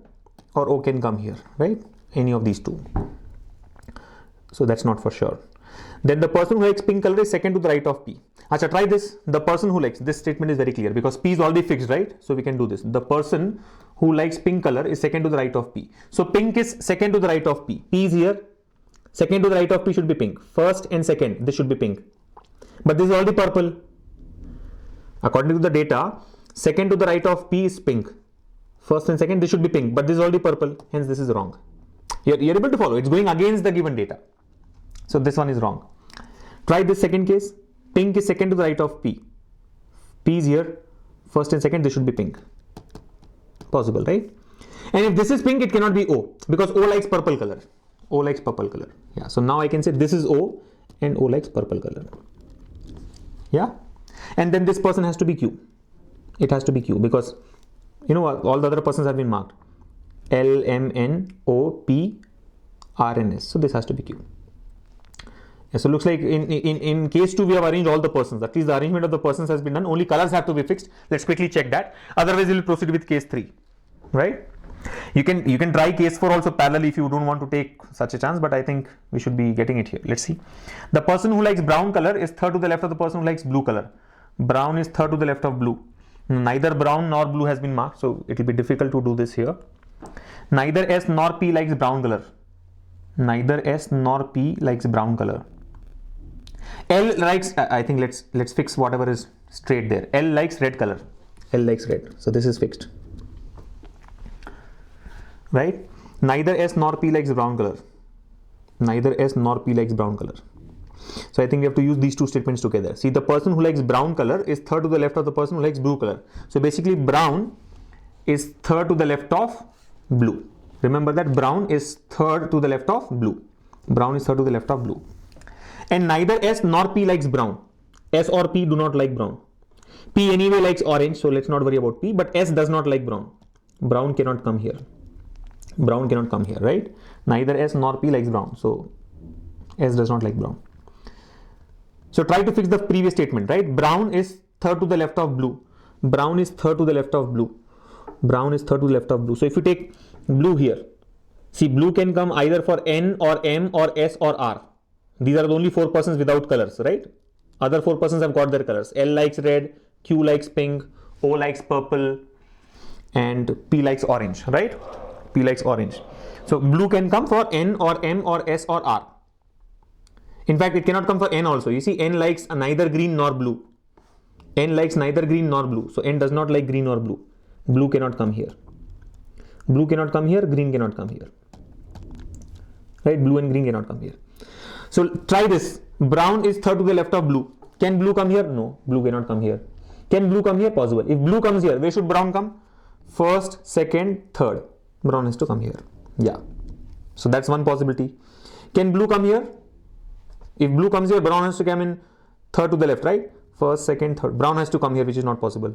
or O can come here, right? Any of these two. So that's not for sure. Then the person who likes pink color is second to the right of P. Achha, try this. The person who likes, this statement is very clear because P is already fixed, right? So we can do this. The person who likes pink color is second to the right of P. So pink is second to the right of P. P is here. Second to the right of P should be pink. First and second, this should be pink. But this is already purple. According to the data, second to the right of P is pink. First and second, this should be pink. But this is already purple. Hence, this is wrong. You're able to follow. It's going against the given data. So this one is wrong. Try this second case. Pink is second to the right of P. P is here. First and second, this should be pink. Possible, right? And if this is pink, it cannot be O because O likes purple color. O likes purple color. Yeah. So now I can say this is O and O likes purple color. Yeah. And then this person has to be Q. It has to be Q because all the other persons have been marked. L, M, N, O, P, R, and S. So this has to be Q. Yeah, so it looks like in case 2 we have arranged all the persons. At least the arrangement of the persons has been done. Only colors have to be fixed. Let's quickly check that. Otherwise, we will proceed with case 3. Right? You can try case 4 also parallel if you don't want to take such a chance, but I think we should be getting it here. Let's see. The person who likes brown color is third to the left of the person who likes blue color. Brown is third to the left of blue. Neither brown nor blue has been marked, so it will be difficult to do this here. Neither S nor P likes brown color. Neither S nor P likes brown color. L likes, I think let's fix whatever is straight there. L likes red color. L likes red. So this is fixed. Right? Neither S nor P likes brown color. Neither S nor P likes brown color. So I think we have to use these two statements together. See, the person who likes brown color is third to the left of the person who likes blue color. So basically brown is third to the left of blue. Remember that brown is third to the left of blue. Brown is third to the left of blue. And neither S nor P likes brown. S or P do not like brown. P anyway likes orange, so let's not worry about P, but S does not like brown. Brown cannot come here. Brown cannot come here, right? Neither S nor P likes brown, so S does not like brown. So try to fix the previous statement, right? Brown is third to the left of blue. Brown is third to the left of blue. Brown is third to the left of blue. So if you take blue here, see, blue can come either for N or M or S or R. These are the only 4 persons without colors, right? Other 4 persons have got their colors. L likes red, Q likes pink, O likes purple, and P likes orange, right? P likes orange. So blue can come for N or M or S or R. In fact, it cannot come for N also. You see, N likes neither green nor blue. N likes neither green nor blue. So N does not like green or blue. Blue cannot come here. Blue cannot come here. Green cannot come here. Right? Blue and green cannot come here. So try this. Brown is third to the left of blue. Can blue come here? No. Blue cannot come here. Can blue come here? Possible. If blue comes here, where should brown come? First, second, third. Brown has to come here. Yeah. So that's one possibility. Can blue come here? If blue comes here, brown has to come in third to the left, right? First, second, third. Brown has to come here, which is not possible.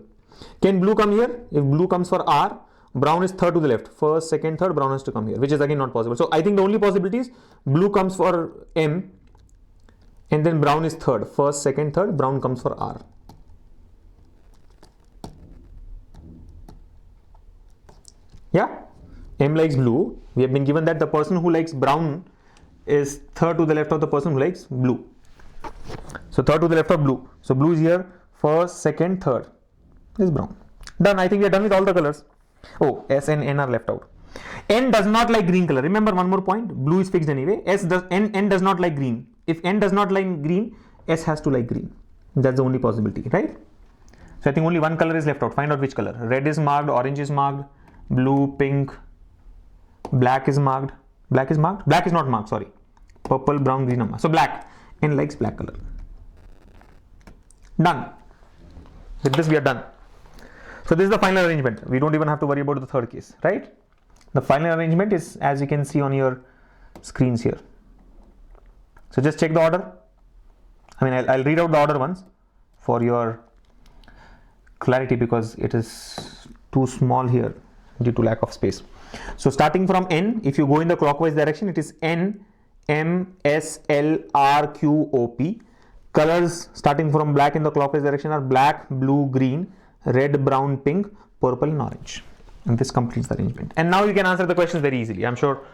Can blue come here? If blue comes for R, brown is third to the left. First, second, third, brown has to come here, which is again not possible. So I think the only possibility is blue comes for M and then brown is third. First, second, third, brown comes for R. Yeah? M likes blue. We have been given that the person who likes brown is third to the left of the person who likes blue. So third to the left of blue. So blue is here. First, second, third is brown. Done. I think we are done with all the colors. Oh, S and N are left out. N does not like green color. Remember one more point. Blue is fixed anyway. N does not like green. If N does not like green, S has to like green. That's the only possibility, right? So I think only one color is left out. Find out which color. Red is marked. Orange is marked. Blue, pink, black is marked. Black is marked. Black is not marked. Sorry. Purple, brown, green are marked. So black. N likes black color. Done. With this we are done. So this is the final arrangement. We don't even have to worry about the third case, right? The final arrangement is as you can see on your screens here. So just check the order. I mean, I'll read out the order once for your clarity because it is too small here due to lack of space. So starting from N, if you go in the clockwise direction, it is N, M, S, L, R, Q, O, P. Colors starting from black in the clockwise direction are black, blue, green, red, brown, pink, purple and orange. And this completes the arrangement. And now you can answer the questions very easily. I'm sure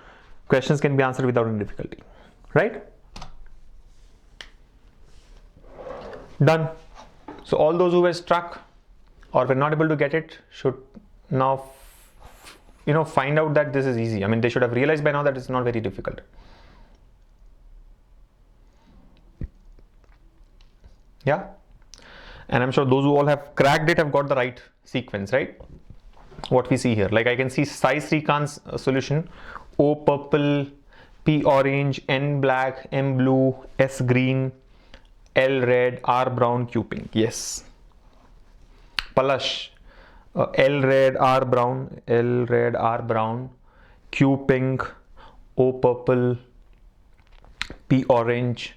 questions can be answered without any difficulty, right? Done. So all those who were struck or were not able to get it should now find out that this is easy. I mean, they should have realized by now that it's not very difficult. Yeah. And I'm sure those who all have cracked it have got the right sequence, right? What we see here, like I can see Sai Srikanth's solution: O purple, P orange, N black, M blue, S green, L red, R brown, Q pink. Yes. Palash, L red, R brown, L red, R brown, Q pink, O purple, P orange,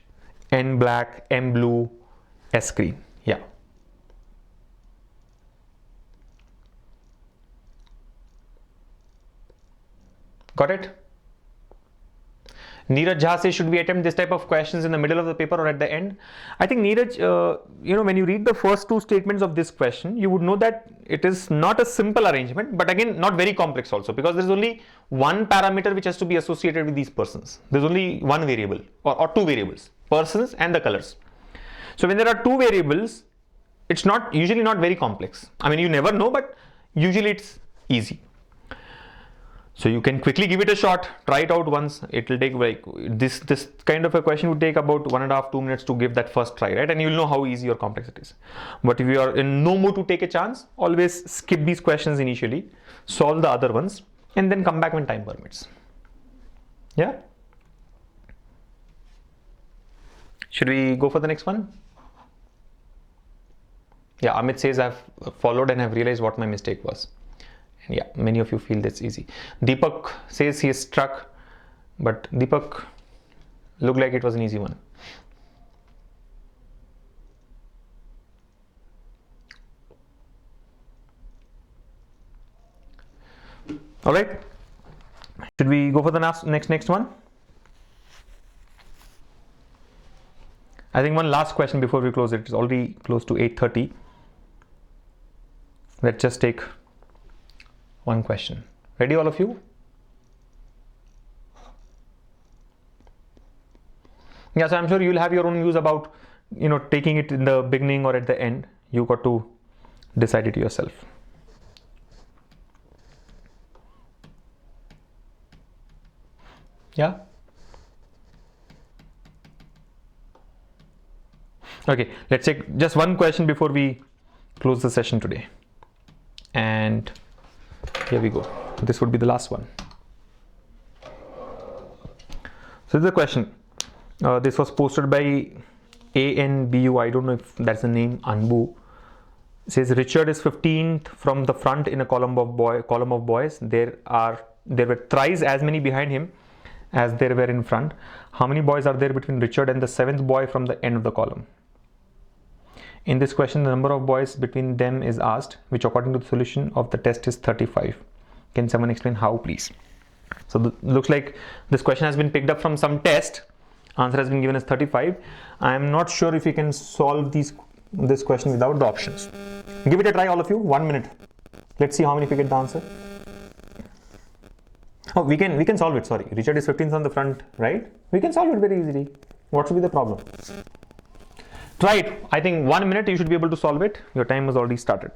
N black, M blue, S green. Yeah. Got it? Neeraj Jha says, should we attempt this type of questions in the middle of the paper or at the end? I think Neeraj, when you read the first two statements of this question, you would know that it is not a simple arrangement, but again, not very complex also, because there is only one parameter which has to be associated with these persons. There's only one variable or two variables, persons and the colors. So when there are two variables, it's usually not very complex. I mean, you never know, but usually it's easy. So you can quickly give it a shot, try it out once. It will take like this kind of a question would take about 1.5 to 2 minutes to give that first try, right? And you'll know how easy or complex it is. But if you are in no mood to take a chance, always skip these questions initially, solve the other ones, and then come back when time permits. Yeah? Should we go for the next one? Yeah, Amit says I've followed and have realized what my mistake was. And yeah, many of you feel that's easy. Deepak says he is struck, but Deepak looked like it was an easy one. All right, should we go for the next one? I think one last question before we close it. It's already close to 8:30. Let's just take one question. Ready, all of you? Yeah, so I'm sure you'll have your own views about, taking it in the beginning or at the end. You got to decide it yourself. Yeah? Okay, let's take just one question before we close the session today. And here we go. This would be the last one. So this is a question. This was posted by ANBU. I don't know if that's the name. Anbu. It says Richard is 15th from the front in a column of boys. There were thrice as many behind him as there were in front. How many boys are there between Richard and the 7th boy from the end of the column? In this question, the number of boys between them is asked, which according to the solution of the test is 35. Can someone explain how, please? So looks like this question has been picked up from some test. Answer has been given as 35. I am not sure if you can solve this question without the options. Give it a try, all of you. 1 minute. Let's see how many of you get the answer. Oh, we can solve it. Sorry, Richard is 15th on the front, right? We can solve it very easily. What should be the problem? Try it. I think 1 minute you should be able to solve it. Your time has already started.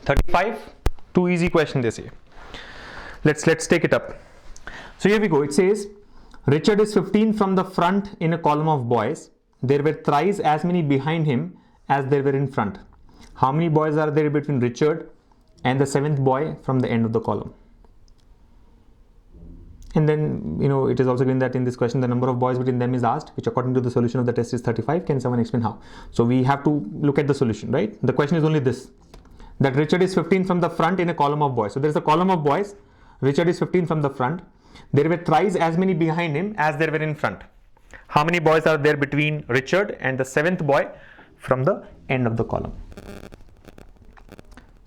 $35, too easy question they say. Let's take it up. So here we go. It says Richard is 15 from the front in a column of boys. There were thrice as many behind him as there were in front. How many boys are there between Richard and the 7th boy from the end of the column? And then, it is also given that in this question, the number of boys between them is asked, which according to the solution of the test is 35. Can someone explain how? So we have to look at the solution, right? The question is only this, that Richard is 15 from the front in a column of boys. So there is a column of boys. Richard is 15 from the front. There were thrice as many behind him as there were in front. How many boys are there between Richard and the 7th boy from the end of the column?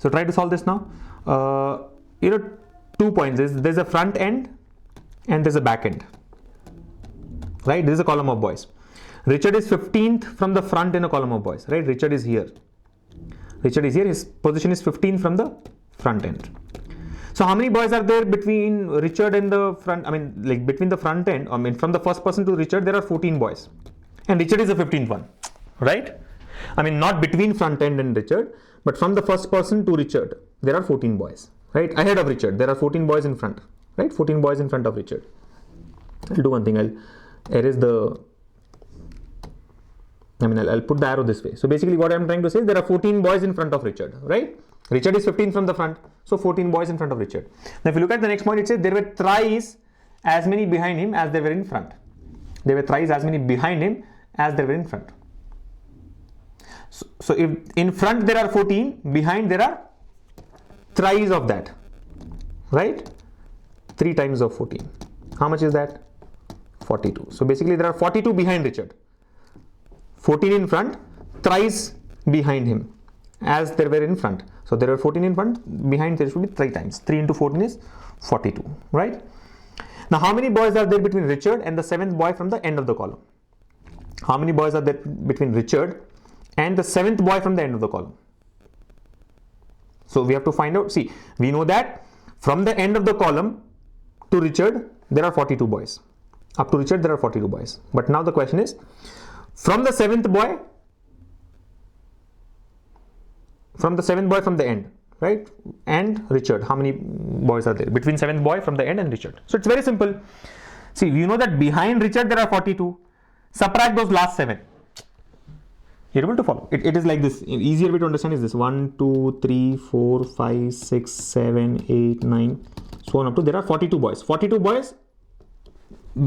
So try to solve this now. 2 points is there's a front end and there's a back end, right? This is a column of boys. Richard is 15th from the front in a column of boys, right? Richard is here. His position is 15th from the front end. So how many boys are there between Richard and the front? I mean, like between the front end, I mean, from the first person to Richard, there are 14 boys. And Richard is the 15th one, right? I mean, not between front end and Richard, but from the first person to Richard, there are 14 boys, right? Ahead of Richard, there are 14 boys in front, right? 14 boys in front of Richard. I'll do one thing, I'll erase I'll put the arrow this way. So basically what I'm trying to say is there are 14 boys in front of Richard, right? Richard is 15 from the front, so 14 boys in front of Richard. Now if you look at the next point, it says there were thrice as many behind him as there were in front. There were thrice as many behind him as there were in front. So if in front there are 14, behind there are thrice of that, right? 3 times of 14. How much is that? 42. So basically there are 42 behind Richard. 14 in front, thrice behind him as there were in front. So there were 14 in front, behind there should be 3 times. 3 into 14 is 42, right? Now how many boys are there between Richard and the 7th boy from the end of the column? How many boys are there between Richard and the 7th boy from the end of the column? So we have to find out. See, we know that from the end of the column to Richard, there are 42 boys. Up to Richard, there are 42 boys. But now the question is, from the 7th boy, from the end, right? And Richard, how many boys are there? Between 7th boy from the end and Richard. So it's very simple. See, we know that behind Richard, there are 42. Subtract those last 7. You're able to follow. It is like this. Easier way to understand is this. 1, 2, 3, 4, 5, 6, 7, 8, 9, so on up to there are 42 boys. 42 boys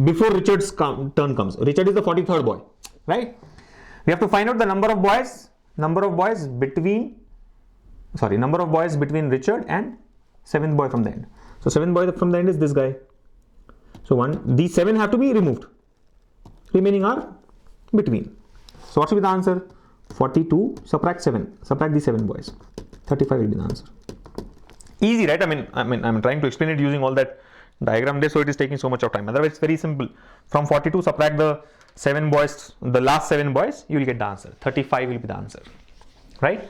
before Richard's turn comes. Richard is the 43rd boy, right? We have to find out the number of boys between Richard and 7th boy from the end. So 7th boy from the end is this guy. So these 7 have to be removed. Remaining are between. So what should be the answer? 42 subtract 7. Subtract these 7 boys. 35 will be the answer. Easy, right? I mean, I'm trying to explain it using all that diagram there, so it is taking so much of time. Otherwise, it's very simple. From 42, subtract the 7 boys, the last 7 boys, you will get the answer. 35 will be the answer, right?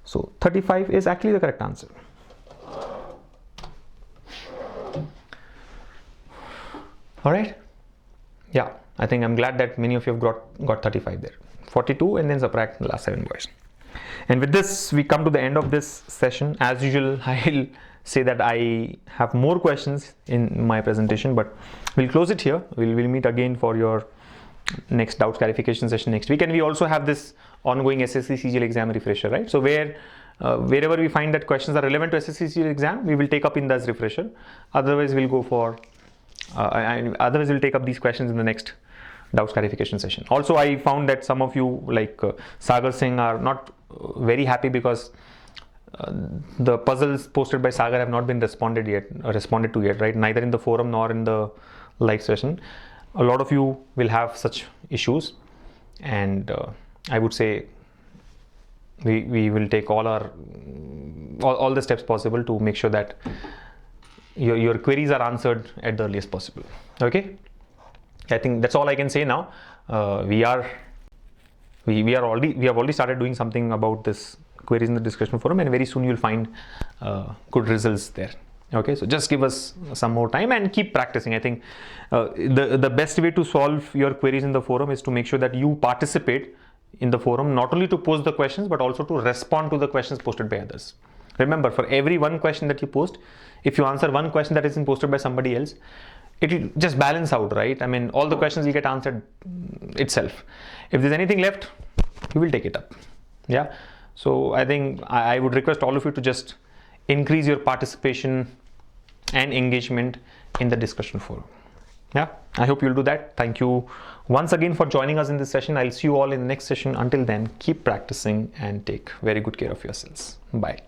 So 35 is actually the correct answer. All right. Yeah, I think I'm glad that many of you have got 35 there. 42 and then subtract the last 7 boys. And with this, we come to the end of this session. As usual, I'll say that I have more questions in my presentation, but we'll close it here. We'll meet again for your next doubts clarification session next week. And we also have this ongoing SSC CGL exam refresher, right? So wherever we find that questions are relevant to SSC CGL exam, we will take up in this refresher. Otherwise, we'll go for otherwise we'll take up these questions in the next doubts clarification session. Also, I found that some of you like Sagar Singh are not very happy because the puzzles posted by Sagar have not been responded to yet, right? Neither in the forum nor in the live session. A lot of you will have such issues, and I would say we will take all the steps possible to make sure that your queries are answered at the earliest possible. Okay, I think that's all I can say now. We have already started doing something about this queries in the discussion forum, and very soon you'll find good results there. Okay, so just give us some more time and keep practicing. I think the best way to solve your queries in the forum is to make sure that you participate in the forum, not only to post the questions but also to respond to the questions posted by others. Remember, for every one question that you post, if you answer one question that isn't posted by somebody else, it will just balance out, right? I mean, all the questions will get answered itself. If there's anything left, you will take it up. Yeah. So I think I would request all of you to just increase your participation and engagement in the discussion forum. Yeah, I hope you'll do that. Thank you once again for joining us in this session. I'll see you all in the next session. Until then, keep practicing and take very good care of yourselves. Bye.